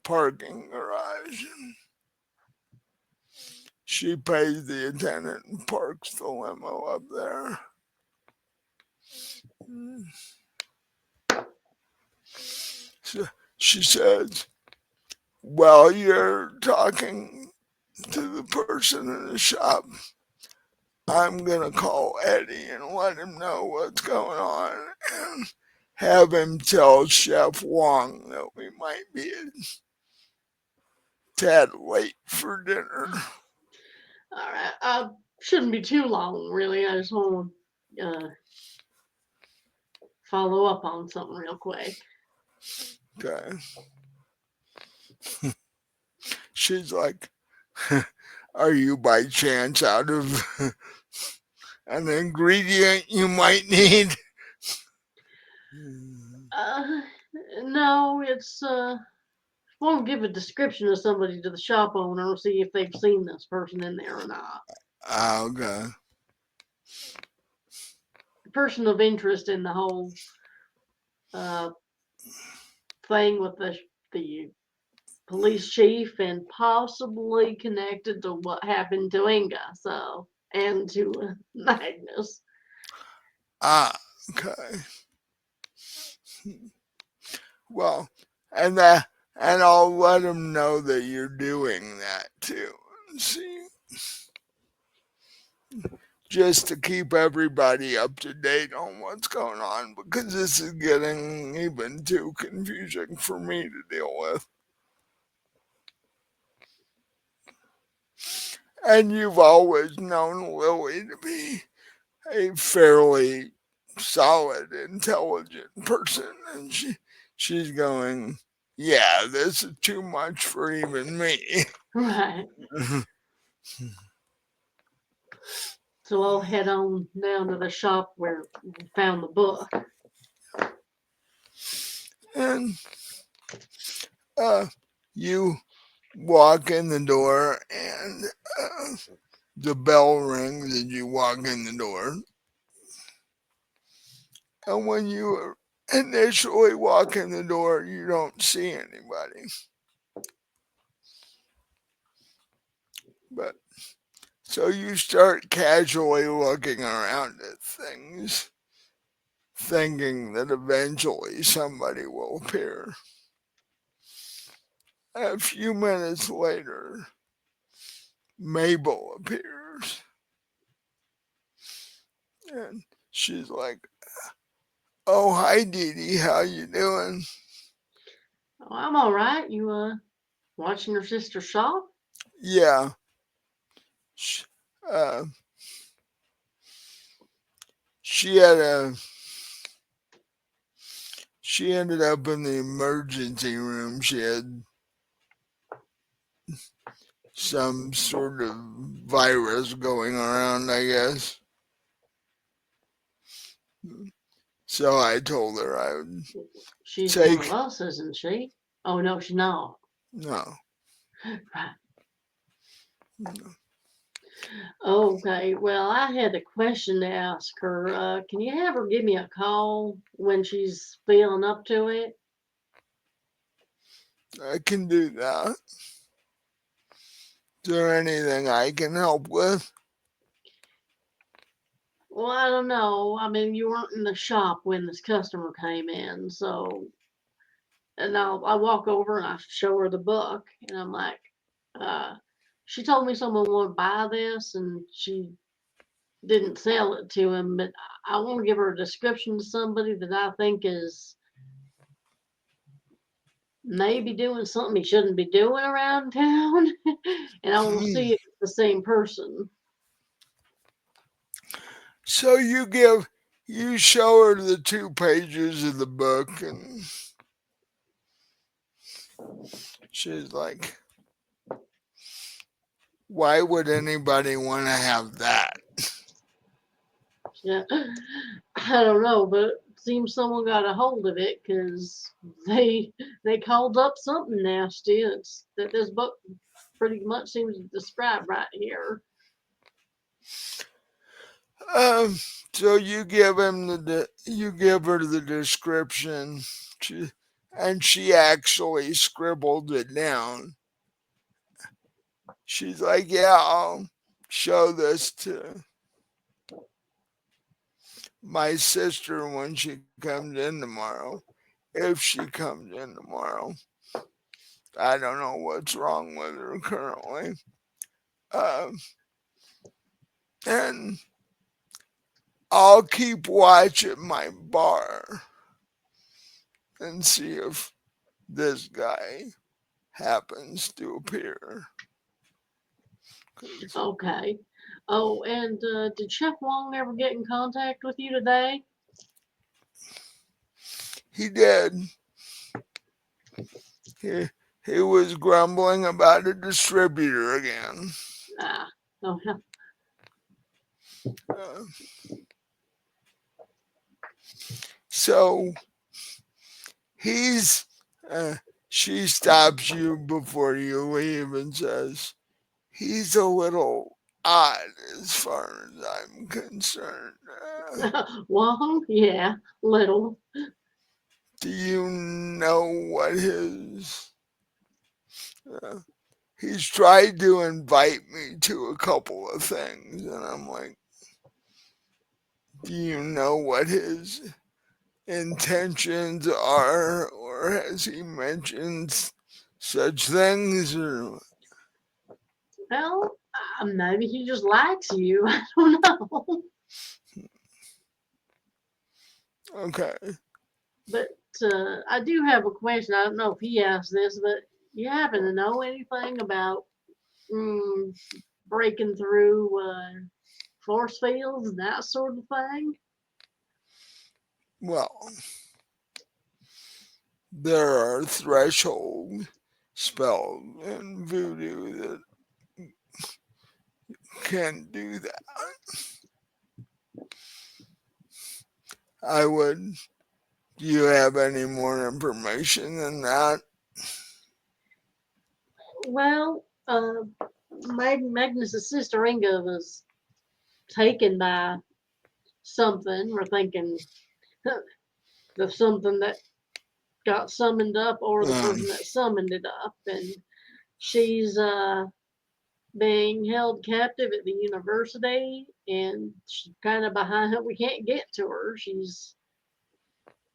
parking garage. She pays the attendant and parks the limo up there. So she says, while you're talking to the person in the shop, I'm going to call Eddie and let him know what's going on and have him tell Chef Wong that we might be a tad late for dinner. All right, shouldn't be too long, really. I just want to follow up on something real quick. Okay. She's like, are you by chance out of an ingredient you might need? Uh, no, it's won't give a description of somebody to the shop owner, see if they've seen this person in there or not. Okay. Person of interest in the whole uh, thing with the police chief and possibly connected to what happened to Inga, so and to Magnus. Ah, okay. Well, and that, and I'll let him know that you're doing that too. See, just to keep everybody up to date on what's going on because this is getting even too confusing for me to deal with. And you've always known Lily to be a fairly solid, intelligent person, and she's going, yeah, this is too much for even me. Right. So I'll head on down to the shop where we found the book. And uh, you walk in the door, and the bell rings, and you walk in the door. And when you initially walk in the door, you don't see anybody. But so you start casually looking around at things, thinking that eventually somebody will appear. A few minutes later, Mabel appears, and she's like, "Oh, hi, Dee Dee, how you doing?" Oh, I'm all right. You watching your sister shop? Yeah, sh- uh, she had a she ended up in the emergency room. She had some sort of virus going around, I guess. So I told her I would She's one of take us, isn't she? Oh no, she's not. no. Right. Okay. Well, I had a question to ask her. Can you have her give me a call when she's feeling up to it? I can do that. Is there anything I can help with? Well, I don't know. I mean, you weren't in the shop when this customer came in, so and I walk over and I show her the book, and I'm like, uh, she told me someone would buy this, and she didn't sell it to him. But I want to give her a description to somebody that I think is maybe doing something he shouldn't be doing around town, and I want to see if it's the same person. So you show her the 2 pages of the book, and she's like, "Why would anybody want to have that?" Yeah, I don't know, but it seems someone got a hold of it because they called up something nasty. It's that this book pretty much seems to describe right here. Um, so you give her the description, she, and she actually scribbled it down. She's like, "Yeah, I'll show this to my sister when she comes in tomorrow. If she comes in tomorrow, I don't know what's wrong with her currently." Um, and I'll keep watch at my bar and see if this guy happens to appear. 'Cause Okay. Oh, and did Chef Wong ever get in contact with you today? he did. He, he was grumbling about a distributor again. Ah, oh, Uh, so he's, uh, she stops you before you leave and says, "He's a little odd as far as I'm concerned. Wong? Yeah, little. Do you know what his uh, he's tried to invite me to a couple of things, and I'm like, do you know what his intentions are, or has he mentioned such things, or Well, maybe he just likes you. I don't know. okay, But I do have a question. I don't know if he asked this, but you happen to know anything about mm, breaking through force fields and that sort of thing? well, there are threshold spells in voodoo that can do that. I would. Do you have any more information than that? Well, Magnus' sister Inga was taken by something. We're thinking the something that got summoned up or the Um, person that summoned it up. And she's being held captive at the university and she's kind of behind her. We can't get to her. She's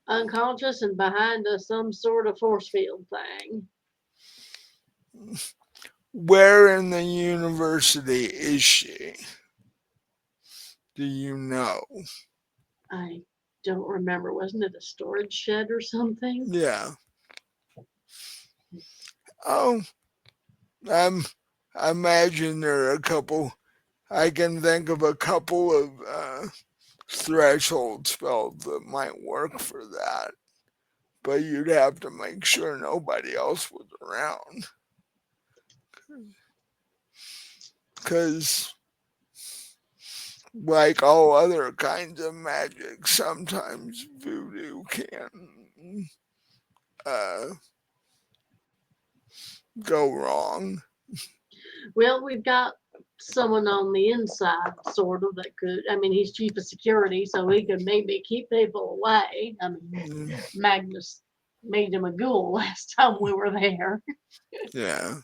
unconscious and behind some sort of force field thing. where in the university is she? Do you know? I don't remember. Wasn't it a storage shed or something? Yeah. Oh, I'm. I imagine there are a couple. I can think of a couple of threshold spells that might work for that, but you'd have to make sure nobody else was around. Because, like all other kinds of magic, sometimes voodoo can uh, go wrong. Well, we've got someone on the inside, sort of, that could. I mean, he's chief of security, so he could maybe keep people away. I mean, Mm, Magnus made him a ghoul last time we were there, yeah.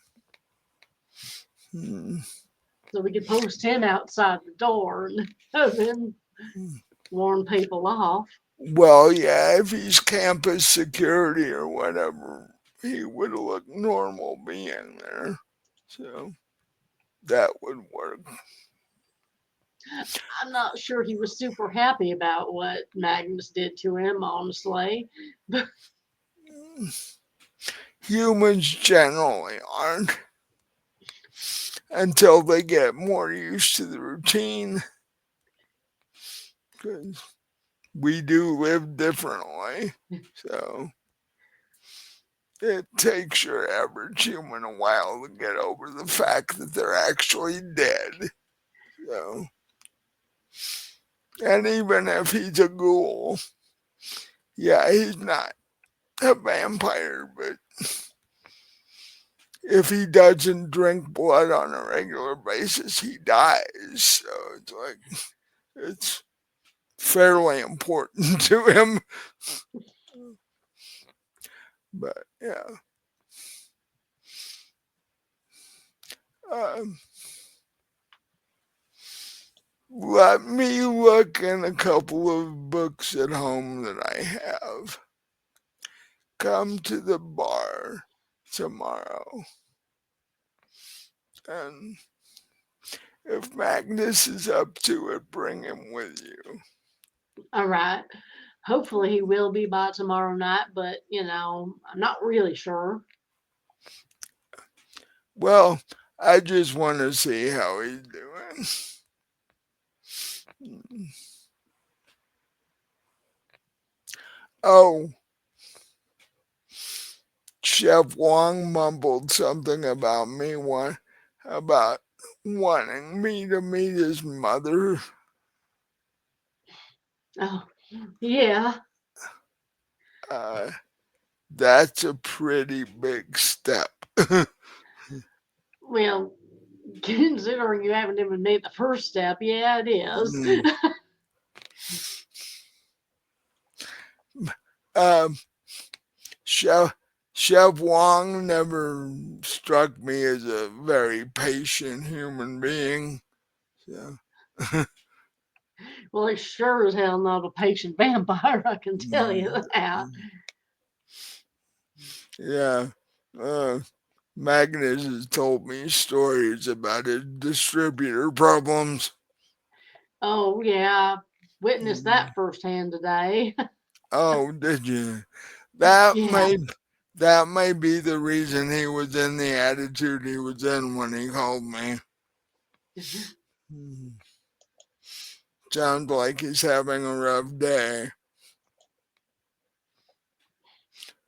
Mm, so we could post him outside the door and then mm. warn people off. Well, yeah, if he's campus security or whatever, he would look normal being there. So, that would work. I'm not sure he was super happy about what Magnus did to him, honestly. Humans generally aren't until they get more used to the routine, because we do live differently. So it takes your average human a while to get over the fact that they're actually dead. So, and even if he's a ghoul, yeah, he's not a vampire, but if he doesn't drink blood on a regular basis, he dies. So it's like, it's fairly important to him. But yeah, um, let me look in a couple of books at home that I have. Come to the bar tomorrow, and if Magnus is up to it, bring him with you. All right. Hopefully he will be by tomorrow night, but I'm not really sure. Well, I just want to see how he's doing. Oh, Chef Wong mumbled something about about wanting me to meet his mother. Oh, yeah. Uh, that's a pretty big step. Well, considering you haven't even made the first step, yeah, it is. um, Chef Chef Wong never struck me as a very patient human being. So. Well, he's sure as hell not a patient vampire, I can tell you that. Yeah. Uh, Magnus has told me stories about his distributor problems. Oh, yeah. Witnessed that firsthand today. Oh, did you? That Yeah. may that may be the reason he was in the attitude he was in when he called me. Sounds like he's having a rough day.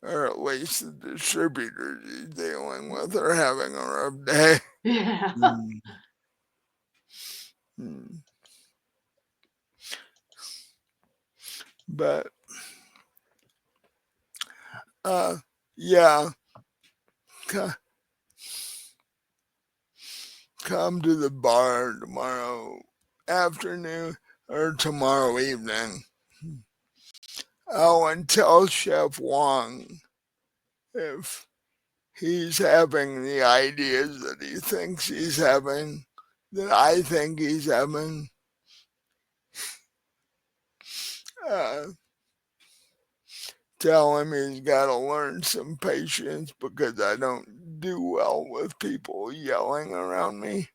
Or at least the distributors he's dealing with are having a rough day. Yeah. Mm, mm. But uh, yeah, c- come to the bar tomorrow afternoon or tomorrow evening. Oh, and tell Chef Wong if he's having the ideas that he thinks he's having, that I think he's having. Uh, Tell him he's got to learn some patience because I don't do well with people yelling around me.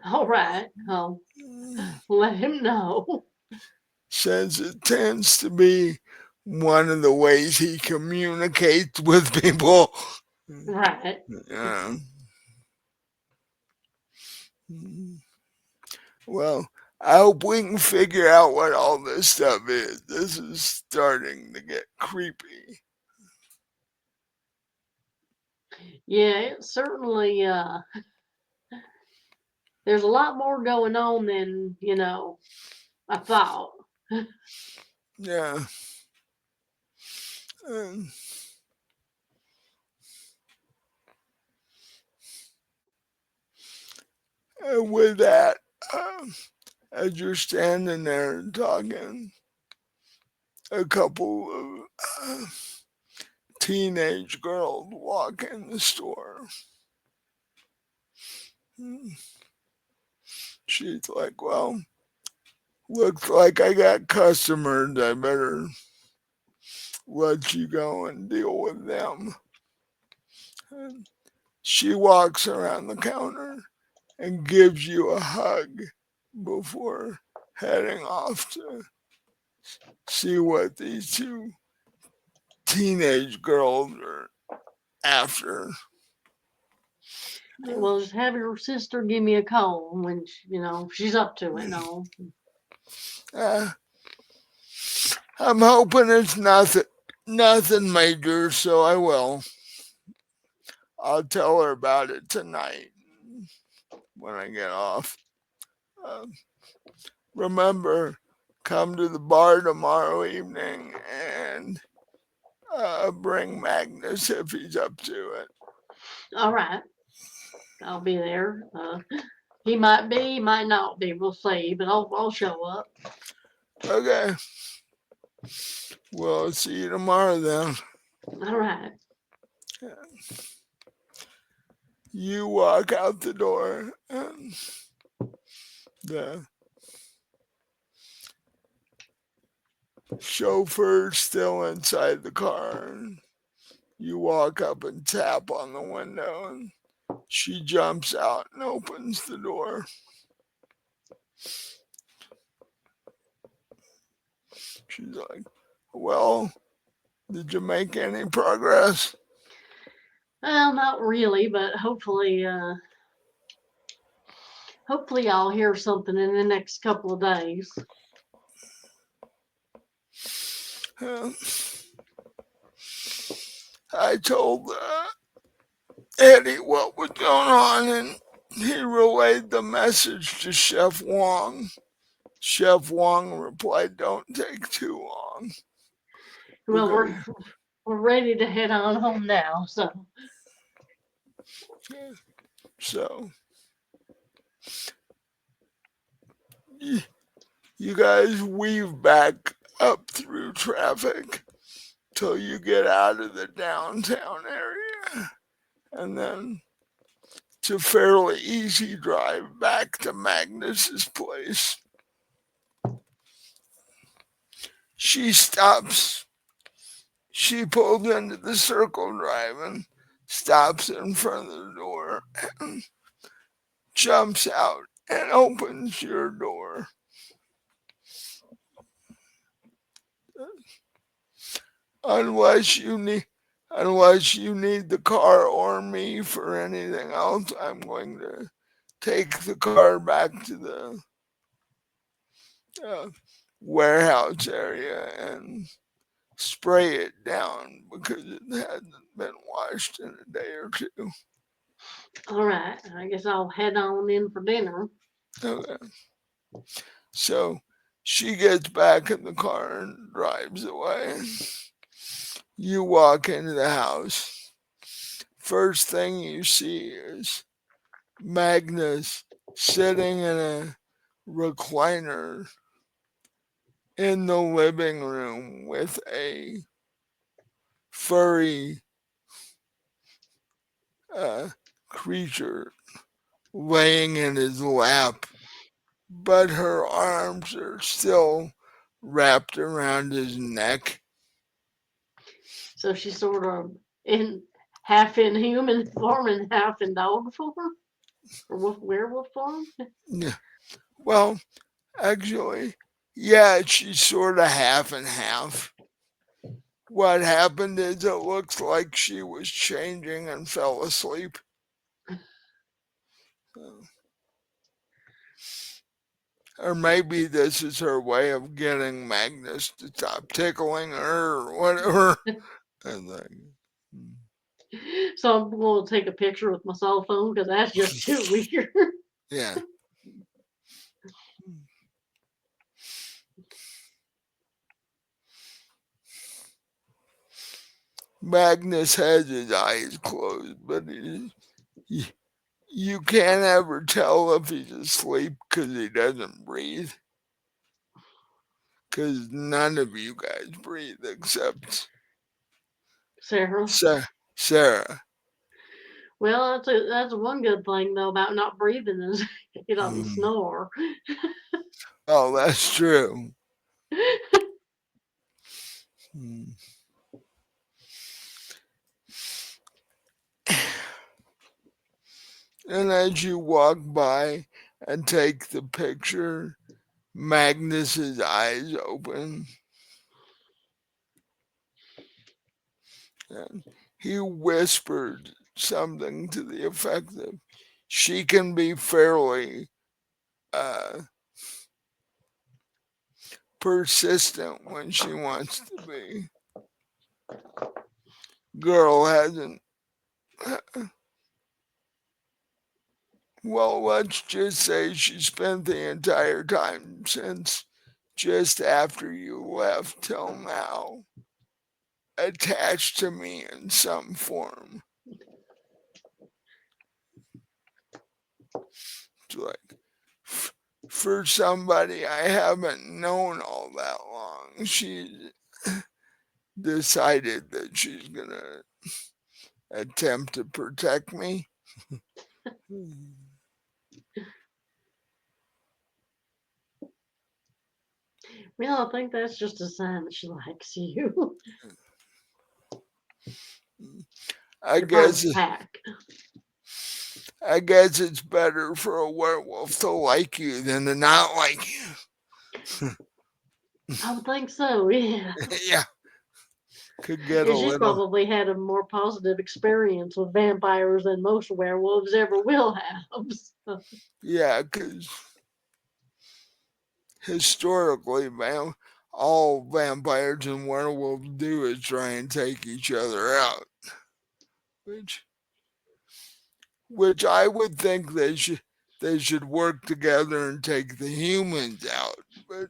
All right. I'll let him know. Since it tends to be one of the ways he communicates with people. Right. Yeah. Well, I hope we can figure out what all this stuff is. This is starting to get creepy. Yeah, it certainly there's a lot more going on than, I thought. Yeah. And with that, as you're standing there talking, a couple of teenage girls walk in the store. She's like, well, looks like I got customers. I better let you go and deal with them. And she walks around the counter. and gives you a hug before heading off to see what these two teenage girls are after. Well, just have your sister give me a call when she's up to it. No, Uh, I'm hoping it's nothing major, so I will. I'll tell her about it tonight when I get off. Uh, Remember, come to the bar tomorrow evening and bring Magnus if he's up to it. all right, I'll be there. He might be, he might not be. We'll see, but I'll show up. Okay, we'll see you tomorrow then. All right. You walk out the door, and the chauffeur's still inside the car. And you walk up and tap on the window, and she jumps out and opens the door. She's like, "Well, did you make any progress?" Well, not really, but hopefully I'll hear something in the next couple of days. Uh, I told Eddie what was going on, and he relayed the message to Chef Wong. Chef Wong replied, "Don't take too long." Well, Because, we're ready to head on home now, so so, you guys weave back up through traffic till you get out of the downtown area. And then it's a fairly easy drive back to Magnus's place. She stops. She pulls into the circle drive and stops in front of the door and jumps out and opens your door. Unless you need the car or me for anything else, I'm going to take the car back to the uh, warehouse area and spray it down because it hasn't been washed in a day or two. all right. I guess I'll head on in for dinner. Okay. So she gets back in the car and drives away. You walk into the house. First thing you see is Magnus sitting in a recliner in the living room with a furry uh, creature laying in his lap, but her arms are still wrapped around his neck. So she's sort of in half in human form and half in dog form or werewolf form. Yeah. Well, actually, yeah, she's sort of half and half. What happened is it looks like she was changing and fell asleep. Or maybe this is her way of getting Magnus to stop tickling her or whatever. And then, So I'm going to take a picture with my cell phone because that's just too weird. yeah. Magnus has his eyes closed, but you can't ever tell if he's asleep because he doesn't breathe. Because none of you guys breathe except Sarah. Sarah. Well, that's one good thing though about not breathing is he doesn't snore. Oh, that's true. Hmm. And as you walk by and take the picture, Magnus's eyes open and he whispered something to the effect of, she can be fairly uh, persistent when she wants to be. Girl hasn't, well, let's just say she spent the entire time since just after you left till now attached to me in some form. It's like, for somebody I haven't known all that long, she decided that she's gonna attempt to protect me. Well, I think that's just a sign that she likes you. I You're part of guess the pack. I guess it's better for a werewolf to like you than to not like you. I would think so, yeah. Yeah, could get a Because she's little. probably had a more positive experience with vampires than most werewolves ever will have. So, Yeah, because historically, all vampires and werewolves do is try and take each other out, which I would think they should work together and take the humans out, but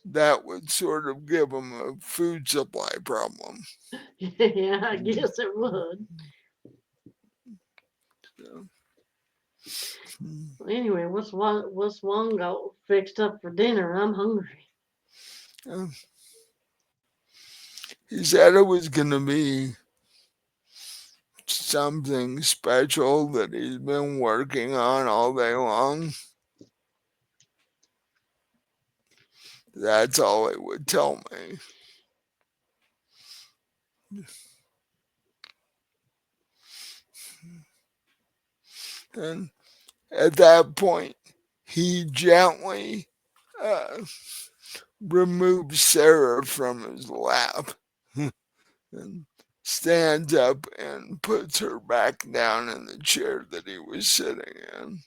that would sort of give them a food supply problem. yeah, I guess it would. So, Anyway, what's one got fixed up for dinner? I'm hungry. uh, he said it was going to be something special that he's been working on all day long. That's all he would tell me. And at that point, he gently uh, removes Sarah from his lap and stands up and puts her back down in the chair that he was sitting in.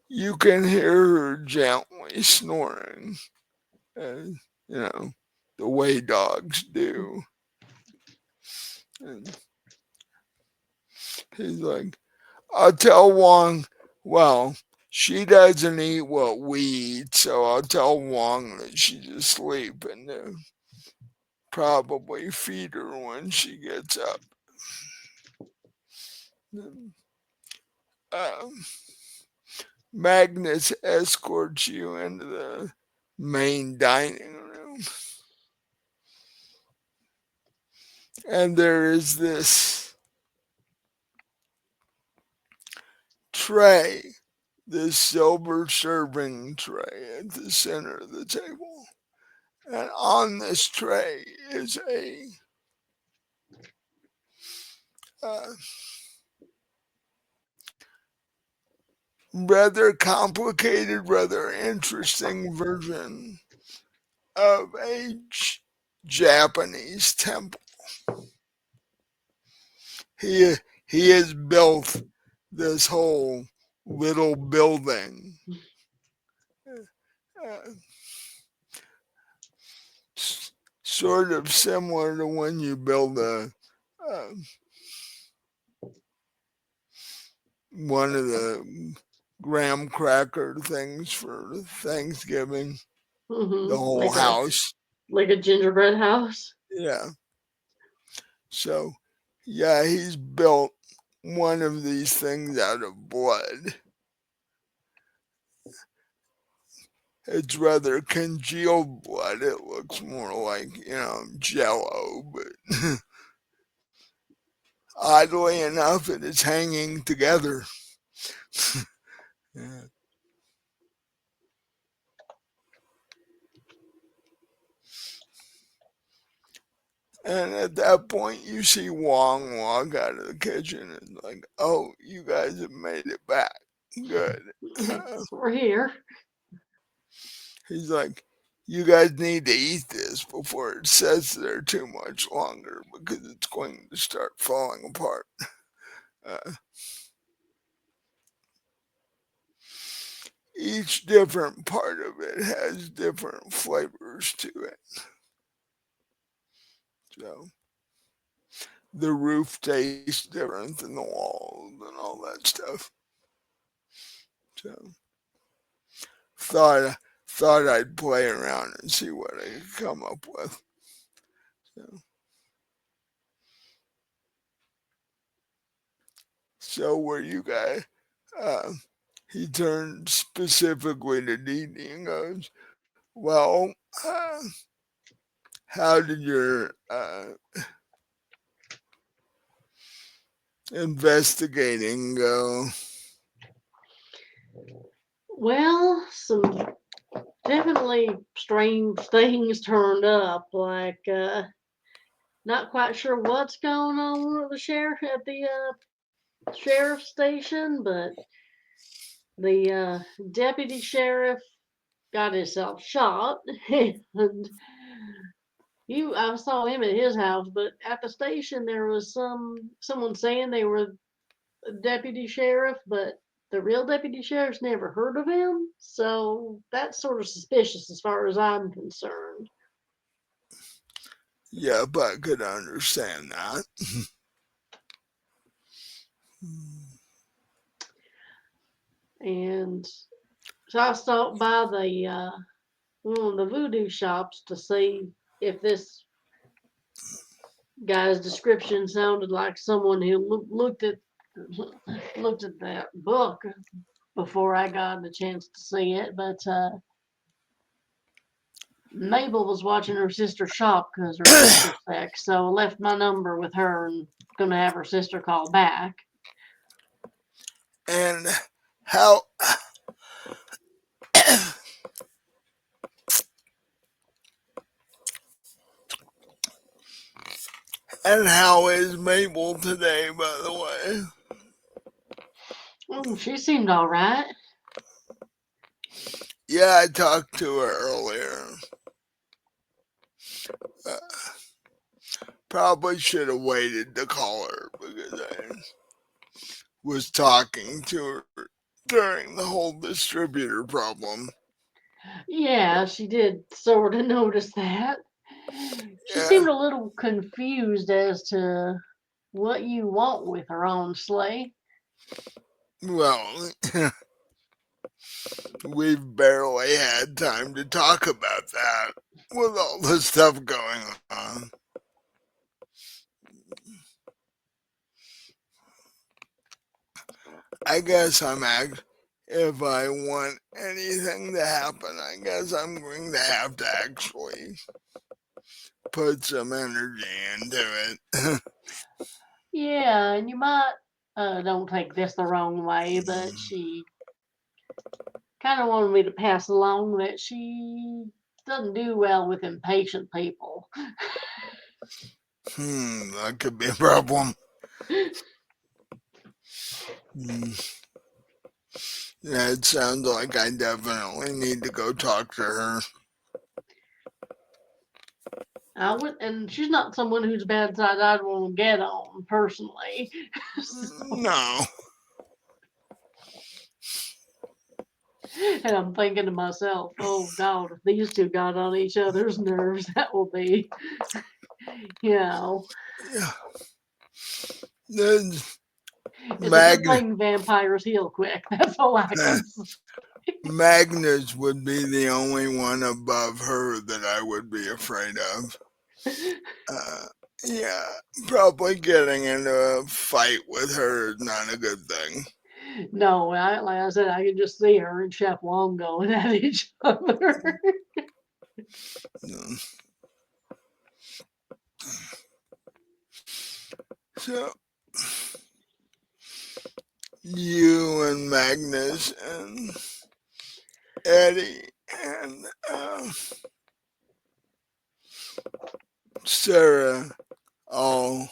You can hear her gently snoring, uh, you know, the way dogs do. And he's like, I'll tell Wong, well, she doesn't eat what we eat, so I'll tell Wong that she's asleep and probably feed her when she gets up. Um, Magnus escorts you into the main dining room, and there is this tray, this silver serving tray at the center of the table. And on this tray is a uh, rather complicated, rather interesting version of a Japanese temple. He he has built this whole little building, uh, sort of similar to when you build uh, one of the graham cracker things for Thanksgiving. The whole Like house, a gingerbread house. yeah. So, yeah, he's built one of these things out of blood. It's rather congealed blood. It looks more like, jello, but oddly enough, it is hanging together. Yeah. And at that point, you see Wong walk out of the kitchen and like, oh, you guys have made it back. Good. We're here. He's like, you guys need to eat this before it sits there too much longer because it's going to start falling apart. Uh, each different part of it has different flavors to it. So the roof tastes different than the walls and all that stuff. So thought thought I'd play around and see what I could come up with. So, so were you guys? Uh, he turned specifically to Dee Dee and goes, "Well, uh, how did your investigating go?" Well, some definitely strange things turned up, like not quite sure what's going on with the sheriff at the sheriff's station, but the deputy sheriff got himself shot, and I saw him at his house, but at the station there was someone saying they were a deputy sheriff, but the real deputy sheriff's never heard of him, so that's sort of suspicious as far as I'm concerned. Yeah, but I could understand that. And so I stopped by the one of the voodoo shops to see if this guy's description sounded like someone who looked at that book before I got the chance to see it. But Mabel was watching her sister shop because her sister's sick, so I left my number with her and gonna have her sister call back. And how and how is Mabel today, by the way? She seemed all right. Yeah, I talked to her earlier. Uh, probably should have waited to call her because I was talking to her during the whole distributor problem. Yeah, she did sort of notice that. She Yeah, seemed a little confused as to what you want with her, honestly. well, we've barely had time to talk about that with all the stuff going on. I guess if I want anything to happen, I guess I'm going to have to actually put some energy into it. Yeah, and you might, don't take this the wrong way, but she kind of wanted me to pass along that she doesn't do well with impatient people. That could be a problem. Hmm. Yeah, it sounds like I definitely need to go talk to her. I would, and she's not someone whose bad side I'd want to get on personally. So, No. and I'm thinking to myself, oh God, if these two got on each other's nerves, that will be, you know, Yeah. Then it's a good Mag- thing vampires heal quick. That's all I can say. Magnus would be the only one above her that I would be afraid of. Uh, yeah, probably getting into a fight with her is not a good thing. No, like I said, I can just see her and Chef Wong going at each other. No. So, you and Magnus and Eddie and Sarah all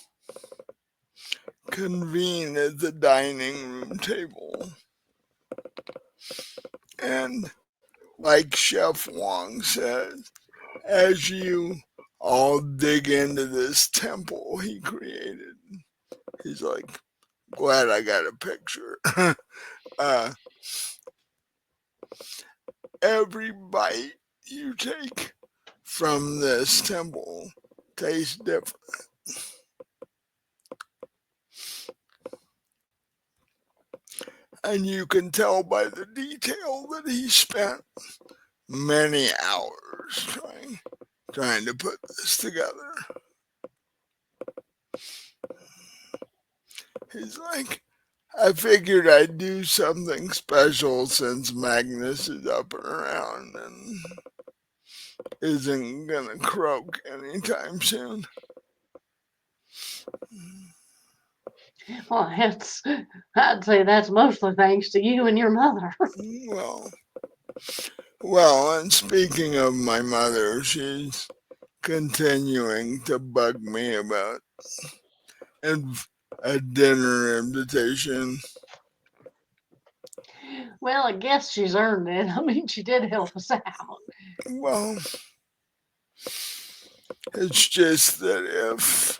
convene at the dining room table. And like Chef Wong says, as you all dig into this temple he created, he's like, glad I got a picture. uh, every bite you take from this temple tastes different. And you can tell by the detail that he spent many hours trying to put this together. He's like, I figured I'd do something special since Magnus is up and around and isn't gonna croak anytime soon. Well, I'd say that's mostly thanks to you and your mother. Well, well, and speaking of my mother, she's continuing to bug me about a dinner invitation. Well, I guess she's earned it. I mean, she did help us out. Well, it's just that if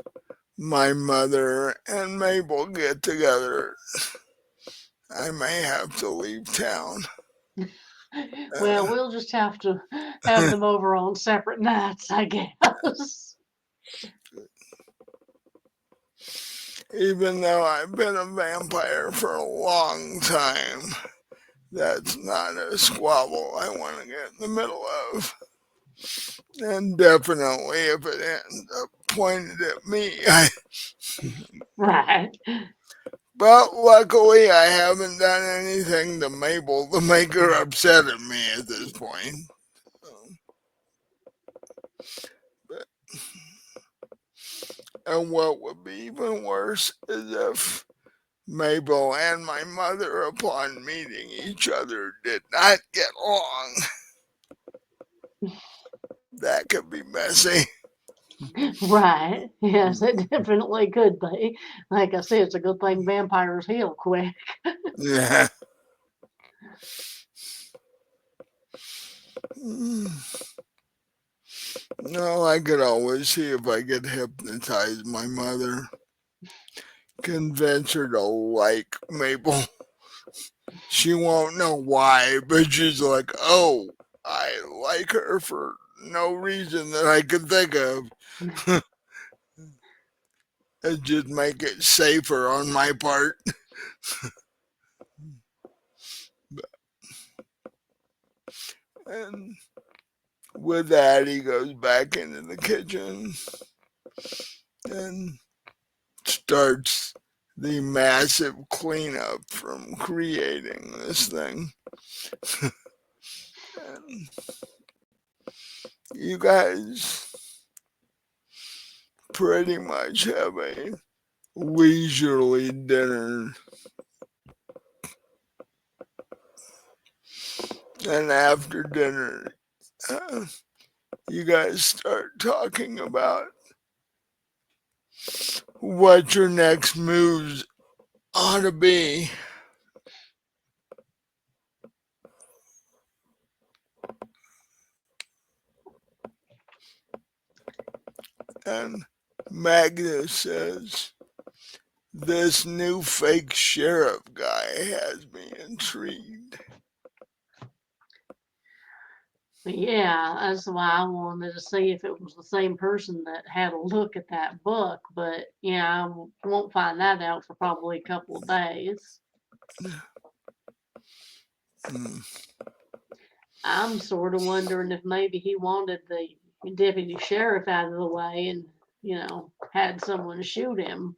my mother and Mabel get together, I may have to leave town. Well, we'll just have to have them over on separate nights, I guess. Even though I've been a vampire for a long time, that's not a squabble I want to get in the middle of. And definitely if it ends up pointed at me. Right. But luckily I haven't done anything to Mabel to make her upset at me at this point. But, and what would be even worse is if Mabel and my mother, upon meeting each other, did not get along. That could be messy. Right. Yes, it definitely could be. Like I said, it's a good thing vampires heal quick. Yeah. No, I could always see if I could hypnotize my mother, convince her to like Mabel. She won't know why, but she's like, oh, I like her for no reason that I can think of. And just make it safer on my part. And with that, he goes back into the kitchen and starts the massive cleanup from creating this thing. And you guys pretty much have a leisurely dinner. And after dinner, you guys start talking about what your next moves ought to be. And Magnus says, this new fake sheriff guy has me intrigued. Yeah, that's why I wanted to see if it was the same person that had a look at that book. But yeah, I won't find that out for probably a couple of days. Hmm. I'm sort of wondering if maybe he wanted the deputy sheriff out of the way and, had someone shoot him.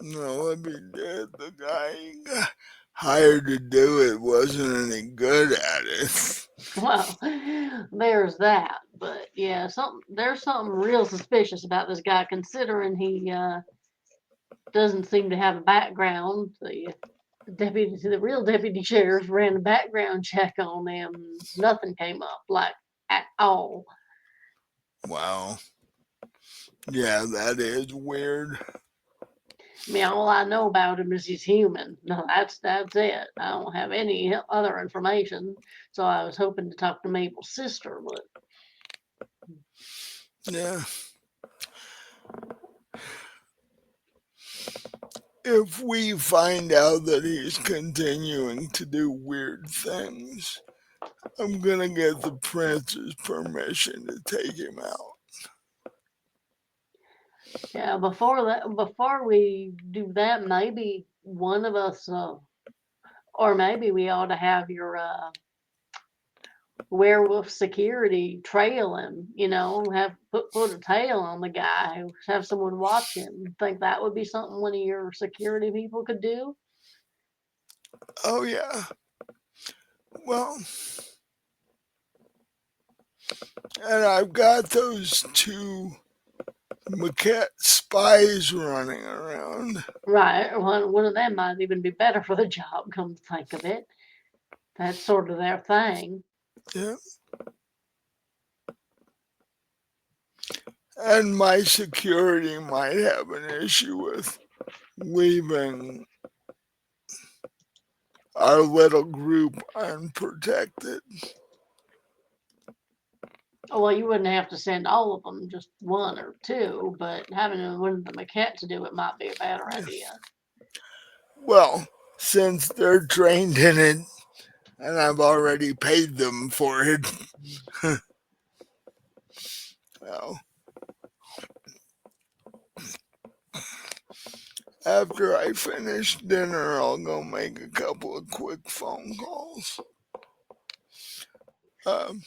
No, I mean, the guy hired to do it wasn't any good at it. Well, there's that. But yeah, there's something real suspicious about this guy considering he doesn't seem to have a background. The real deputy sheriff ran a background check on him. Nothing came up like at all. Wow. Yeah, that is weird. I mean, all I know about him is he's human. No, that's it. I don't have any other information. So I was hoping to talk to Mabel's sister, but Yeah. If we find out that he's continuing to do weird things, I'm gonna get the prince's permission to take him out. yeah. Before we do that, maybe one of us, or maybe we ought to have your werewolf security trail him. Have put a tail on the guy. Have someone watch him. Think that would be something one of your security people could do? Oh, yeah. Well, and I've got those two maquette spies running around. Right. One of them might even be better for the job. Come to think of it, that's sort of their thing. Yeah. And my security might have an issue with leaving our little group unprotected. Oh, well, you wouldn't have to send all of them, just one or two, but having one of the maquette to do it might be a better idea. Well, since they're trained in it and I've already paid them for it, well, after I finish dinner, I'll go make a couple of quick phone calls. Um,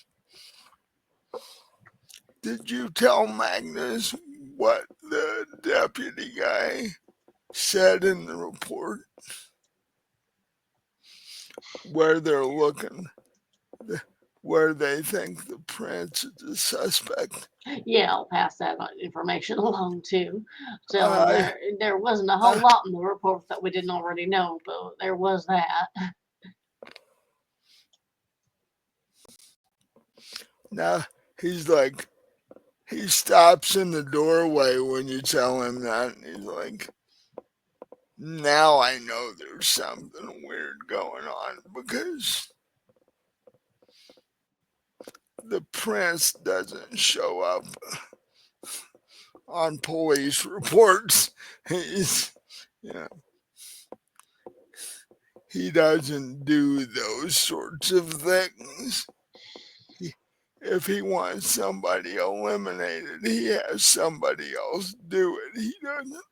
did you tell Magnus what the deputy guy said in the report? Where they're looking, where they think the prince is a suspect? Yeah, I'll pass that information along too. Tell them I, there wasn't a whole uh, lot in the report that we didn't already know, but there was that. now he's like, he stops in the doorway when you tell him that, and he's like, now I know there's something weird going on because the prince doesn't show up on police reports. He's, you know, he doesn't do those sorts of things. If he wants somebody eliminated, he has somebody else do it. He doesn't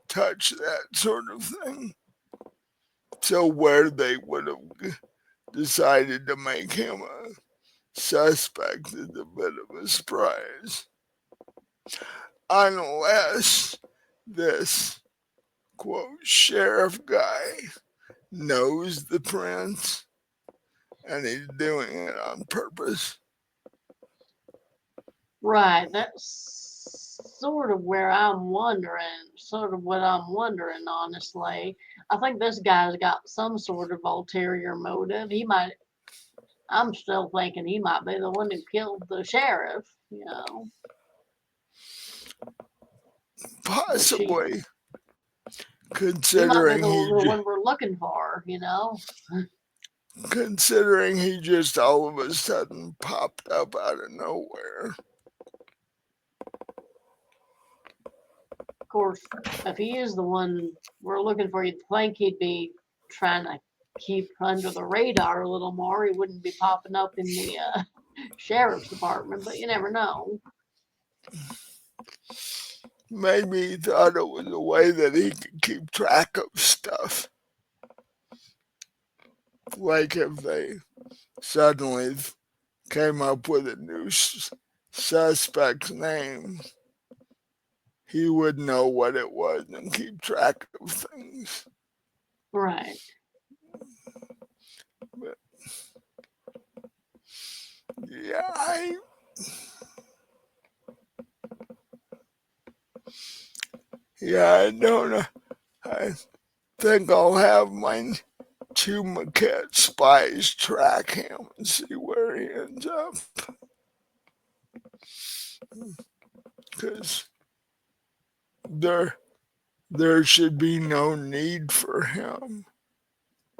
touch that sort of thing. So where they would have decided to make him a suspect is a bit of a surprise. Unless this quote sheriff guy knows the prince and he's doing it on purpose. Right. That's sort of where I'm wondering, sort of what I'm wondering, honestly. I think this guy's got some sort of ulterior motive. I'm still thinking he might be the one who killed the sheriff. Which Possibly, he might be considering the one we're looking for. considering he just all of a sudden popped up out of nowhere. Of course, if he is the one we're looking for, you'd think he'd be trying to keep under the radar a little more. He wouldn't be popping up in the sheriff's department, but you never know. Maybe he thought it was a way that he could keep track of stuff. Like if they suddenly came up with a new suspect's name, he would know what it was and keep track of things. Right. But yeah, I don't know. I think I'll have my two maquette spies track him and see where he ends up. because there there should be no need for him.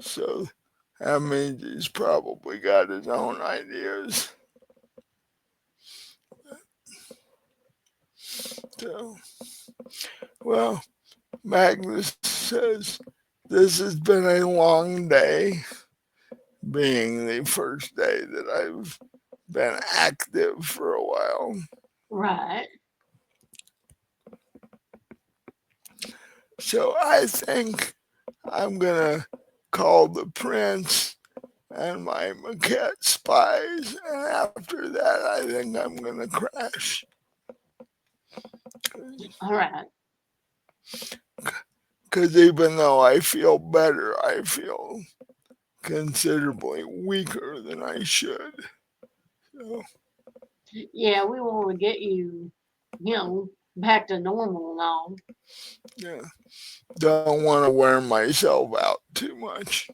So that means he's probably got his own ideas. So, well, Magnus says this has been a long day, being the first day that I've been active for a while. Right. So I think I'm gonna call the prince and my maquette spies, and after that, I think I'm gonna crash. All right. Because even though I feel better, I feel considerably weaker than I should. So, Yeah, we want to get you, back to normal and all. yeah, don't want to wear myself out too much.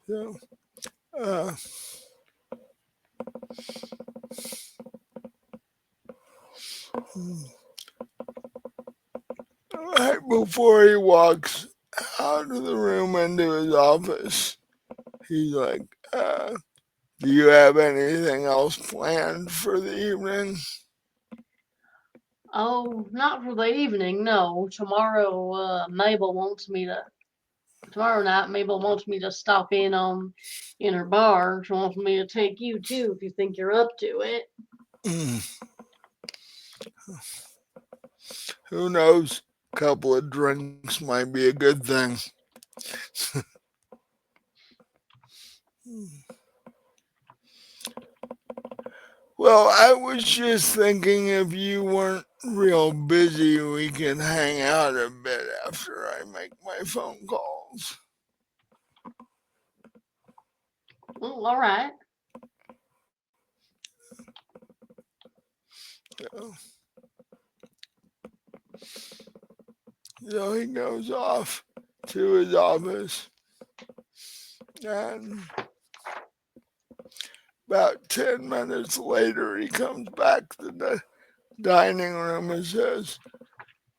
So, uh, right before he walks out of the room into his office, he's like, do you have anything else planned for the evening? Oh, not for the evening, no. Tomorrow night, Mabel wants me to stop in her bar. She wants me to take you too if you think you're up to it. Who knows? A couple of drinks might be a good thing. Well, I was just thinking if you weren't real busy, we could hang out a bit after I make my phone calls. All right. So, so he goes off to his office, and about 10 minutes later, he comes back to the dining room and says,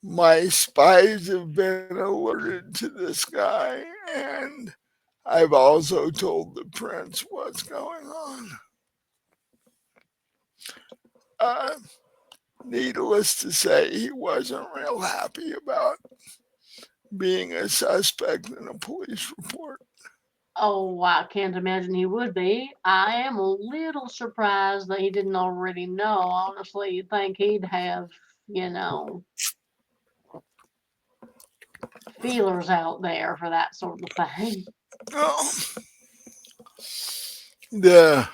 my spies have been alerted to this guy, and I've also told the prince what's going on. Uh, Needless to say, he wasn't real happy about being a suspect in a police report. Oh, I can't imagine he would be. I am a little surprised that he didn't already know. Honestly, you'd think he'd have, you know, feelers out there for that sort of thing. Oh, the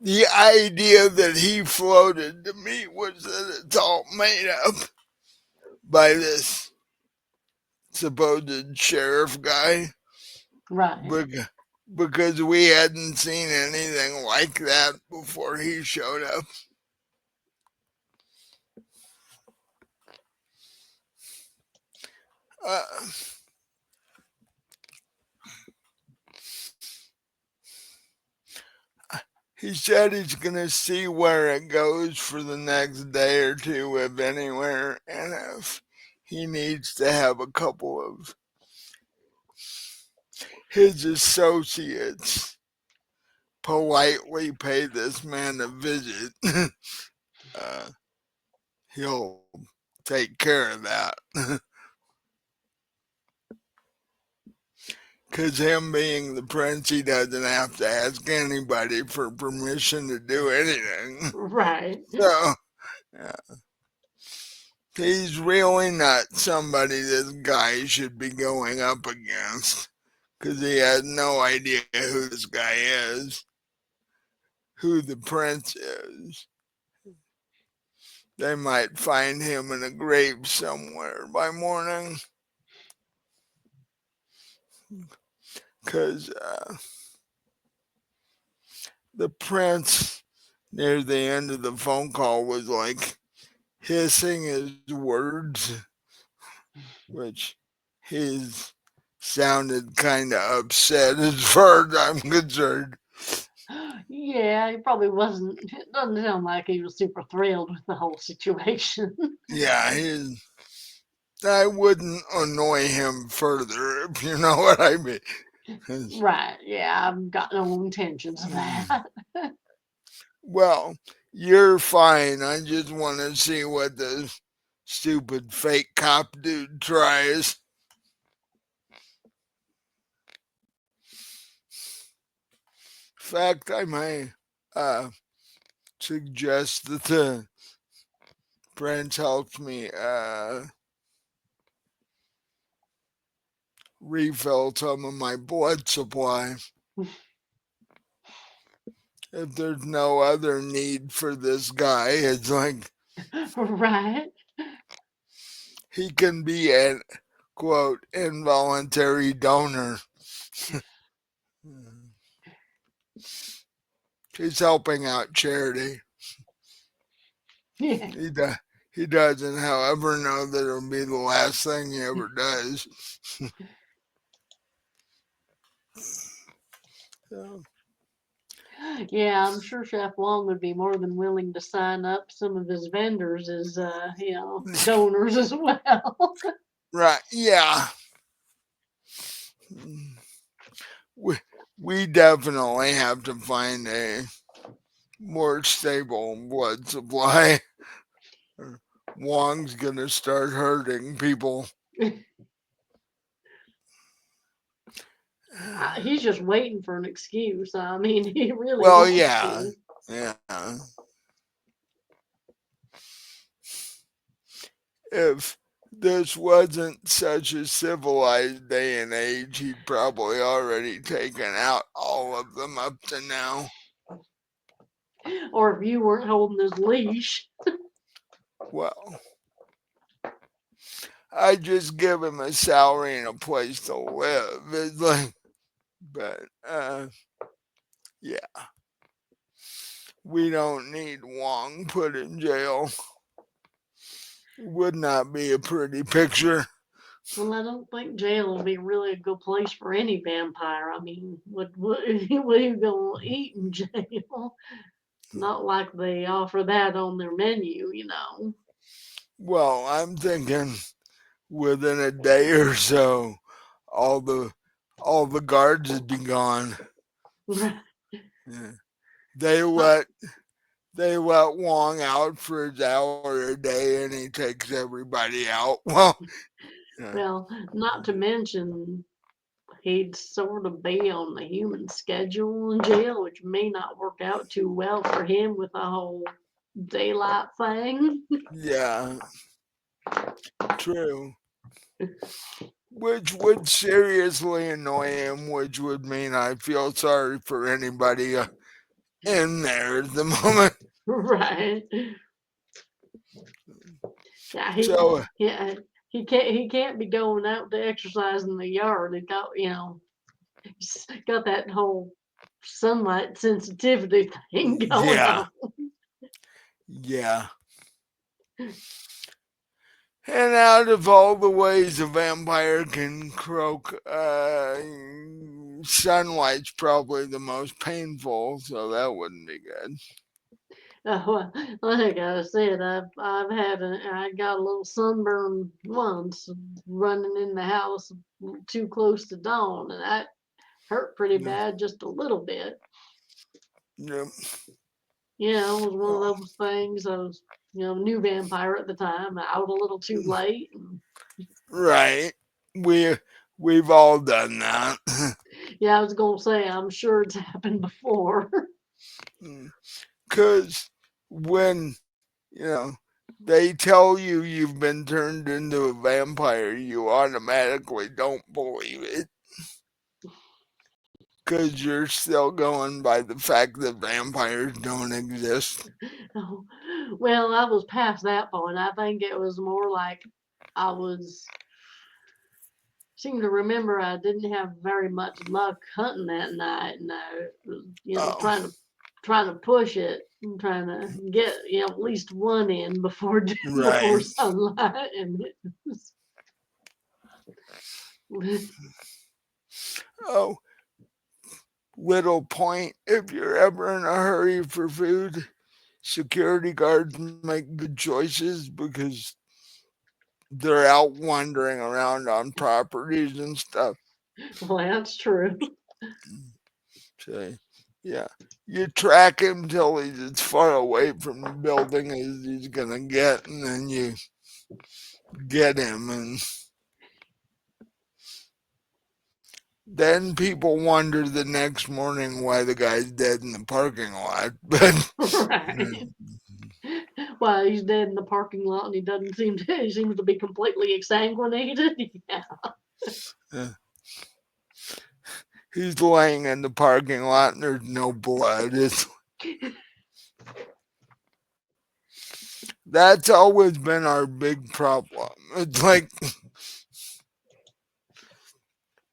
the idea that he floated to me was that it's all made up by this supposed sheriff guy, Right. because we hadn't seen anything like that before he showed up. Uh, he said he's going to see where it goes for the next day or two, if anywhere, and if he needs to have a couple of his associates politely pay this man a visit, uh, he'll take care of that. Because him being the prince, he doesn't have to ask anybody for permission to do anything. Right. So, yeah, he's really not somebody this guy should be going up against. Because he has no idea who this guy is, who the prince is. They might find him in a grave somewhere by morning. Because the prince, near the end of the phone call, was like hissing his words, which he's sounded kind of upset as far as I'm concerned. Yeah, he probably wasn't. It doesn't sound like he was super thrilled with the whole situation. Yeah, I wouldn't annoy him further, if you know what I mean. 'Cause, Right. Yeah, I've got no intentions of that. well, you're fine. I just want to see what the stupid fake cop dude tries. In fact, I may uh, suggest that the friends helped me refill some of my blood supply. If there's no other need for this guy, it's like Right. he can be an quote involuntary donor. He's helping out charity. Yeah. He does. He doesn't, however, know that it'll be the last thing he ever does. So, Yeah, I'm sure Chef Wong would be more than willing to sign up some of his vendors as, donors as well. right, yeah. We, we definitely have to find a more stable blood supply. Wong's gonna start hurting people. He's just waiting for an excuse. I mean, he really Well, wants yeah, to. yeah. If this wasn't such a civilized day and age, he'd probably already taken out all of them up to now. Or if you weren't holding his leash. Well, I just give him a salary and a place to live. It's like, but yeah, we don't need Wong put in jail. Would not be a pretty picture. Well, I don't think jail will be really a good place for any vampire. I mean, what are you gonna eat in jail? Not like they offer that on their menu. Well, I'm thinking within a day or so, all the all the guards would be gone. Right. Yeah. They let they let Wong out for his hour a day, and he takes everybody out. Well, yeah, Well, not to mention he'd sort of be on the human schedule in jail, which may not work out too well for him with the whole daylight thing. yeah, true. Which would seriously annoy him, which would mean I feel sorry for anybody in there at the moment. Right. Yeah, So, yeah, he can't be going out to exercise in the yard. He he's got that whole sunlight sensitivity thing going yeah, on. yeah. And out of all the ways a vampire can croak, sunlight's probably the most painful, so that wouldn't be good. Well, like I said, I got a little sunburn once running in the house too close to dawn, and that hurt pretty Yeah. bad, just a little bit. Yep. It was one of Oh, those things. I was, new vampire at the time, out a little too late. right. We we've all done that. Yeah, I was gonna say, I'm sure it's happened before. Cause when they tell you you've been turned into a vampire, you automatically don't believe it. Cause you're still going by the fact that vampires don't exist. Oh, well, I was past that point. I think it was more like I was seem to remember I didn't have very much luck hunting that night, and I was, Oh, trying to push it, and trying to get at least one in before before right. sunlight, and Oh, little point, if you're ever in a hurry for food, security guards make good choices because they're out wandering around on properties and stuff. Well, that's true. So, yeah, you track him till he's as far away from the building as he's gonna get, and then you get him, and then people wonder the next morning why the guy's dead in the parking lot. But Right. Well, he's dead in the parking lot, and he seems to be completely exsanguinated. Yeah. uh, he's laying in the parking lot, and there's no blood. That's always been our big problem. It's like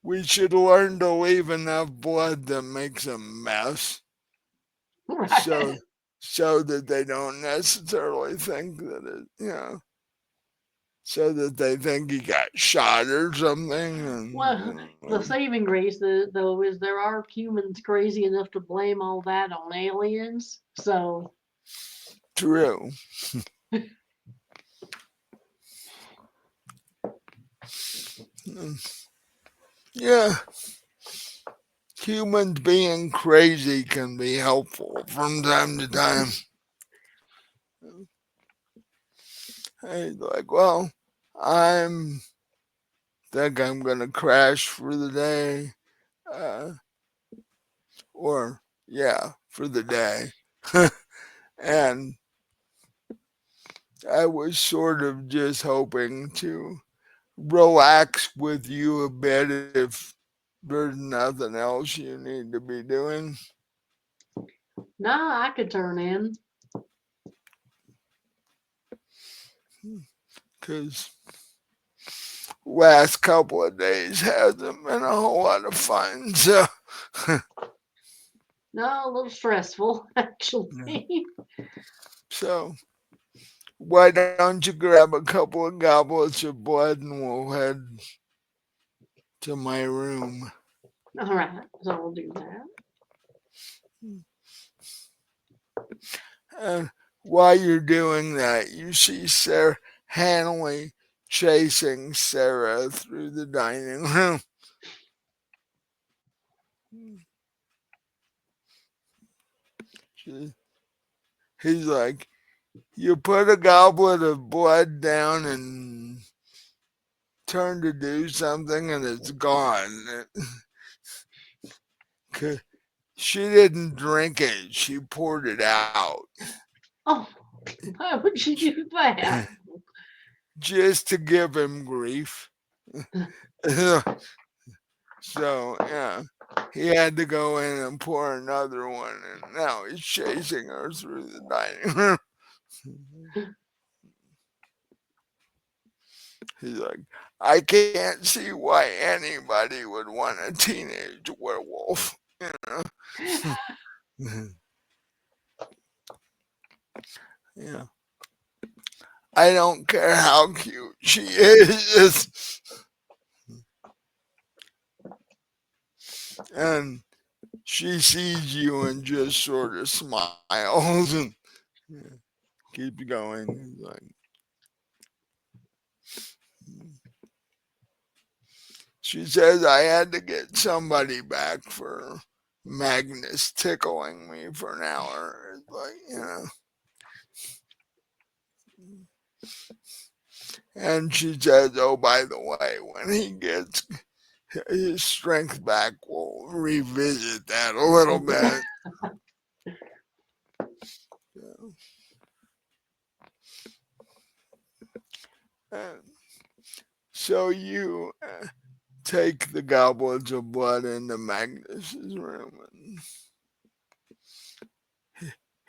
we should learn to leave enough blood that makes a mess, so Right. so that they don't necessarily think that so that they think he got shot or something. Well, the saving grace, though, is there are humans crazy enough to blame all that on aliens. So, True. Yeah, humans being crazy can be helpful from time to time. Hey, like, well, I'm think I'm gonna crash for the day, uh, or yeah, for the day, and I was sort of just hoping to relax with you a bit if there's nothing else you need to be doing. nah, I could turn in. Because last couple of days hasn't been a whole lot of fun. So, No, a little stressful, actually. so why don't you grab a couple of goblets of blood and we'll head to my room. All right, so I'll do that. And while you're doing that, you see Sarah Hanley chasing Sarah through the dining room. He's like, you put a goblet of blood down and turn to do something and it's gone. She didn't drink it, she poured it out. Oh, why would you do that? Just to give him grief. So, yeah, he had to go in and pour another one, and now he's chasing her through the dining room. He's like, I can't see why anybody would want a teenage werewolf. You know? Yeah. I don't care how cute she is. And she sees you and just sort of smiles and keeps going. Like, she says I had to get somebody back for Magnus tickling me for an hour. It's like, And she says, oh, by the way, when he gets his strength back, we'll revisit that a little bit. And so you take the goblets of blood into Magnus's room, and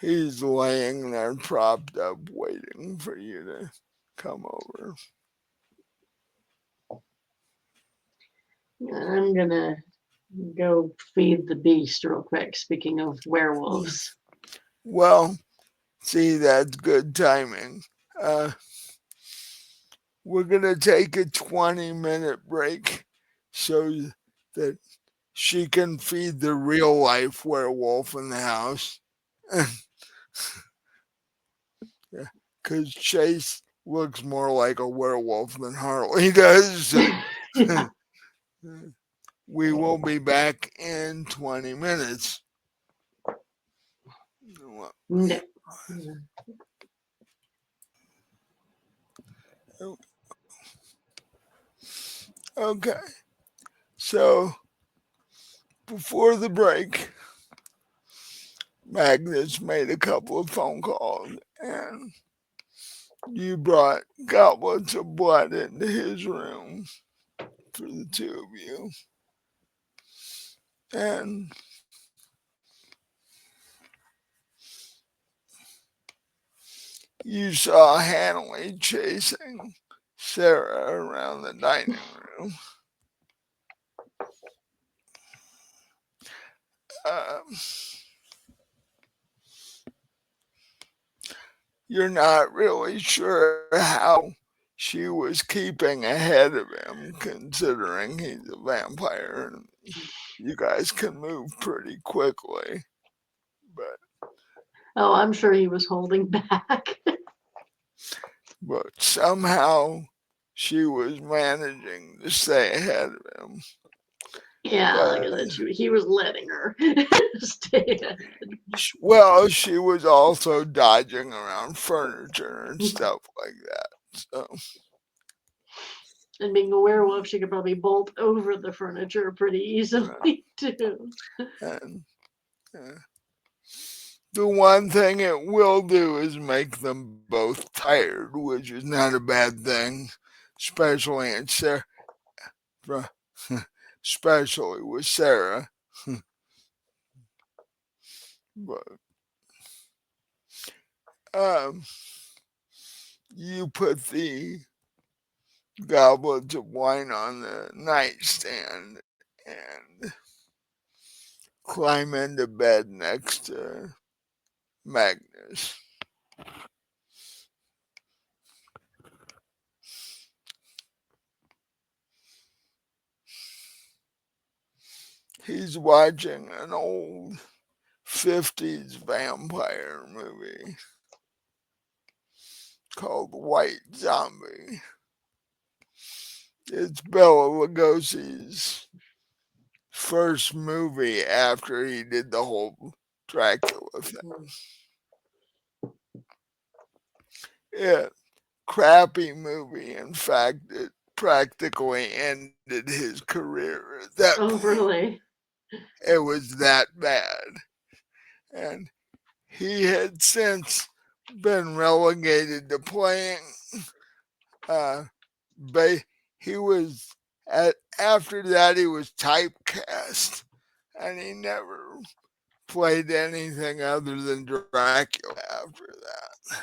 he's laying there propped up, waiting for you to come over. I'm gonna go feed the beast real quick. Speaking of werewolves. Well, see, that's good timing. Uh, we're going to take a 20-minute break so that she can feed the real life werewolf in the house. Because Chase looks more like a werewolf than Harley does. Yeah. We will be back in 20 minutes. No. Okay, so before the break, Magnus made a couple of phone calls and you brought goblets of blood into his room for the two of you. And you saw Hanley chasing Sarah around the dining room. Um, you're not really sure how she was keeping ahead of him, considering he's a vampire and you guys can move pretty quickly. But Oh, I'm sure he was holding back. somehow she was managing to stay ahead of him. Yeah, But like I said, he was letting her stay ahead. well, she was also dodging around furniture and stuff like that. So And being a werewolf, she could probably bolt over the furniture pretty easily, too. and the one thing it will do is make them both tired, which is not a bad thing, especially in Sarah, especially with Sarah. But um, you put the goblets of wine on the nightstand and climb into bed next to Magnus. He's watching an old 50s vampire movie called White Zombie. It's Bela Lugosi's first movie after he did the whole Dracula thing. Yeah, crappy movie. In fact, it practically ended his career at that Oh, point. really? It was that bad. And he had since been relegated to playing uh he was after that he was typecast and he never played anything other than Dracula after that.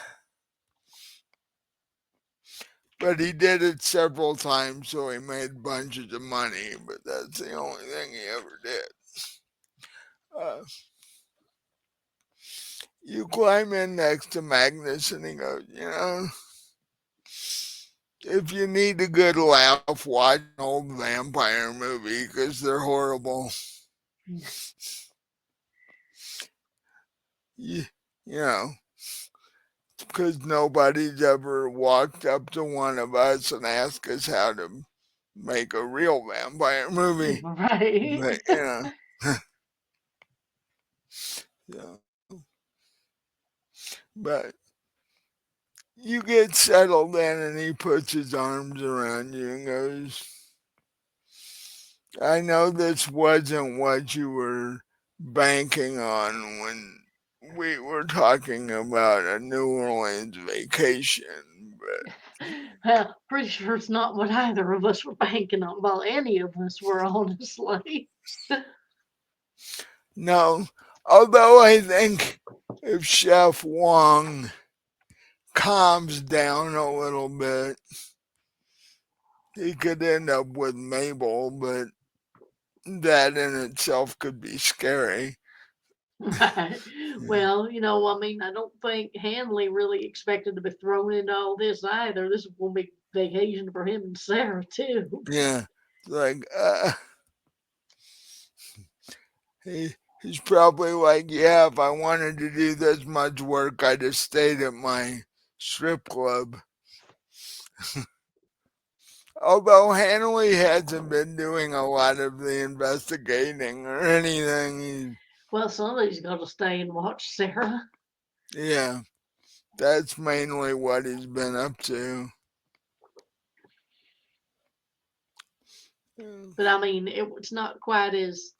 But he did it several times, so he made bunches of money, but that's the only thing he ever did. Uh, you climb in next to Magnus and he goes, if you need a good laugh, watch an old vampire movie because they're horrible. You, you know, because nobody's ever walked up to one of us and asked us how to make a real vampire movie. Right. But, so, but you get settled in and he puts his arms around you and goes, I know this wasn't what you were banking on when we were talking about a New Orleans vacation, but Well, pretty sure it's not what either of us were banking on. Well, any of us were, honestly. no. Although I think if Chef Wong calms down a little bit, he could end up with Mabel, but that in itself could be scary. Right. Well, I mean, I don't think Hanley really expected to be thrown into all this either. This is gonna be vacation for him and Sarah too. Yeah, like he's probably like, yeah, if I wanted to do this much work, I'd have stayed at my strip club. Although Hanley hasn't been doing a lot of the investigating or anything. Well, somebody's got to stay and watch Sarah. Yeah, that's mainly what he's been up to. But I mean, it's not quite as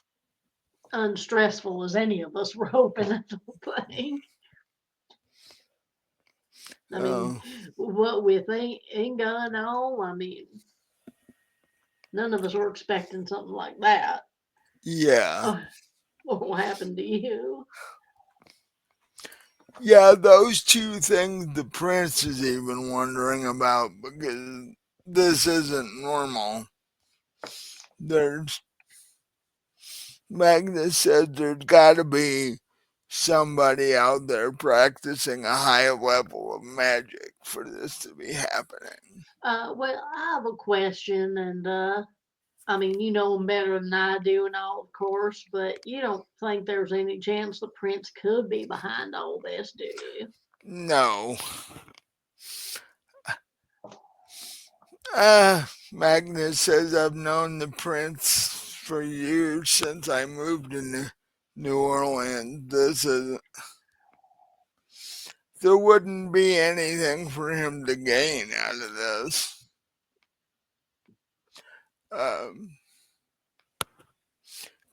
unstressful as any of us were hoping, I don't think. I mean, Oh, what with Inga and all, I mean, none of us were expecting something like that. yeah. Oh, what will happen to you? Yeah, those two things the prince is even wondering about because this isn't normal. There's Magnus said there's got to be somebody out there practicing a high level of magic for this to be happening. Well, I have a question, and I mean, you know them better than I do, and all, of course, but you don't think there's any chance the prince could be behind all this, do you? No. Magnus says I've known the prince for years since I moved to New Orleans. There wouldn't be anything for him to gain out of this.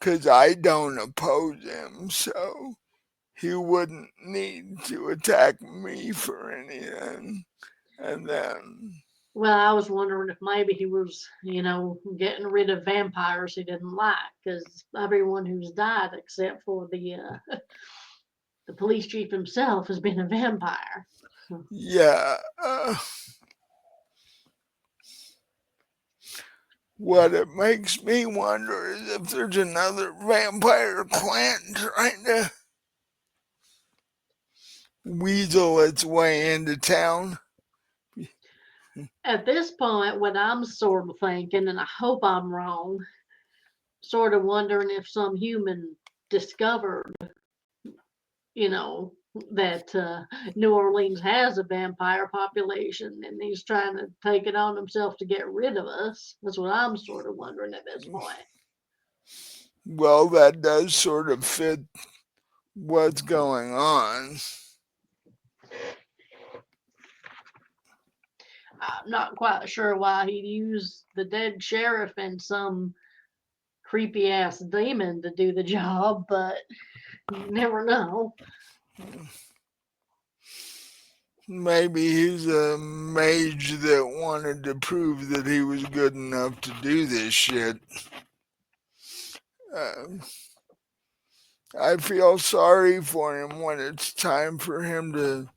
Because I don't oppose him, so he wouldn't need to attack me for anything. And then, Well, I was wondering if maybe he was, getting rid of vampires he didn't like, because everyone who's died except for the police chief himself has been a vampire. yeah, what it makes me wonder is if there's another vampire clan trying to weasel its way into town. At this point, what I'm sort of thinking, and I hope I'm wrong, sort of wondering if some human discovered, you know, that New Orleans has a vampire population and he's trying to take it on himself to get rid of us. That's what I'm sort of wondering at this point. Well, that does sort of fit what's going on. I'm not quite sure why he'd use the dead sheriff and some creepy ass demon to do the job, but you never know. Maybe he's a mage that wanted to prove that he was good enough to do this shit. Uh, I feel sorry for him when it's time for him to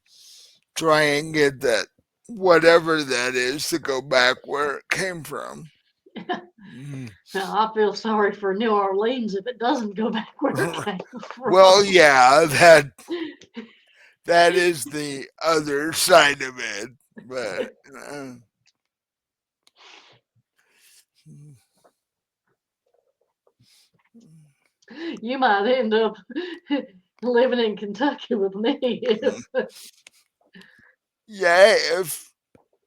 try and get that, whatever that is, to go back where it came from. Mm. Now, I feel sorry for New Orleans if it doesn't go back where it came Well, from. yeah, that is the other side of it, but You might end up living in Kentucky with me if yeah, if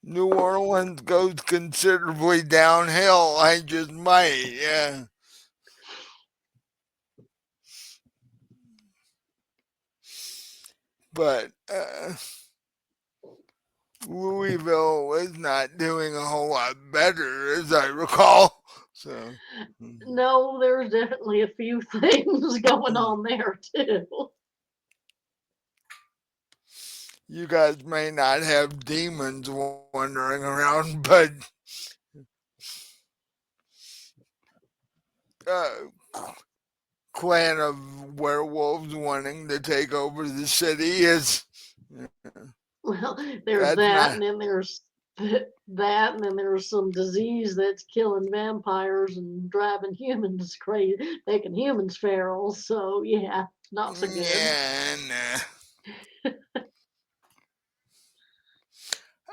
New Orleans goes considerably downhill, I just might, yeah. But Louisville was not doing a whole lot better, as I recall. So, no, there's definitely a few things going on there too. you guys may not have demons wandering around, but uh, clan of werewolves wanting to take over the city is Well, there's that's that, not. and then there's that, and then there's some disease that's killing vampires and driving humans crazy, making humans feral. So yeah, not so good. Yeah, nah.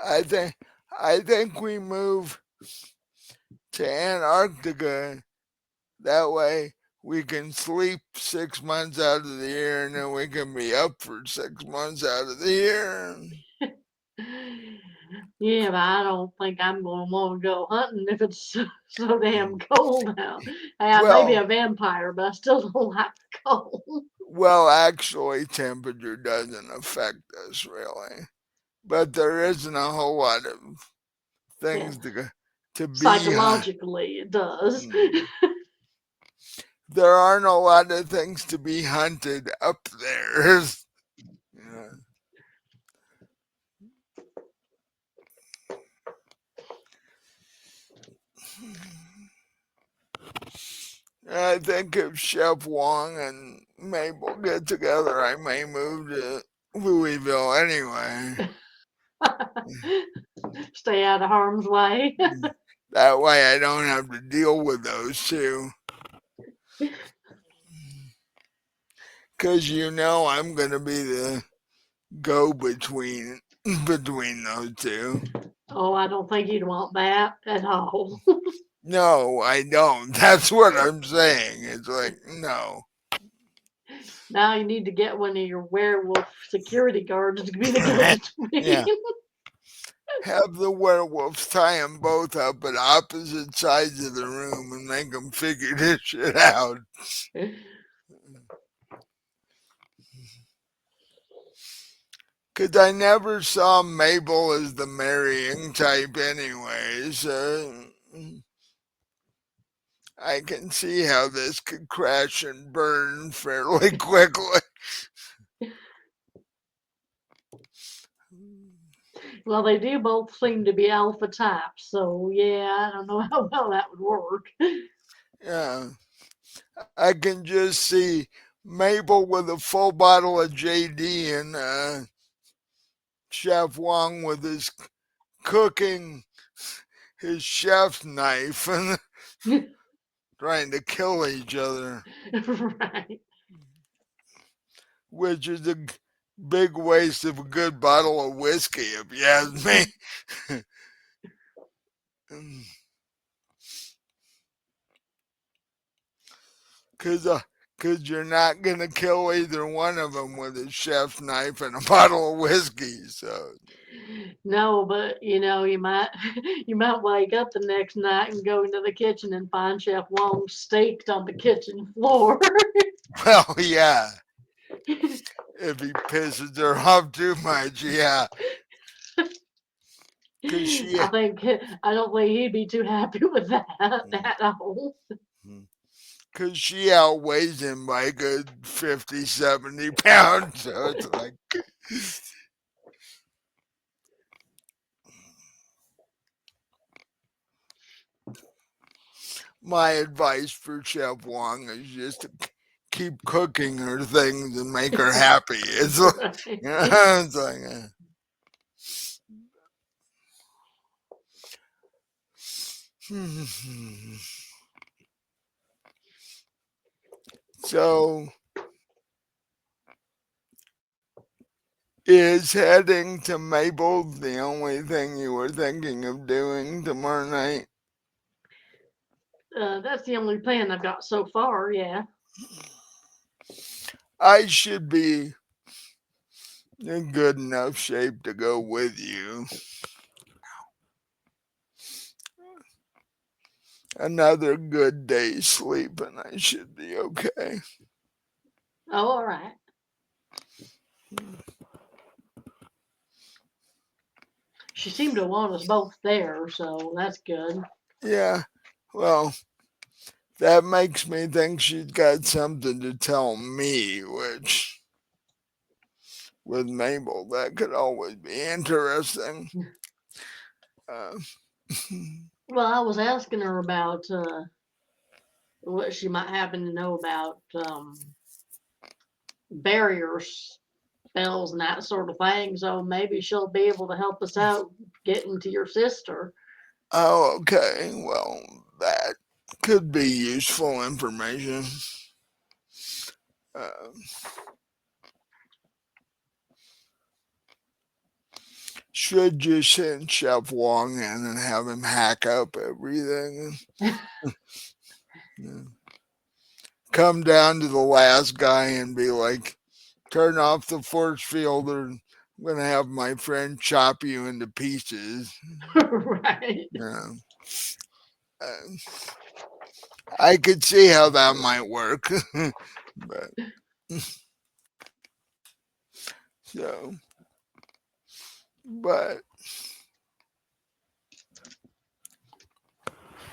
I think I think we move to Antarctica. That way we can sleep 6 months out of the year, and then we can be up for 6 months out of the year. Yeah, but I don't think I'm gonna want to go hunting if it's so damn cold out. Yeah, maybe Well, a vampire, but I still don't like the cold. well, actually, temperature doesn't affect us really, but there isn't a whole lot of Yeah, things to be. psychologically it does. Hmm. There aren't a lot of things to be hunted up there. Yeah. I think if Chef Wong and Mabel get together, I may move to Louisville anyway. Stay out of harm's way. That way I don't have to deal with those two. Because I'm going to be the go between those two. Oh, I don't think you'd want that at all. No, I don't. That's what I'm saying. It's like, no. Now you need to get one of your werewolf security guards to be the go-between. Yeah. Have the werewolves tie them both up at opposite sides of the room and make them figure this shit out. Because I never saw Mabel as the marrying type anyway, so I can see how this could crash and burn fairly quickly. Well, they do both seem to be alpha types, so yeah, I don't know how well that would work. Yeah, I can just see Mabel with a full bottle of JD and Chef Wong with his cooking, his chef's knife and trying to kill each other, Right. which is a big waste of a good bottle of whiskey, if you ask me. Cause you're not gonna kill either one of them with a chef's knife and a bottle of whiskey. So No, but you might you might wake up the next night and go into the kitchen and find Chef Wong staked on the kitchen floor. well, yeah. If he pisses her off too much, yeah. Cause she, I don't think he'd be too happy with that at all. cause she outweighs him by a good 50, 70 pounds. So it's like, my advice for Chef Wong is just to keep cooking her things and make her happy. It's like, Right. it's like so is heading to Mabel the only thing you were thinking of doing tomorrow night? That's the only plan I've got so far. Yeah. I should be in good enough shape to go with you. Another good day's sleep and I should be okay. Oh, all right. She seemed to want us both there, so that's good. Yeah, well, that makes me think she's got something to tell me, which with Mabel, that could always be interesting. Uh, Well, I was asking her about what she might happen to know about barriers, spells, and that sort of thing. So maybe she'll be able to help us out getting to your sister. oh, okay. Well, that could be useful information. Uh, should just send Chef Wong in and have him hack up everything. Because come down to the last guy and be like, turn off the force field or I'm going to have my friend chop you into pieces. Right. Yeah. Uh, I could see how that might work. but so, but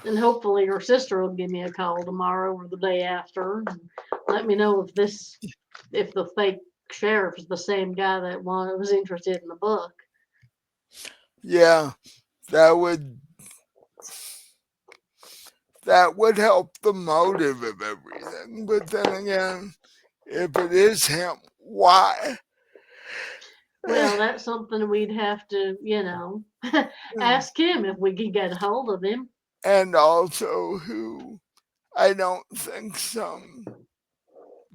And hopefully her sister will give me a call tomorrow or the day after and let me know if the fake sheriff is the same guy that was interested in the book. yeah, that would that would help the motive of everything. But then again, if it is him, why? Well, that's something we'd have to, ask him if we could get a hold of him. And also, who I don't think some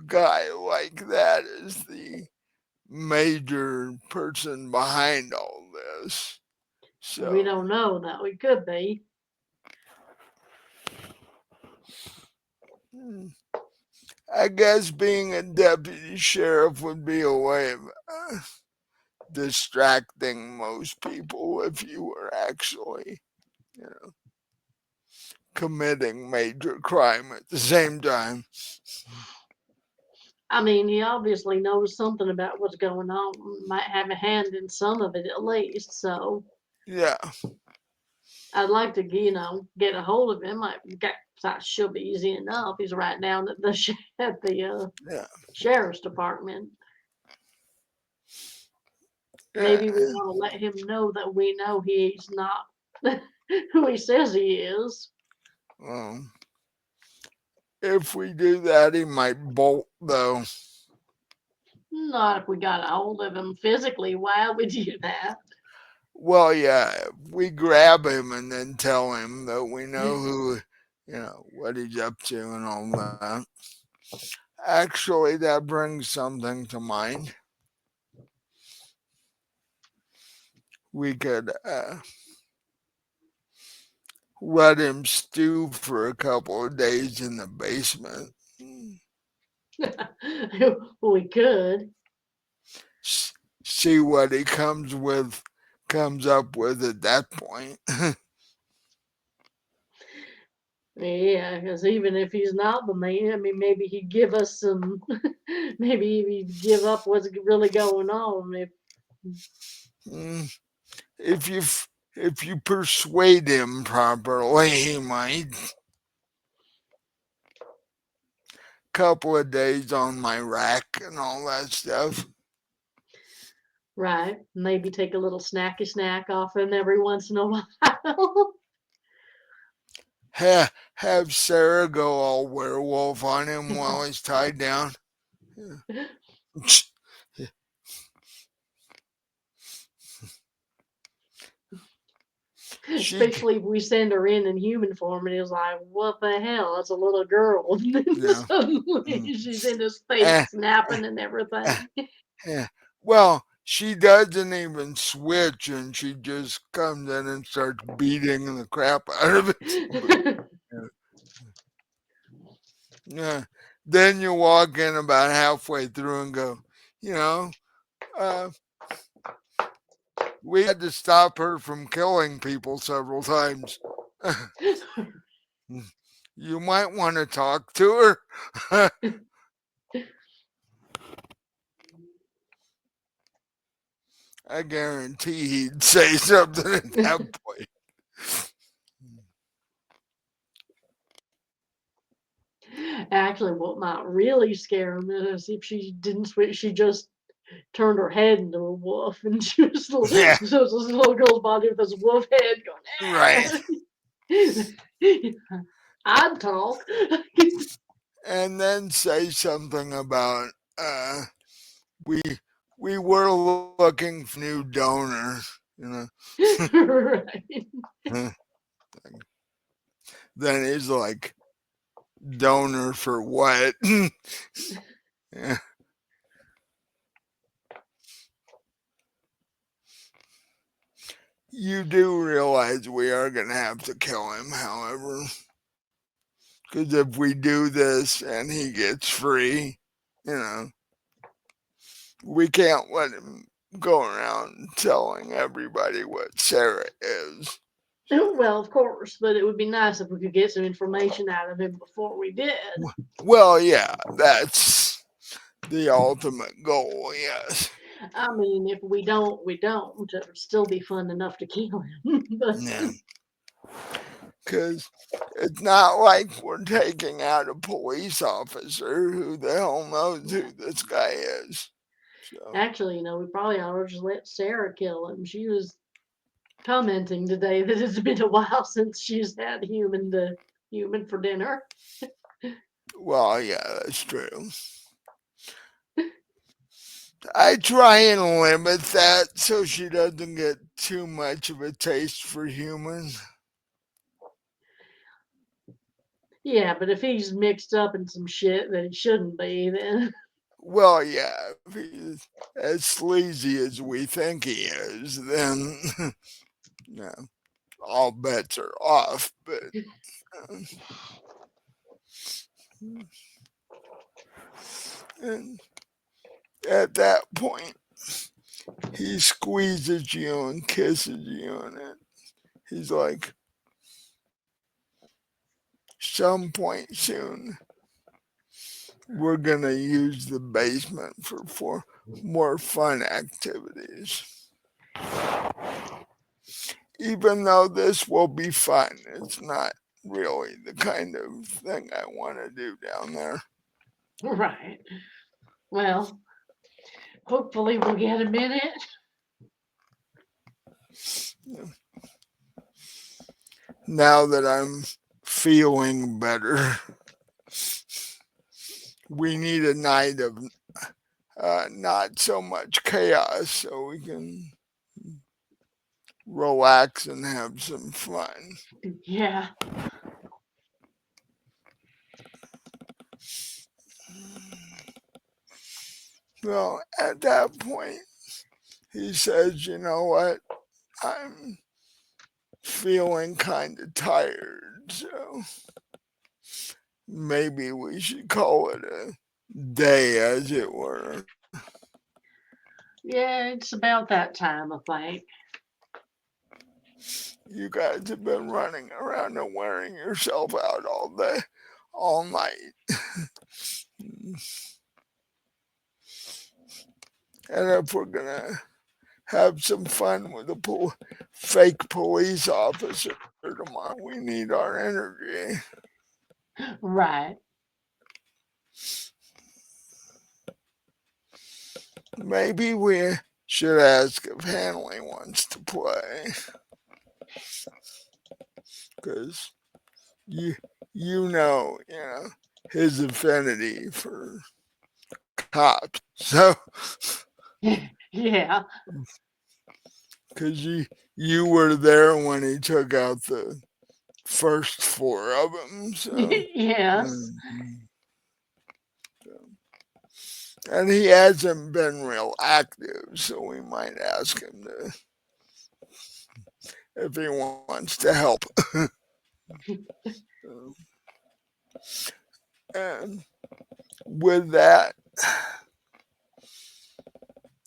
guy like that is the major person behind all this. We So, don't know that we could be. I guess being a deputy sheriff would be a way of distracting most people if you were actually, you know, committing major crime at the same time. I mean, he obviously knows something about what's going on, might have a hand in some of it at least. So Yeah, I'd like to, get a hold of him. That should be easy enough. He's right down at the yeah, sheriff's department. yeah. Maybe we want to let him know that we know he's not who he says he is. Well, if we do that, he might bolt, though. Not if we got a hold of him physically. Why would you do that? Well, yeah, if we grab him and then tell him that we know what he's up to and all that. Actually, that brings something to mind. We could let him stew for a couple of days in the basement. We could. See what he comes up with at that point. Yeah, because even if he's not the man, I mean, maybe he'd give us some. Maybe he'd give up what's really going on. Mm, if you if you persuade him properly, he might. Couple of days on my rack and all that stuff. Right? Maybe take a little snacky snack off him every once in a while. Have Sarah go all werewolf on him while he's tied down. She, Especially if we send her in human form and he's like, what the hell? That's a little girl. And then yeah, suddenly she's in his face eh, snapping and eh, everything. eh. Well, she doesn't even switch, and she just comes in and starts beating the crap out of it. But, yeah. Then you walk in about halfway through and go, you know, uh, we had to stop her from killing people several times. You might want to talk to her. I guarantee he'd say something at that point. Actually, what might really scare him is if she didn't switch, she just turned her head into a wolf, and she was Yeah, so this little girl's body with this wolf head right. going. I'd talk. And then say something about we we were looking for new donors, Right. Then he's like, donor for what? Yeah. You do realize we are gonna have to kill him, however. Because if we do this and he gets free, you know, we can't let him go around telling everybody what Sarah is. Well, of course, but it would be nice if we could get some information out of him before we did. Well, yeah, that's the ultimate goal, yes. I mean, if we don't, we don't. It would still be fun enough to kill him. But Yeah. Because it's not like we're taking out a police officer. Who the hell knows who this guy is? So, actually, we probably ought to just let Sarah kill him. She was commenting today that it's been a while since she's had human for dinner. well, yeah, that's true. I try and limit that so she doesn't get too much of a taste for humans. Yeah, but if he's mixed up in some shit that he shouldn't be, then Well, yeah, if he's as sleazy as we think he is, then no, all bets are off. But uh, and at that point, he squeezes you and kisses you, and he's like, some point soon, we're gonna use the basement for more fun activities. Even though this will be fun, it's not really the kind of thing I want to do down there. right. Well, hopefully we'll get a minute. Now that I'm feeling better, we need a night of not so much chaos so we can relax and have some fun. Yeah. Well, at that point, he says, you know what? I'm feeling kind of tired, so maybe we should call it a day, as it were. Yeah, it's about that time, I think. You guys have been running around and wearing yourself out all day, all night. And if we're gonna have some fun with a fake police officer tomorrow, we need our energy. Right. Maybe we should ask if Hanley wants to play, because you you know his affinity for cops. So, Yeah. because you were there when he took out the first four of them. So, Yes. mm, and he hasn't been real active, so we might ask him to if he wants to help. And with that,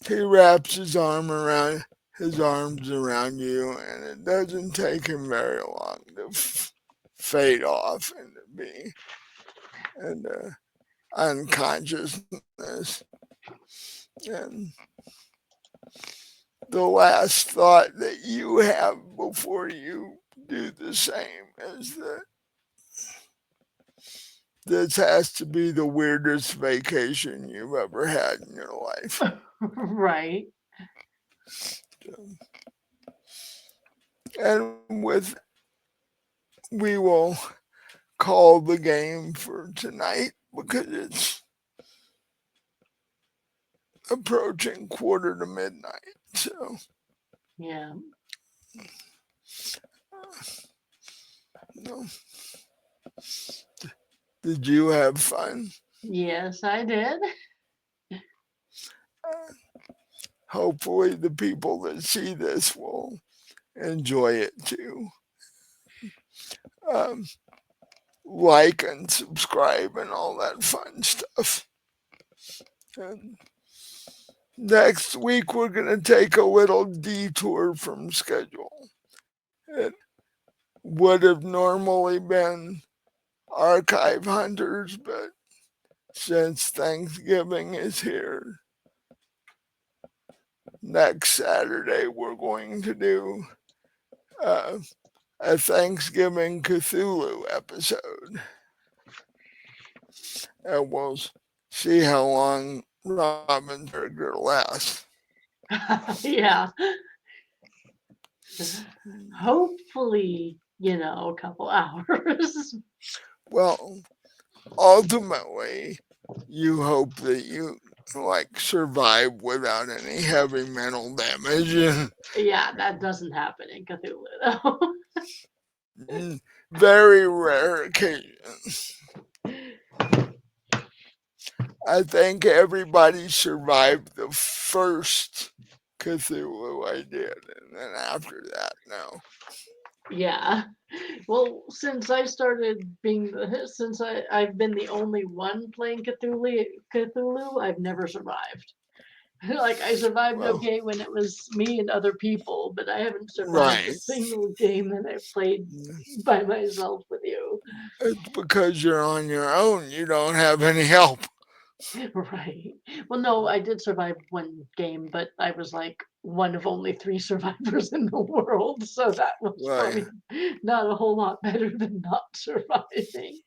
he wraps his arms around you, and it doesn't take him very long to fade off into be and unconsciousness. And the last thought that you have before you do the same is that this has to be the weirdest vacation you've ever had in your life. Right. And with we will call the game for tonight because it's approaching quarter to midnight. So, Yeah. no. Did you have fun? Yes, I did. Hopefully, the people that see this will enjoy it too. Um, like and subscribe and all that fun stuff. And next week, we're going to take a little detour from schedule. It would have normally been Archive Hunters, but since Thanksgiving is here, next Saturday we're going to do uh, a Thanksgiving Cthulhu episode. And we'll see how long Robin's character lasts. Yeah. Hopefully, a couple hours. Well, ultimately, you hope that you like survive without any heavy mental damage. Yeah, that doesn't happen in Cthulhu, though. Very rare occasions. I think everybody survived the first Cthulhu I did, and then after that, no. Yeah. Well, since I've been the only one playing Cthulhu, I've never survived. Like I survived Well, okay when it was me and other people, but I haven't survived a right. single game that I played by myself with you. It's because you're on your own. You don't have any help. Right. Well, no, I did survive one game, but I was like one of only three survivors in the world, so that was Right. probably not a whole lot better than not surviving.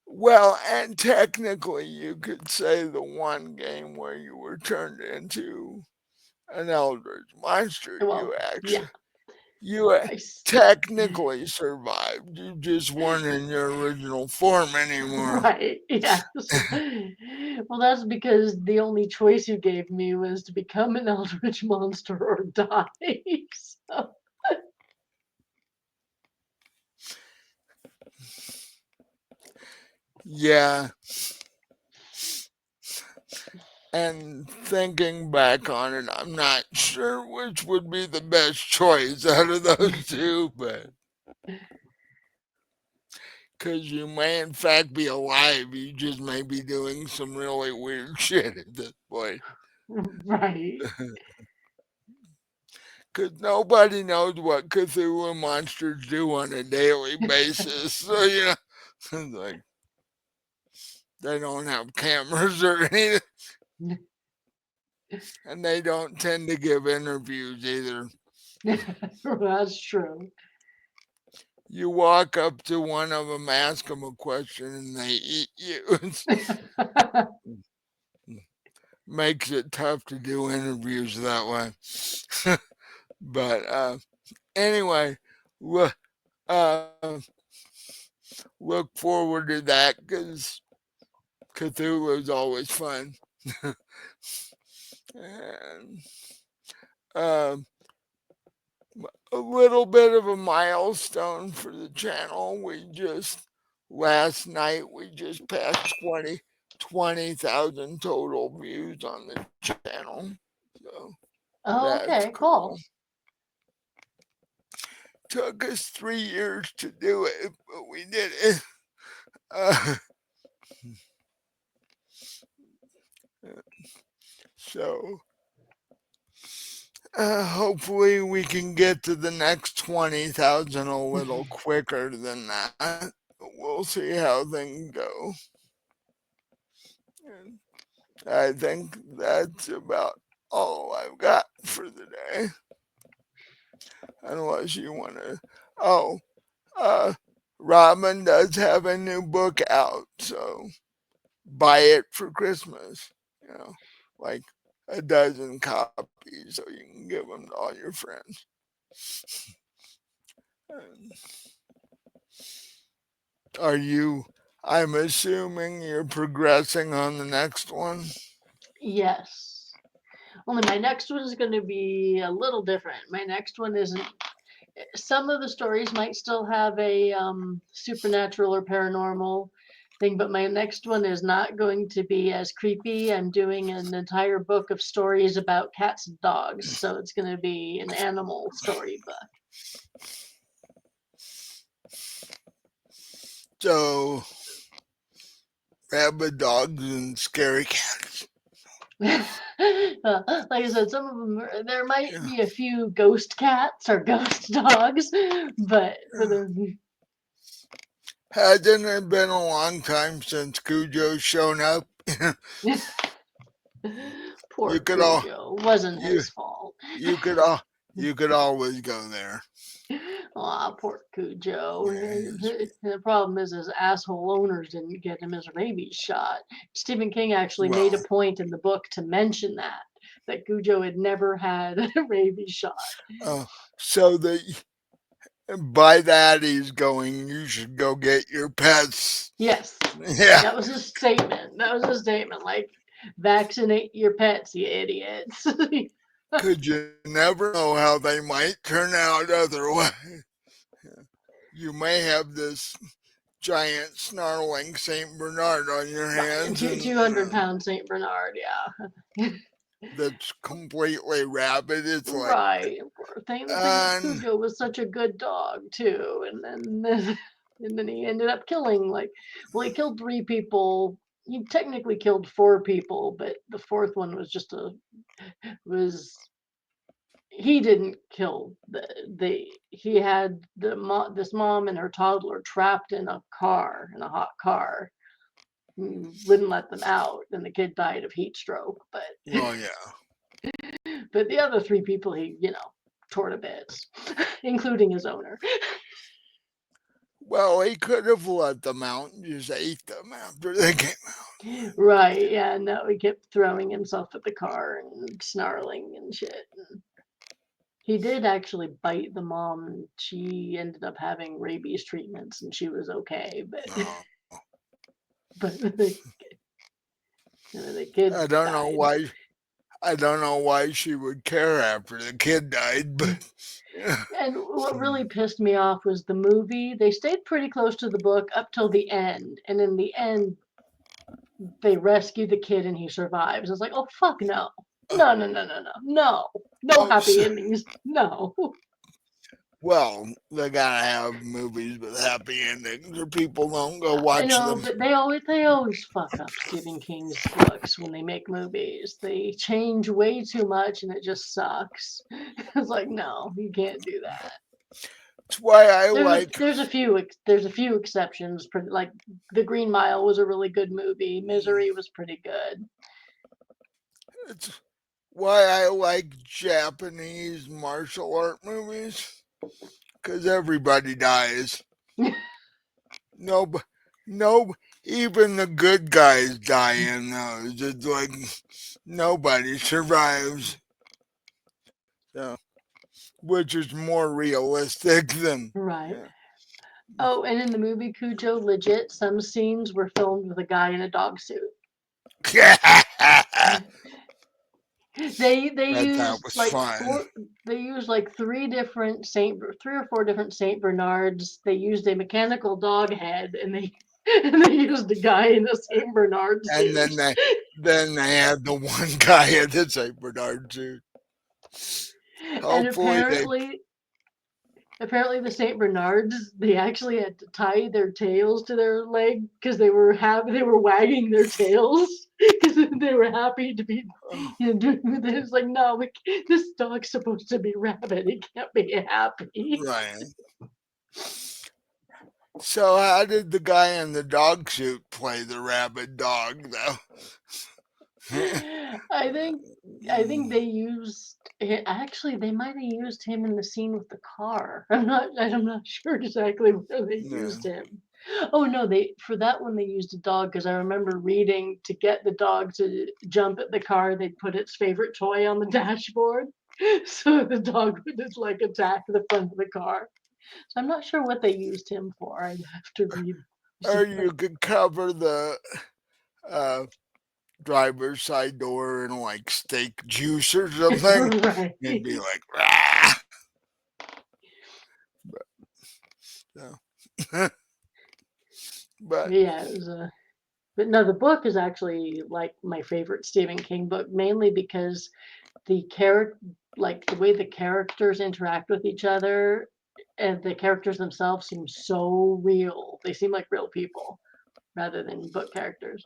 Well, and technically, you could say the one game where you were turned into an eldritch monster, Well, yeah, you I s- technically survived. You just weren't in your original form anymore. right, yes. Well, that's because the only choice you gave me was to become an eldritch monster or die. So, Yeah, and thinking back on it, I'm not sure which would be the best choice out of those two, but because you may in fact be alive, you just may be doing some really weird shit at this point. right. Because nobody knows what Cthulhu monsters do on a daily basis. So, it's like they don't have cameras or anything, and they don't tend to give interviews either. That's true. You walk up to one of them, ask them a question, and they eat you. It makes it tough to do interviews that way. But anyway, look, uh, look forward to that because Cthulhu is always fun. And um, a little bit of a milestone for the channel. Last night, we just passed 20,000 total views on the channel. So Oh, that's okay, cool. cool. Took us 3 years to do it, but we did it. Uh, so hopefully we can get to the next 20,000 a little quicker than that. We'll see how things go. And I think that's about all I've got for the day. Unless you want to. Oh, uh, Robin does have a new book out, so buy it for Christmas. You know, like a dozen copies so you can give them to all your friends. And are you? I'm assuming you're progressing on the next one. Yes. Only my next one is going to be a little different. My next one isn't. Some of the stories might still have a supernatural or paranormal thing, but my next one is not going to be as creepy. I'm doing an entire book of stories about cats and dogs, so it's going to be an animal storybook. So, rabid dogs and scary cats. Like I said, some of them there might Yeah. be a few ghost cats or ghost dogs, but for the Hasn't it been a long time since Cujo's shown up? you poor could all Cujo, wasn't you his fault. you could all you could always go there. Aw, poor Cujo. Yeah, it's, The problem is his asshole owners didn't get him his rabies shot. Stephen King actually made a well, point in the book to mention that Cujo had never had a rabies shot. uh, so that by that he's going, you should go get your pets. Yes, Yeah, that was his statement. That was his statement. Like, vaccinate your pets, you idiots. could you never know how they might turn out otherwise. You may have this giant snarling Saint Bernard on your Right, hands, 200-pound Saint Bernard, yeah. that's completely rabid. It's like, Right. Poor thing. The thing is, and Cujo was such a good dog too, and then and then he ended up killing well, he killed 3 people. He technically killed 4 people, but the fourth one was just a was he didn't kill the he had this mom and her toddler trapped in a car in a hot car. Wouldn't let them out, and the kid died of heat stroke. well, yeah. But the other 3 people, he tore to bits, including his owner. Well, he could have let them out and just ate them after they came out. Right? Yeah. No, he kept throwing himself at the car and snarling and shit. He did actually bite the mom. She ended up having rabies treatments, and she was okay. But No, but the kid I don't know died. why. I don't know why she would care after the kid died, but yeah. And what really pissed me off was the movie. They stayed pretty close to the book up till the end, and in the end, they rescue the kid and he survives. It's like, oh fuck no. No, no, no, no, no. No. No Oh, happy so, endings. No. well, they gotta have movies with happy endings, or people don't go I watch know, them. but they always fuck up Stephen King's books when they make movies. They change way too much and it just sucks. It's like, no, you can't do that. It's why I There's a like. there's a few there's a few exceptions. Like The Green Mile was a really good movie. Misery was pretty good. It's why I like Japanese martial art movies, because everybody dies. No, no, even the good guys die in those. It's like nobody survives. So, which is more realistic than. Right. Yeah. Oh, and in the movie Cujo, legit, some scenes were filmed with a guy in a dog suit. They I thought it used was like fun. four. They used like three or four different Saint Bernards. They used a mechanical dog head, and they and they used a guy in a Saint Bernard And suit. then they had the one guy at the St. Bernard suit. And Hopefully they. apparently the Saint Bernards, they actually had to tie their tails to their leg because they were wagging their tails because they were happy to be Oh, doing this. Like, no, this dog's supposed to be rabid. It can't be happy. right. So how did the guy in the dog suit play the rabid dog though? I think I think they used actually they might have used him in the scene with the car. I'm not sure exactly where they No. used him. Oh no, they for that one they used a dog because I remember reading to get the dog to jump at the car, they'd put its favorite toy on the dashboard. So the dog would just like attack the front of the car. So I'm not sure what they used him for. I'd have to read. Or you could cover the uh, driver's side door in like steak juice or something. Right. It'd be like, rah! So, but Yeah, it was a but no, the book is actually like my favorite Stephen King book, mainly because the character, like the way the characters interact with each other, and the characters themselves seem so real. They seem like real people rather than book characters.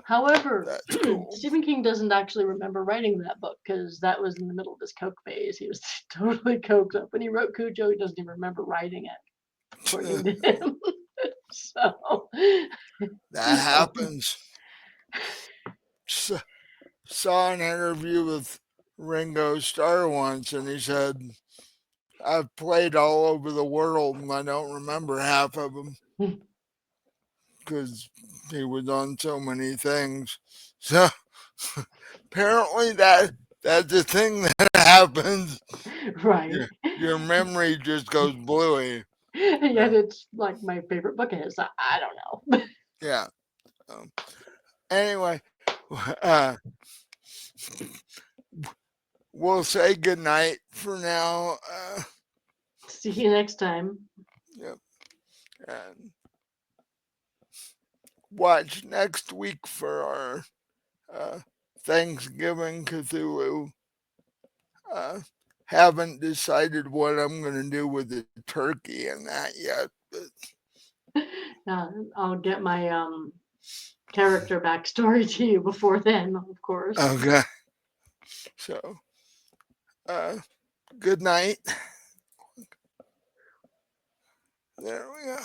However, That's cool. Stephen King doesn't actually remember writing that book because that was in the middle of his coke phase. He was totally coked up. When he wrote Cujo, he doesn't even remember writing it, according to him. So, That um, happens. Saw an interview with Ringo Starr once, and he said, I've played all over the world and I don't remember half of them because he was on so many things. So apparently that's a thing that happens. right. Your memory just goes bluey. And Uh, yet it's like my favorite book of his. I don't know. yeah. Um, anyway, uh, we'll say goodnight for now. See you next time. Yep. And watch next week for our uh, Thanksgiving Cthulhu. Uh, haven't decided what I'm going to do with the turkey and that yet. But I'll get my character backstory to you before then, of course. okay. So, uh, good night. There we go.